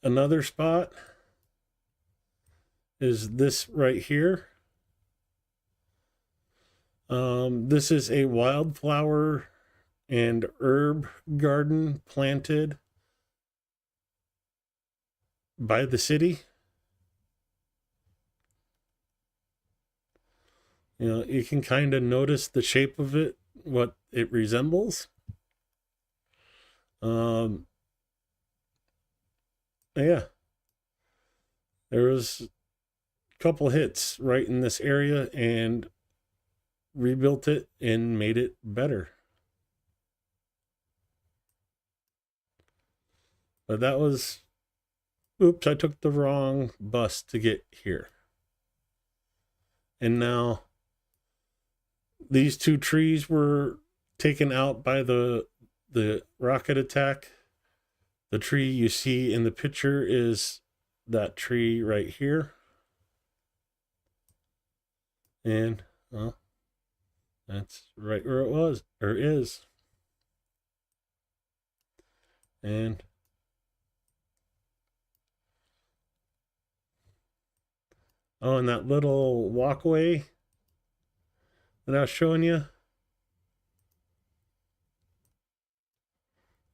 Another spot is this right here. This is a wildflower and herb garden planted by the city. You can kind of notice the shape of it, what it resembles. Yeah. There was a couple hits right in this area and rebuilt it and made it better. But that was, oops, I took the wrong bus to get here. And now these two trees were taken out by the rocket attack. The tree you see in the picture is that tree right here. And, well, that's right where it was, or is. And oh, and that little walkway that I was showing you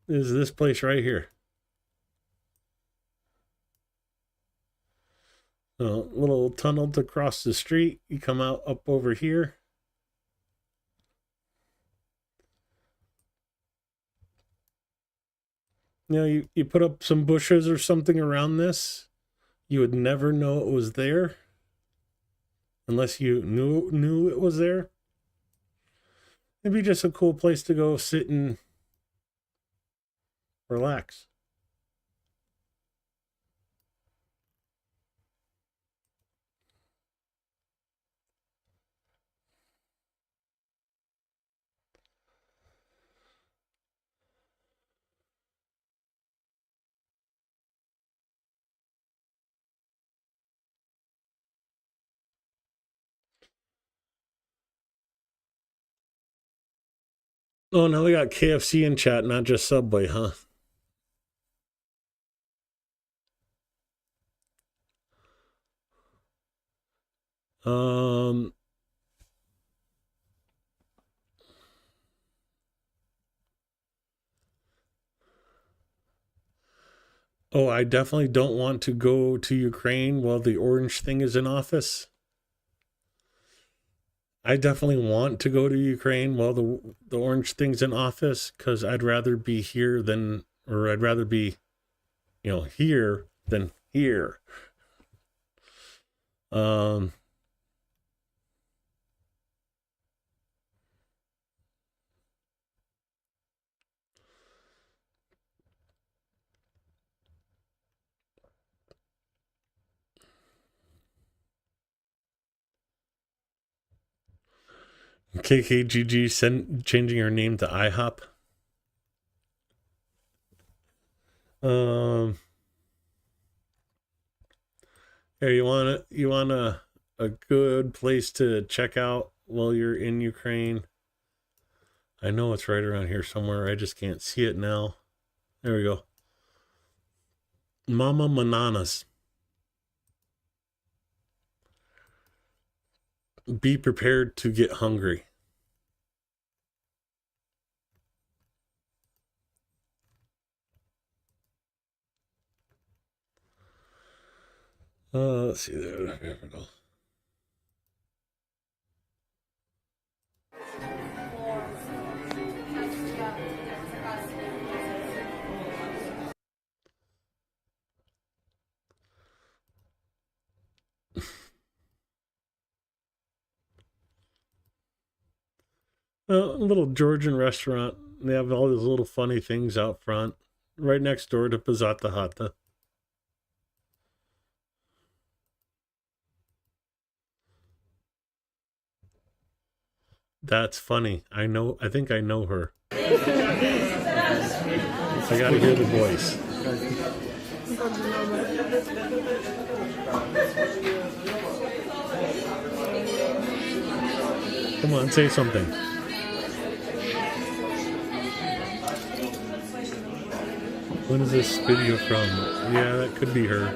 is this place right here. A little tunnel to cross the street. You come out up over here. You put up some bushes or something around this. You would never know it was there unless you knew it was there. It'd be just a cool place to go sit and relax. Oh, now we got KFC in chat, not just Subway, huh? Oh, I definitely don't want to go to Ukraine while the orange thing is in office. I definitely want to go to Ukraine while the orange thing's in office, because I'd rather be here than, or I'd rather be, here than here. KKGG changing her name to IHOP. Here, you want a good place to check out while you're in Ukraine? I know it's right around here somewhere. I just can't see it now. There we go. Mama Mananas. Be prepared to get hungry. Let's see there. Here we go. A little Georgian restaurant. They have all these little funny things out front, right next door to Pizzata Hata. That's funny. I think I know her. I gotta hear the voice. Come on, say something. When is this video from? Yeah, that could be her.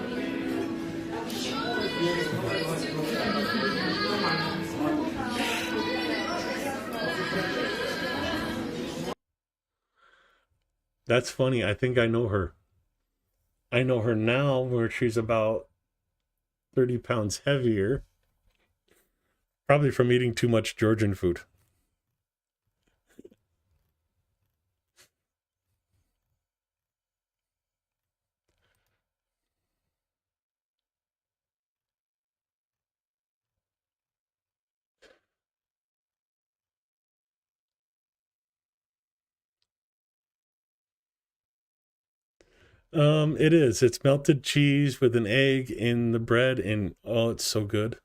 That's funny. I think I know her. I know her now where she's about 30 pounds heavier. Probably from eating too much Georgian food. It is. It's melted cheese with an egg in the bread, and oh, it's so good.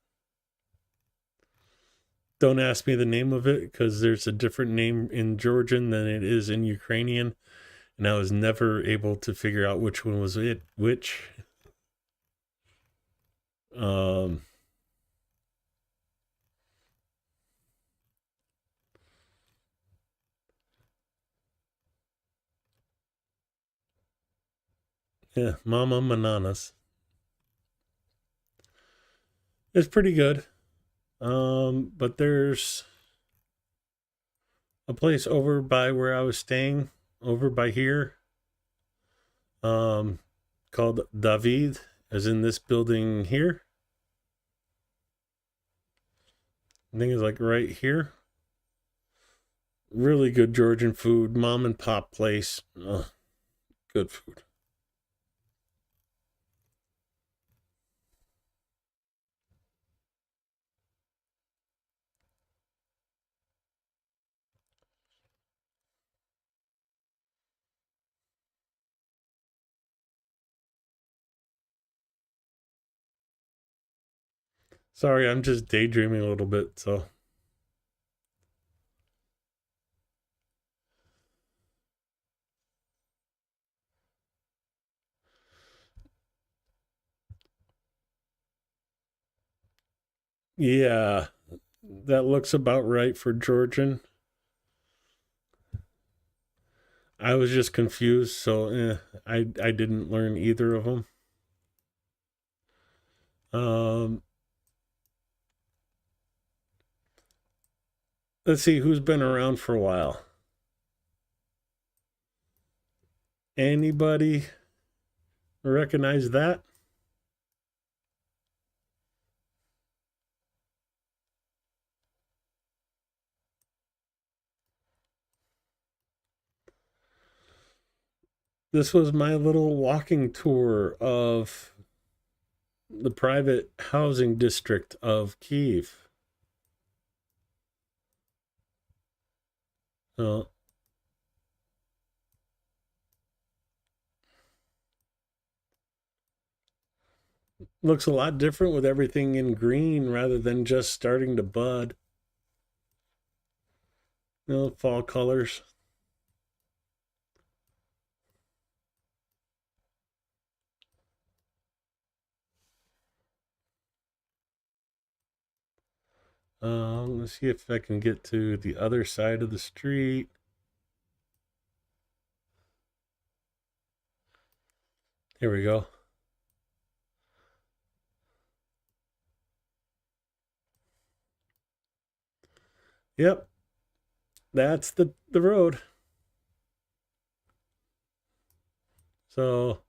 Don't ask me the name of it because there's a different name in Georgian than it is in Ukrainian, and I was never able to figure out which one was it. Which. Yeah, Mama Mananas. It's pretty good. But there's a place over by where I was staying, over by here, called David, as in this building here. I think it's like right here. Really good Georgian food, mom and pop place. Ugh, good food. Sorry, I'm just daydreaming a little bit, so. Yeah, that looks about right for Georgian. I was just confused, so I didn't learn either of them. Let's see who's been around for a while. Anybody recognize that? This was my little walking tour of the private housing district of Kyiv. Looks a lot different with everything in green rather than just starting to bud. Fall colors. Let's see if I can get to the other side of the street. Here we go. Yep. That's the road. So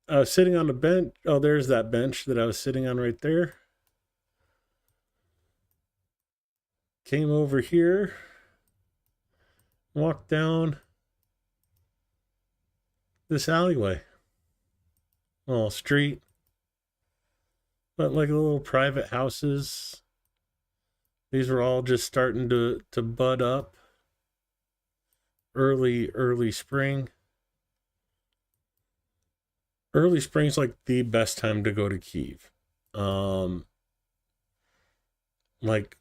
I was sitting on a bench. Oh, there's that bench that I was sitting on right there. Came over here. Walked down this alleyway. Well, street. But like little private houses, these were all just starting to bud up. Early spring. Early spring's like the best time to go to Kyiv. Like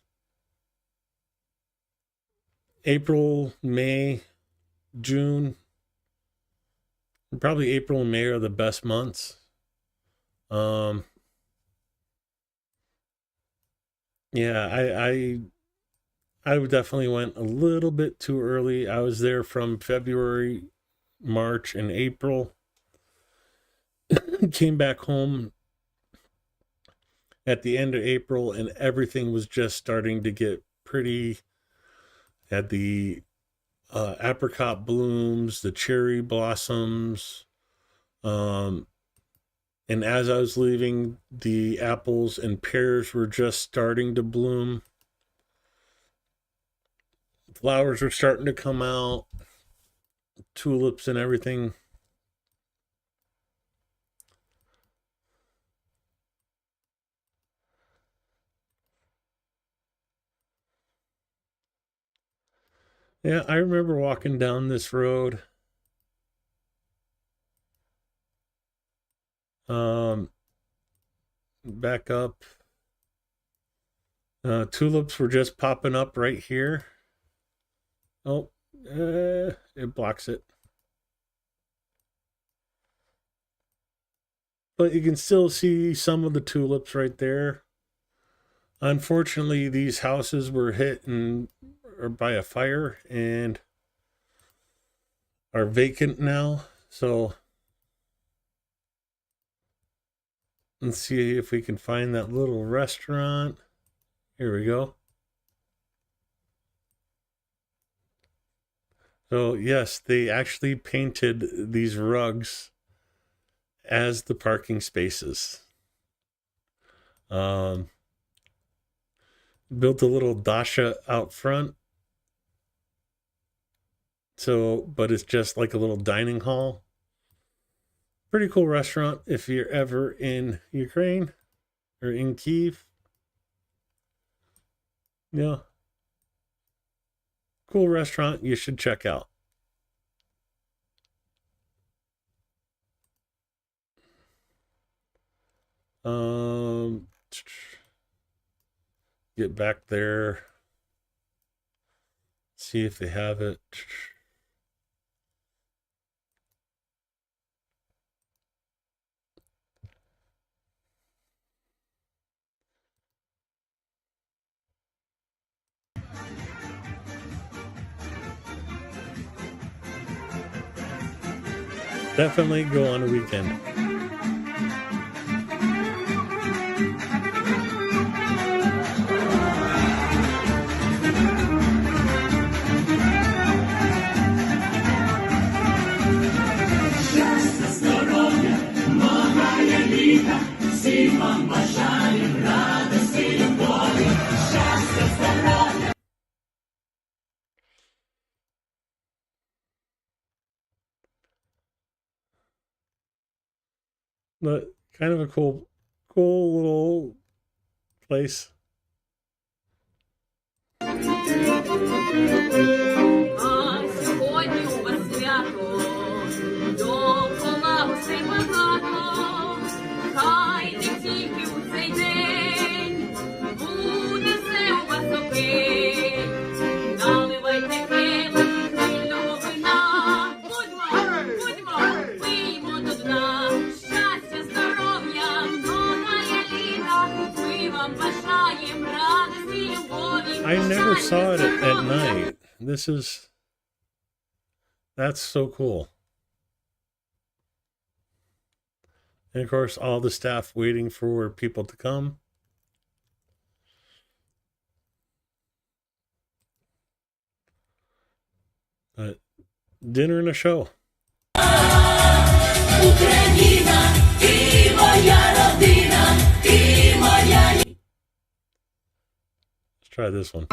April, May, June, probably April and May are the best months. Yeah, I definitely went a little bit too early. I was there from February, March, and April. Came back home at the end of April, and everything was just starting to get pretty. Had the apricot blooms, the cherry blossoms, and as I was leaving, the apples and pears were just starting to bloom. Flowers were starting to come out, tulips and everything. Yeah, I remember walking down this road. Back up. Tulips were just popping up right here. Oh, it blocks it. But you can still see some of the tulips right there. Unfortunately, these houses were hit or by a fire and are vacant now. So let's see if we can find that little restaurant. Here we go. So yes, they actually painted these rugs as the parking spaces. Built a little dasha out front. So, but it's just like a little dining hall. Pretty cool restaurant if you're ever in Ukraine or in Kyiv. Yeah. Cool restaurant you should check out. Get back there. See if they have it. Definitely go on a weekend. Щастя, здоров'я, многая літа, всім вам бажаєм радості, любові, щастя, здоров'я. But kind of a cool little place. А сьогодні у вас свято, довкола гостей багато, хай не тільки у цей день, буде все у вас окей, наливайте келихи хмільного вина, будьмо, пиймо до дна, щастя, здоров'я, многая літа, ми вам бажаєм радості, любові. I never saw it at night. That's so cool. And of course, all the staff waiting for people to come. But dinner and a show. Україна, ти моя родина, ти моя. Let's try this one.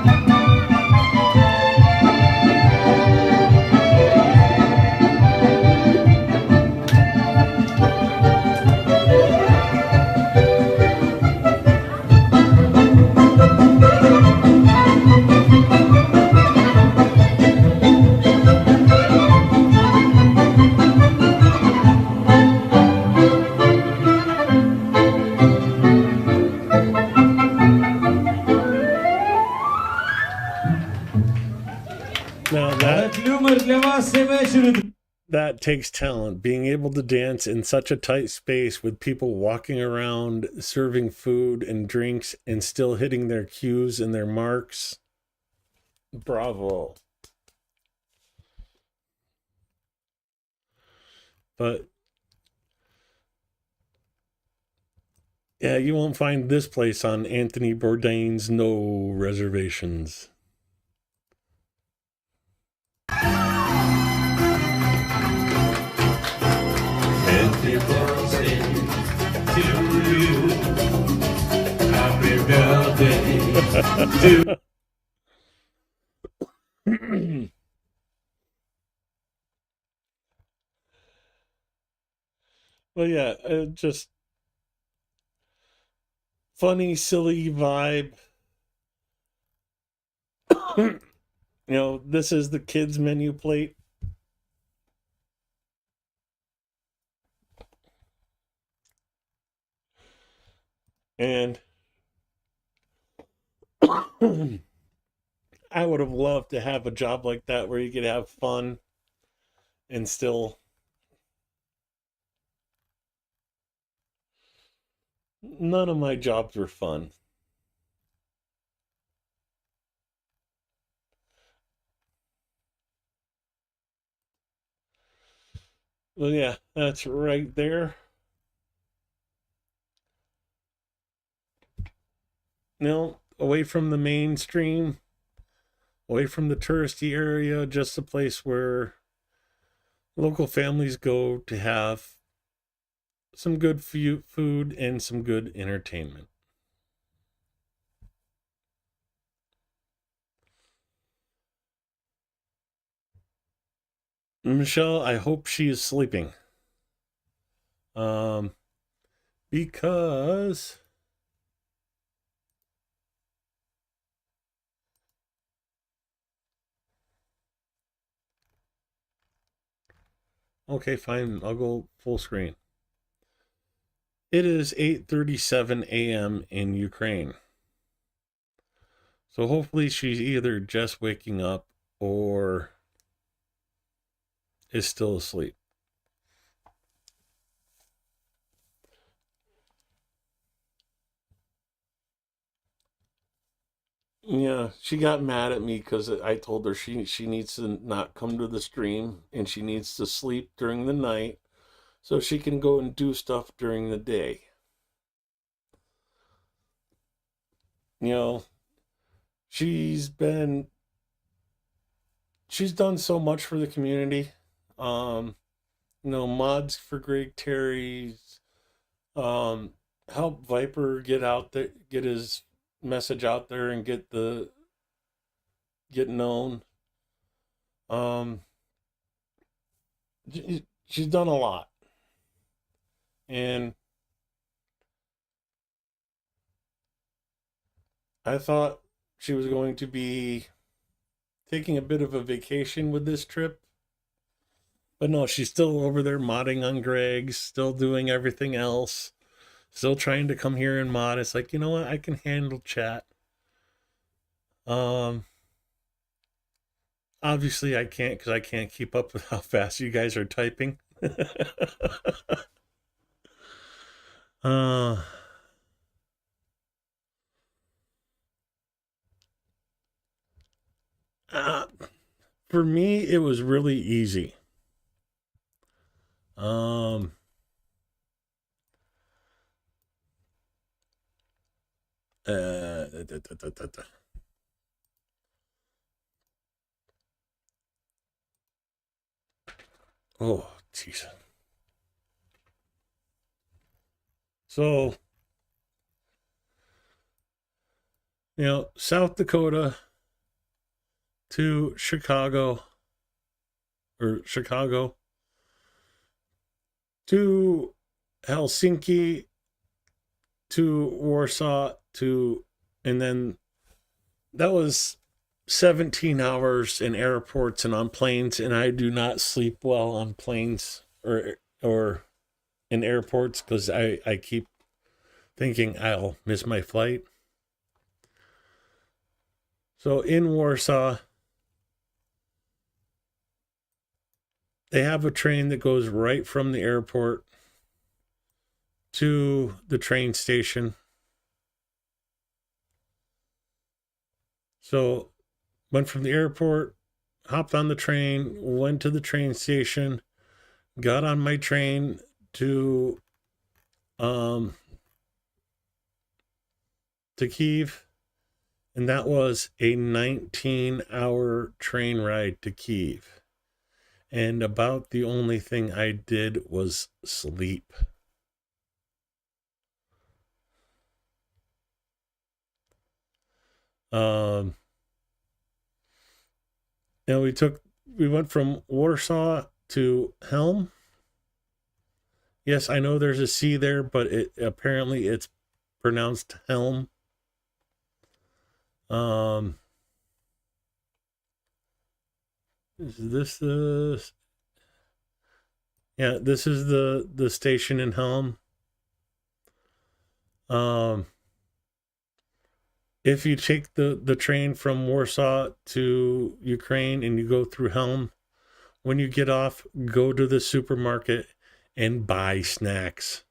That takes talent, being able to dance in such a tight space with people walking around, serving food and drinks, and still hitting their cues and their marks. Bravo. But yeah, you won't find this place on Anthony Bourdain's No Reservations. Happy birthday to you. Happy birthday to Well, yeah, just funny, silly vibe. You know, this is the kids' menu plate. And I would have loved to have a job like that where you could have fun and still. None of my jobs were fun. Well, yeah, that's right there. No, away from the mainstream, away from the touristy area, just a place where local families go to have some good food and some good entertainment. Michelle, I hope she is sleeping. Because okay, fine. I'll go full screen. It is 8:37 a.m. in Ukraine. So hopefully she's either just waking up or is still asleep. Yeah, she got mad at me because I told her she needs to not come to the stream and she needs to sleep during the night so she can go and do stuff during the day. You know, she's done so much for the community. Mods for Greg Terry's, help Viper get out there, get his message out there and get known. She's done a lot. And I thought she was going to be taking a bit of a vacation with this trip. But no, she's still over there modding on Greg's, still doing everything else, still trying to come here and mod. It's like, you know what? I can handle chat. Obviously I can't because I can't keep up with how fast you guys are typing. For me, it was really easy. Oh, jeez. So, South Dakota to Chicago to Helsinki to Warsaw and then that was 17 hours in airports and on planes, and I do not sleep well on planes or in airports because I keep thinking I'll miss my flight. So in Warsaw, they have a train that goes right from the airport to the train station. So went from the airport, hopped on the train, went to the train station, got on my train to Kyiv, and that was a 19-hour train ride to Kyiv. And about the only thing I did was sleep. And we went from Warsaw to Helm. Yes, I know there's a C there, but apparently it's pronounced Helm. Is this the... Yeah, this is the station in Helm. If you take the train from Warsaw to Ukraine and you go through Helm, when you get off, go to the supermarket and buy snacks.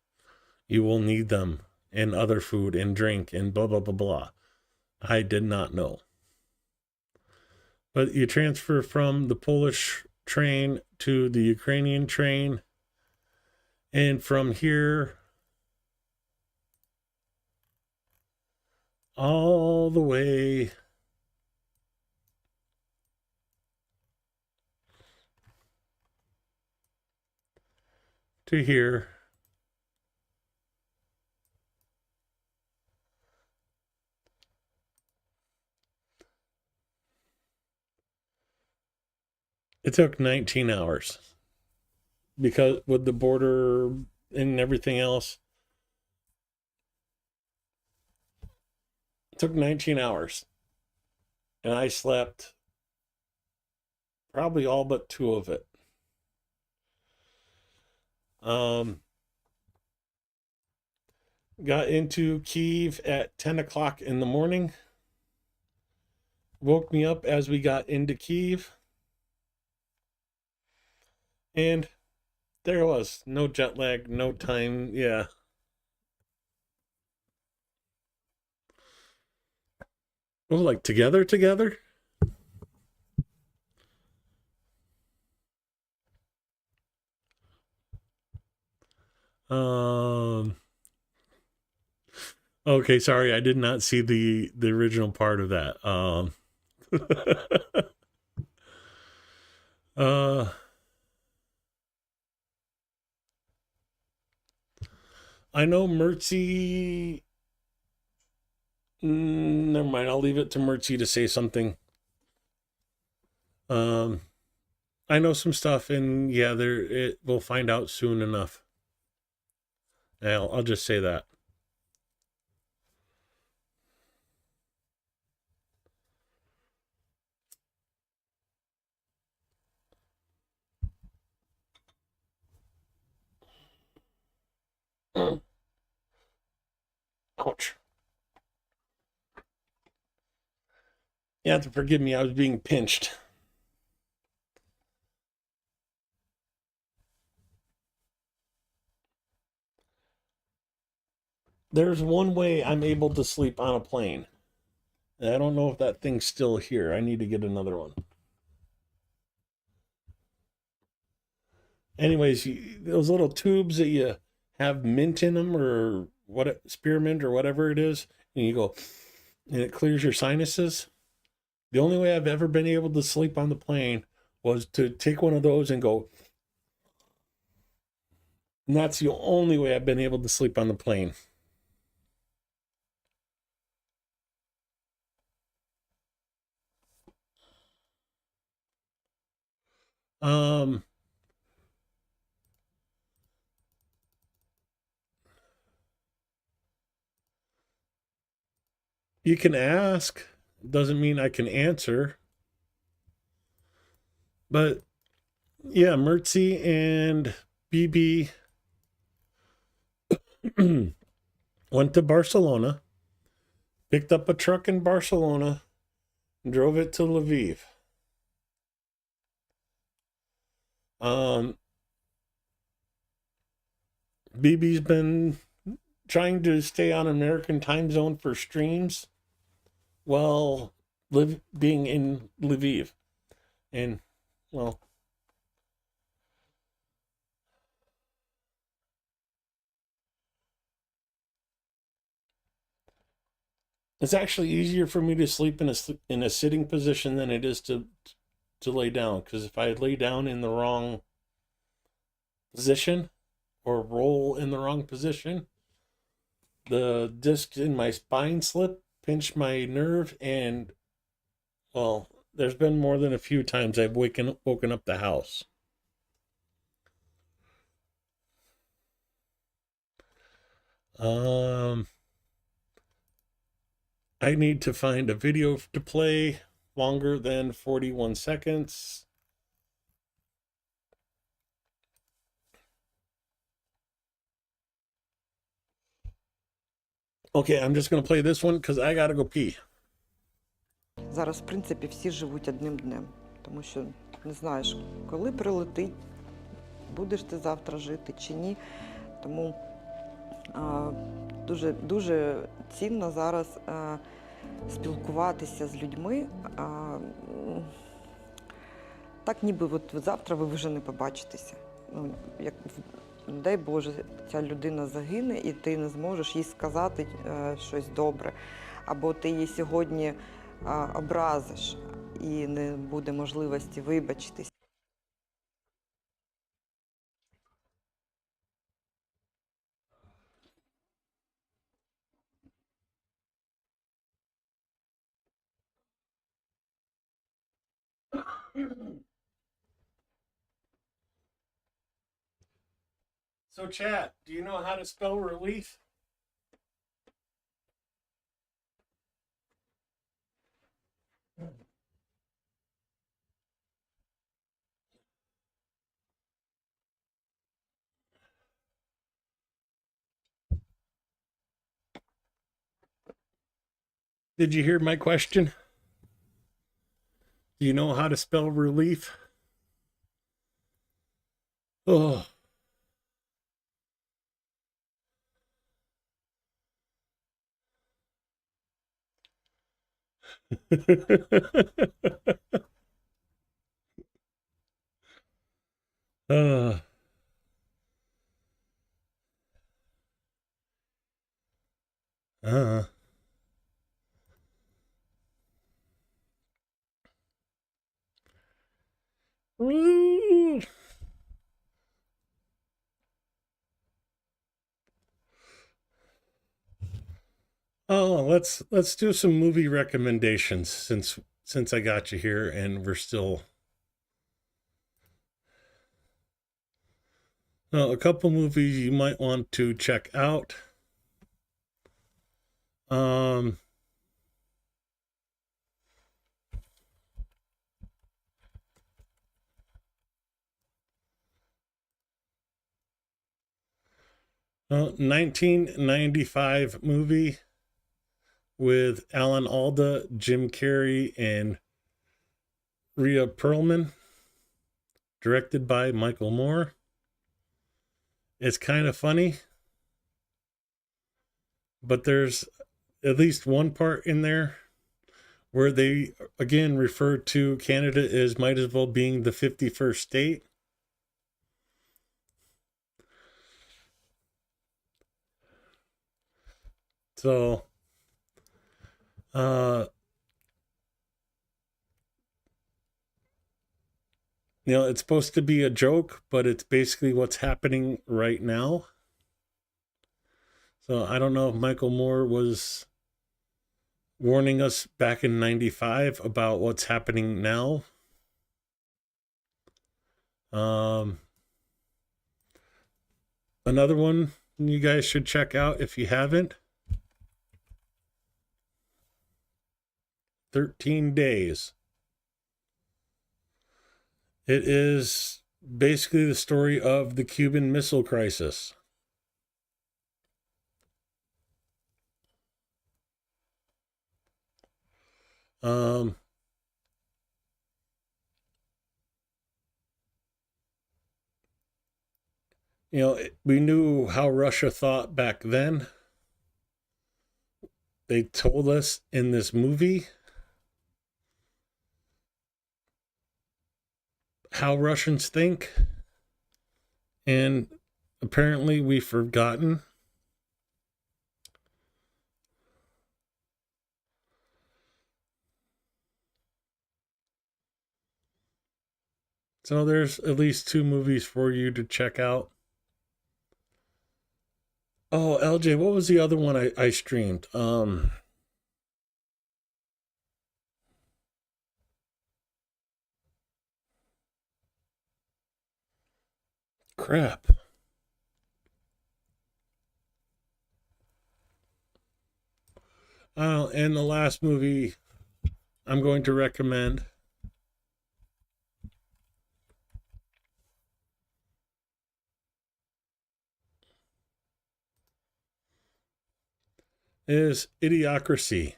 You will need them, and other food and drink and blah, blah, blah, blah. I did not know. But you transfer from the Polish train to the Ukrainian train. And from here, all the way to here. It took 19 hours because with the border and everything else, it took 19 hours. And I slept probably all but 2 of it. Got into Kyiv at 10 o'clock in the morning. Woke me up as we got into Kyiv. And there it was. No jet lag, no time. Yeah. Oh, like together? Okay, sorry, I did not see the original part of that. I know Mertzi. Never mind. I'll leave it to Mertzi to say something. I know some stuff, and yeah, we'll find out soon enough. I'll just say that. Ouch. You have to forgive me. I was being pinched. There's one way I'm able to sleep on a plane. And I don't know if that thing's still here. I need to get another one. Anyways, those little tubes that you have mint in them, or spearmint or whatever it is, and you go, and it clears your sinuses. The only way I've ever been able to sleep on the plane was to take one of those and go. And that's the only way I've been able to sleep on the plane. You can ask, doesn't mean I can answer. But yeah, Mertzi and BB went to Barcelona, picked up a truck in Barcelona, and drove it to Lviv. Um, BB's been trying to stay on American time zone for streams while being in Lviv. And, well, it's actually easier for me to sleep in a sitting position than it is to lay down, because if I lay down in the wrong position or roll in the wrong position, the disc in my spine slip, pinch my nerve, and, well, there's been more than a few times I've woken up the house. I need to find a video to play longer than 41 seconds. Okay, I'm just going to play this one because I got to go pee. Зараз, в принципі, всі живуть одним днем, тому що не знаєш, коли прилетить, будеш ти завтра жити чи ні. Тому дуже цінно зараз спілкуватися з людьми. Так ніби от завтра ви вже не побачитеся. Ну, як, дай Боже, ця людина загине і ти не зможеш їй сказати щось добре. Або ти її сьогодні образиш і не буде можливості вибачитись. So, chat, do you know how to spell relief? Did you hear my question? Do you know how to spell relief? Oh. uh. Ooh. Oh, let's do some movie recommendations since I got you here and we're still a couple movies you might want to check out. 1995 movie with Alan Alda, Jim Carrey, and Rhea Perlman, directed by Michael Moore. It's kind of funny, but there's at least one part in there where they again refer to Canada as might as well being the 51st state. So, it's supposed to be a joke, but it's basically what's happening right now. So I don't know if Michael Moore was warning us back in 95 about what's happening now. Another one you guys should check out if you haven't. 13 Days. It is basically the story of the Cuban Missile Crisis. You know, we knew how Russia thought back then. They told us in this movie how Russians think, and apparently we've forgotten. So there's at least 2 movies for you to check out. Oh, LJ, what was the other one I streamed? Crap. And the last movie I'm going to recommend is Idiocracy.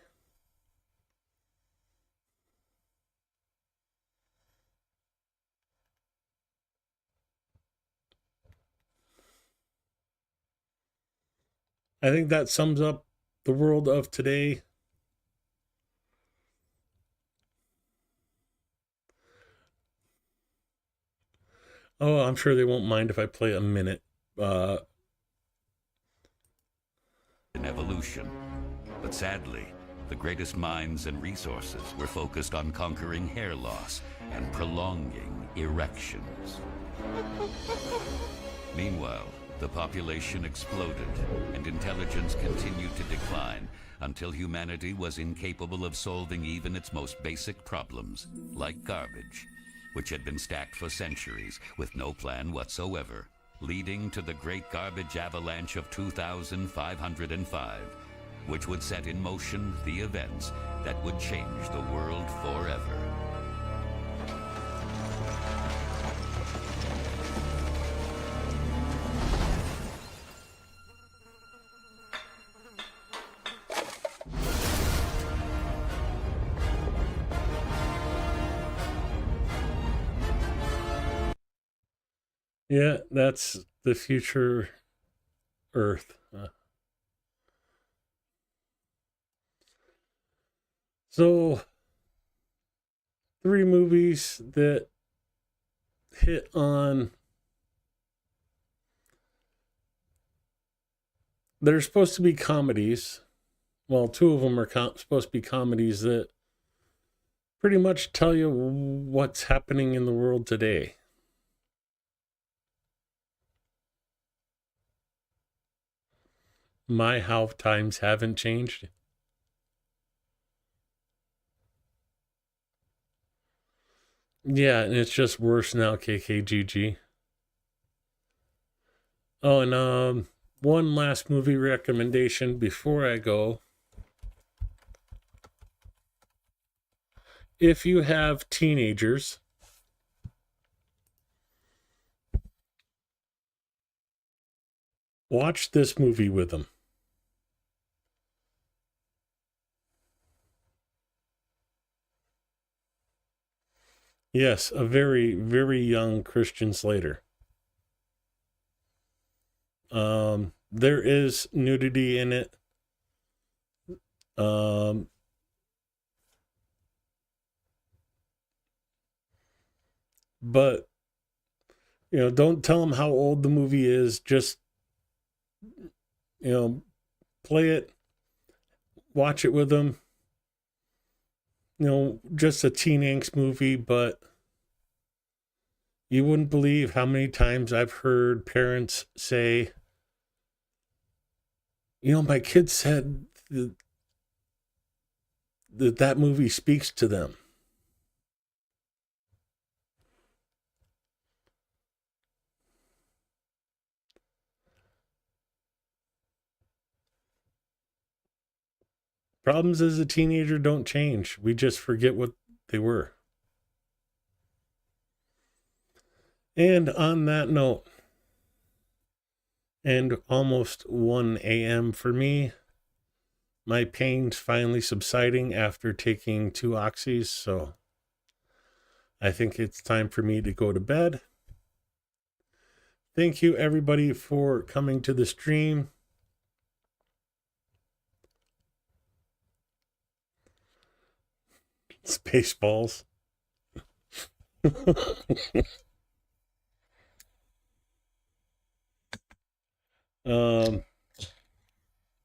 I think that sums up the world of today. Oh, I'm sure they won't mind if I play a minute. In evolution. But sadly, the greatest minds and resources were focused on conquering hair loss and prolonging erections. Meanwhile, the population exploded and intelligence continued to decline until humanity was incapable of solving even its most basic problems, like garbage, which had been stacked for centuries with no plan whatsoever, leading to the Great Garbage Avalanche of 2505, which would set in motion the events that would change the world forever. Yeah, that's the future Earth. So, 3 movies that hit on. They're supposed to be comedies. Well, 2 of them are supposed to be comedies that pretty much tell you what's happening in the world today. How times haven't changed. Yeah, and it's just worse now, KKGG. Oh, and one last movie recommendation before I go. If you have teenagers, watch this movie with them. Yes, a very, very young Christian Slater. There is nudity in it. But, don't tell them how old the movie is. Just, play it, watch it with them. Just a teen angst movie, but you wouldn't believe how many times I've heard parents say, my kid said that movie speaks to them. Problems as a teenager don't change. We just forget what they were. And on that note, and almost 1 a.m. for me, my pain's finally subsiding after taking 2 oxys, so I think it's time for me to go to bed. Thank you, everybody, for coming to the stream. Spaceballs.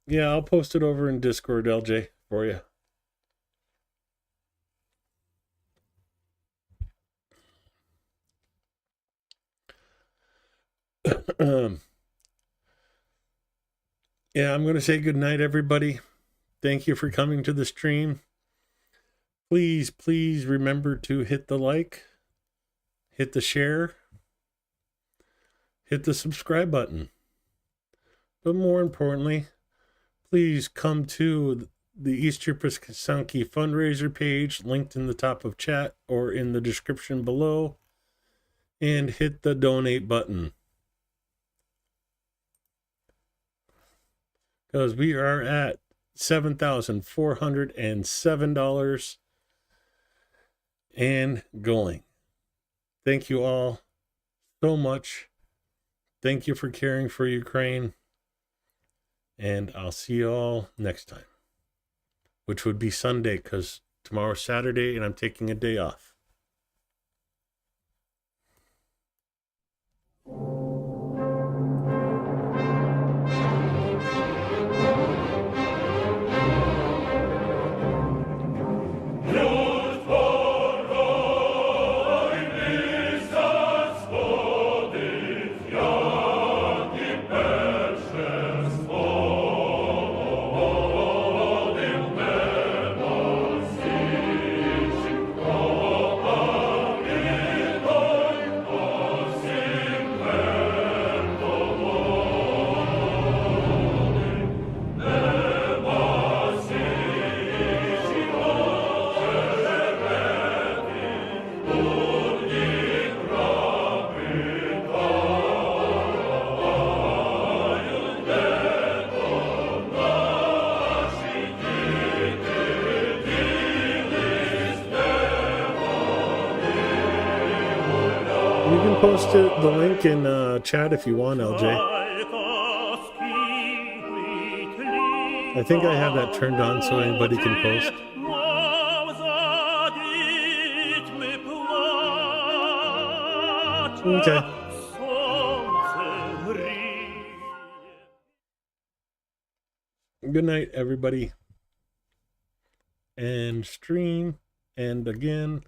Yeah, I'll post it over in Discord, LJ, for you. Yeah, I'm going to say good night, everybody. Thank you for coming to the stream. Please, please remember to hit the like, hit the share, hit the subscribe button. But more importantly, please come to the Easter Pasanki fundraiser page linked in the top of chat or in the description below and hit the donate button. Because we are at $7,407 and going. Thank you all so much. Thank you for caring for Ukraine. And I'll see you all next time, which would be Sunday because tomorrow's Saturday and I'm taking a day off. Post the link in chat if you want, LJ. I think I have that turned on so anybody can post. Okay. Good night, everybody. And stream. And again.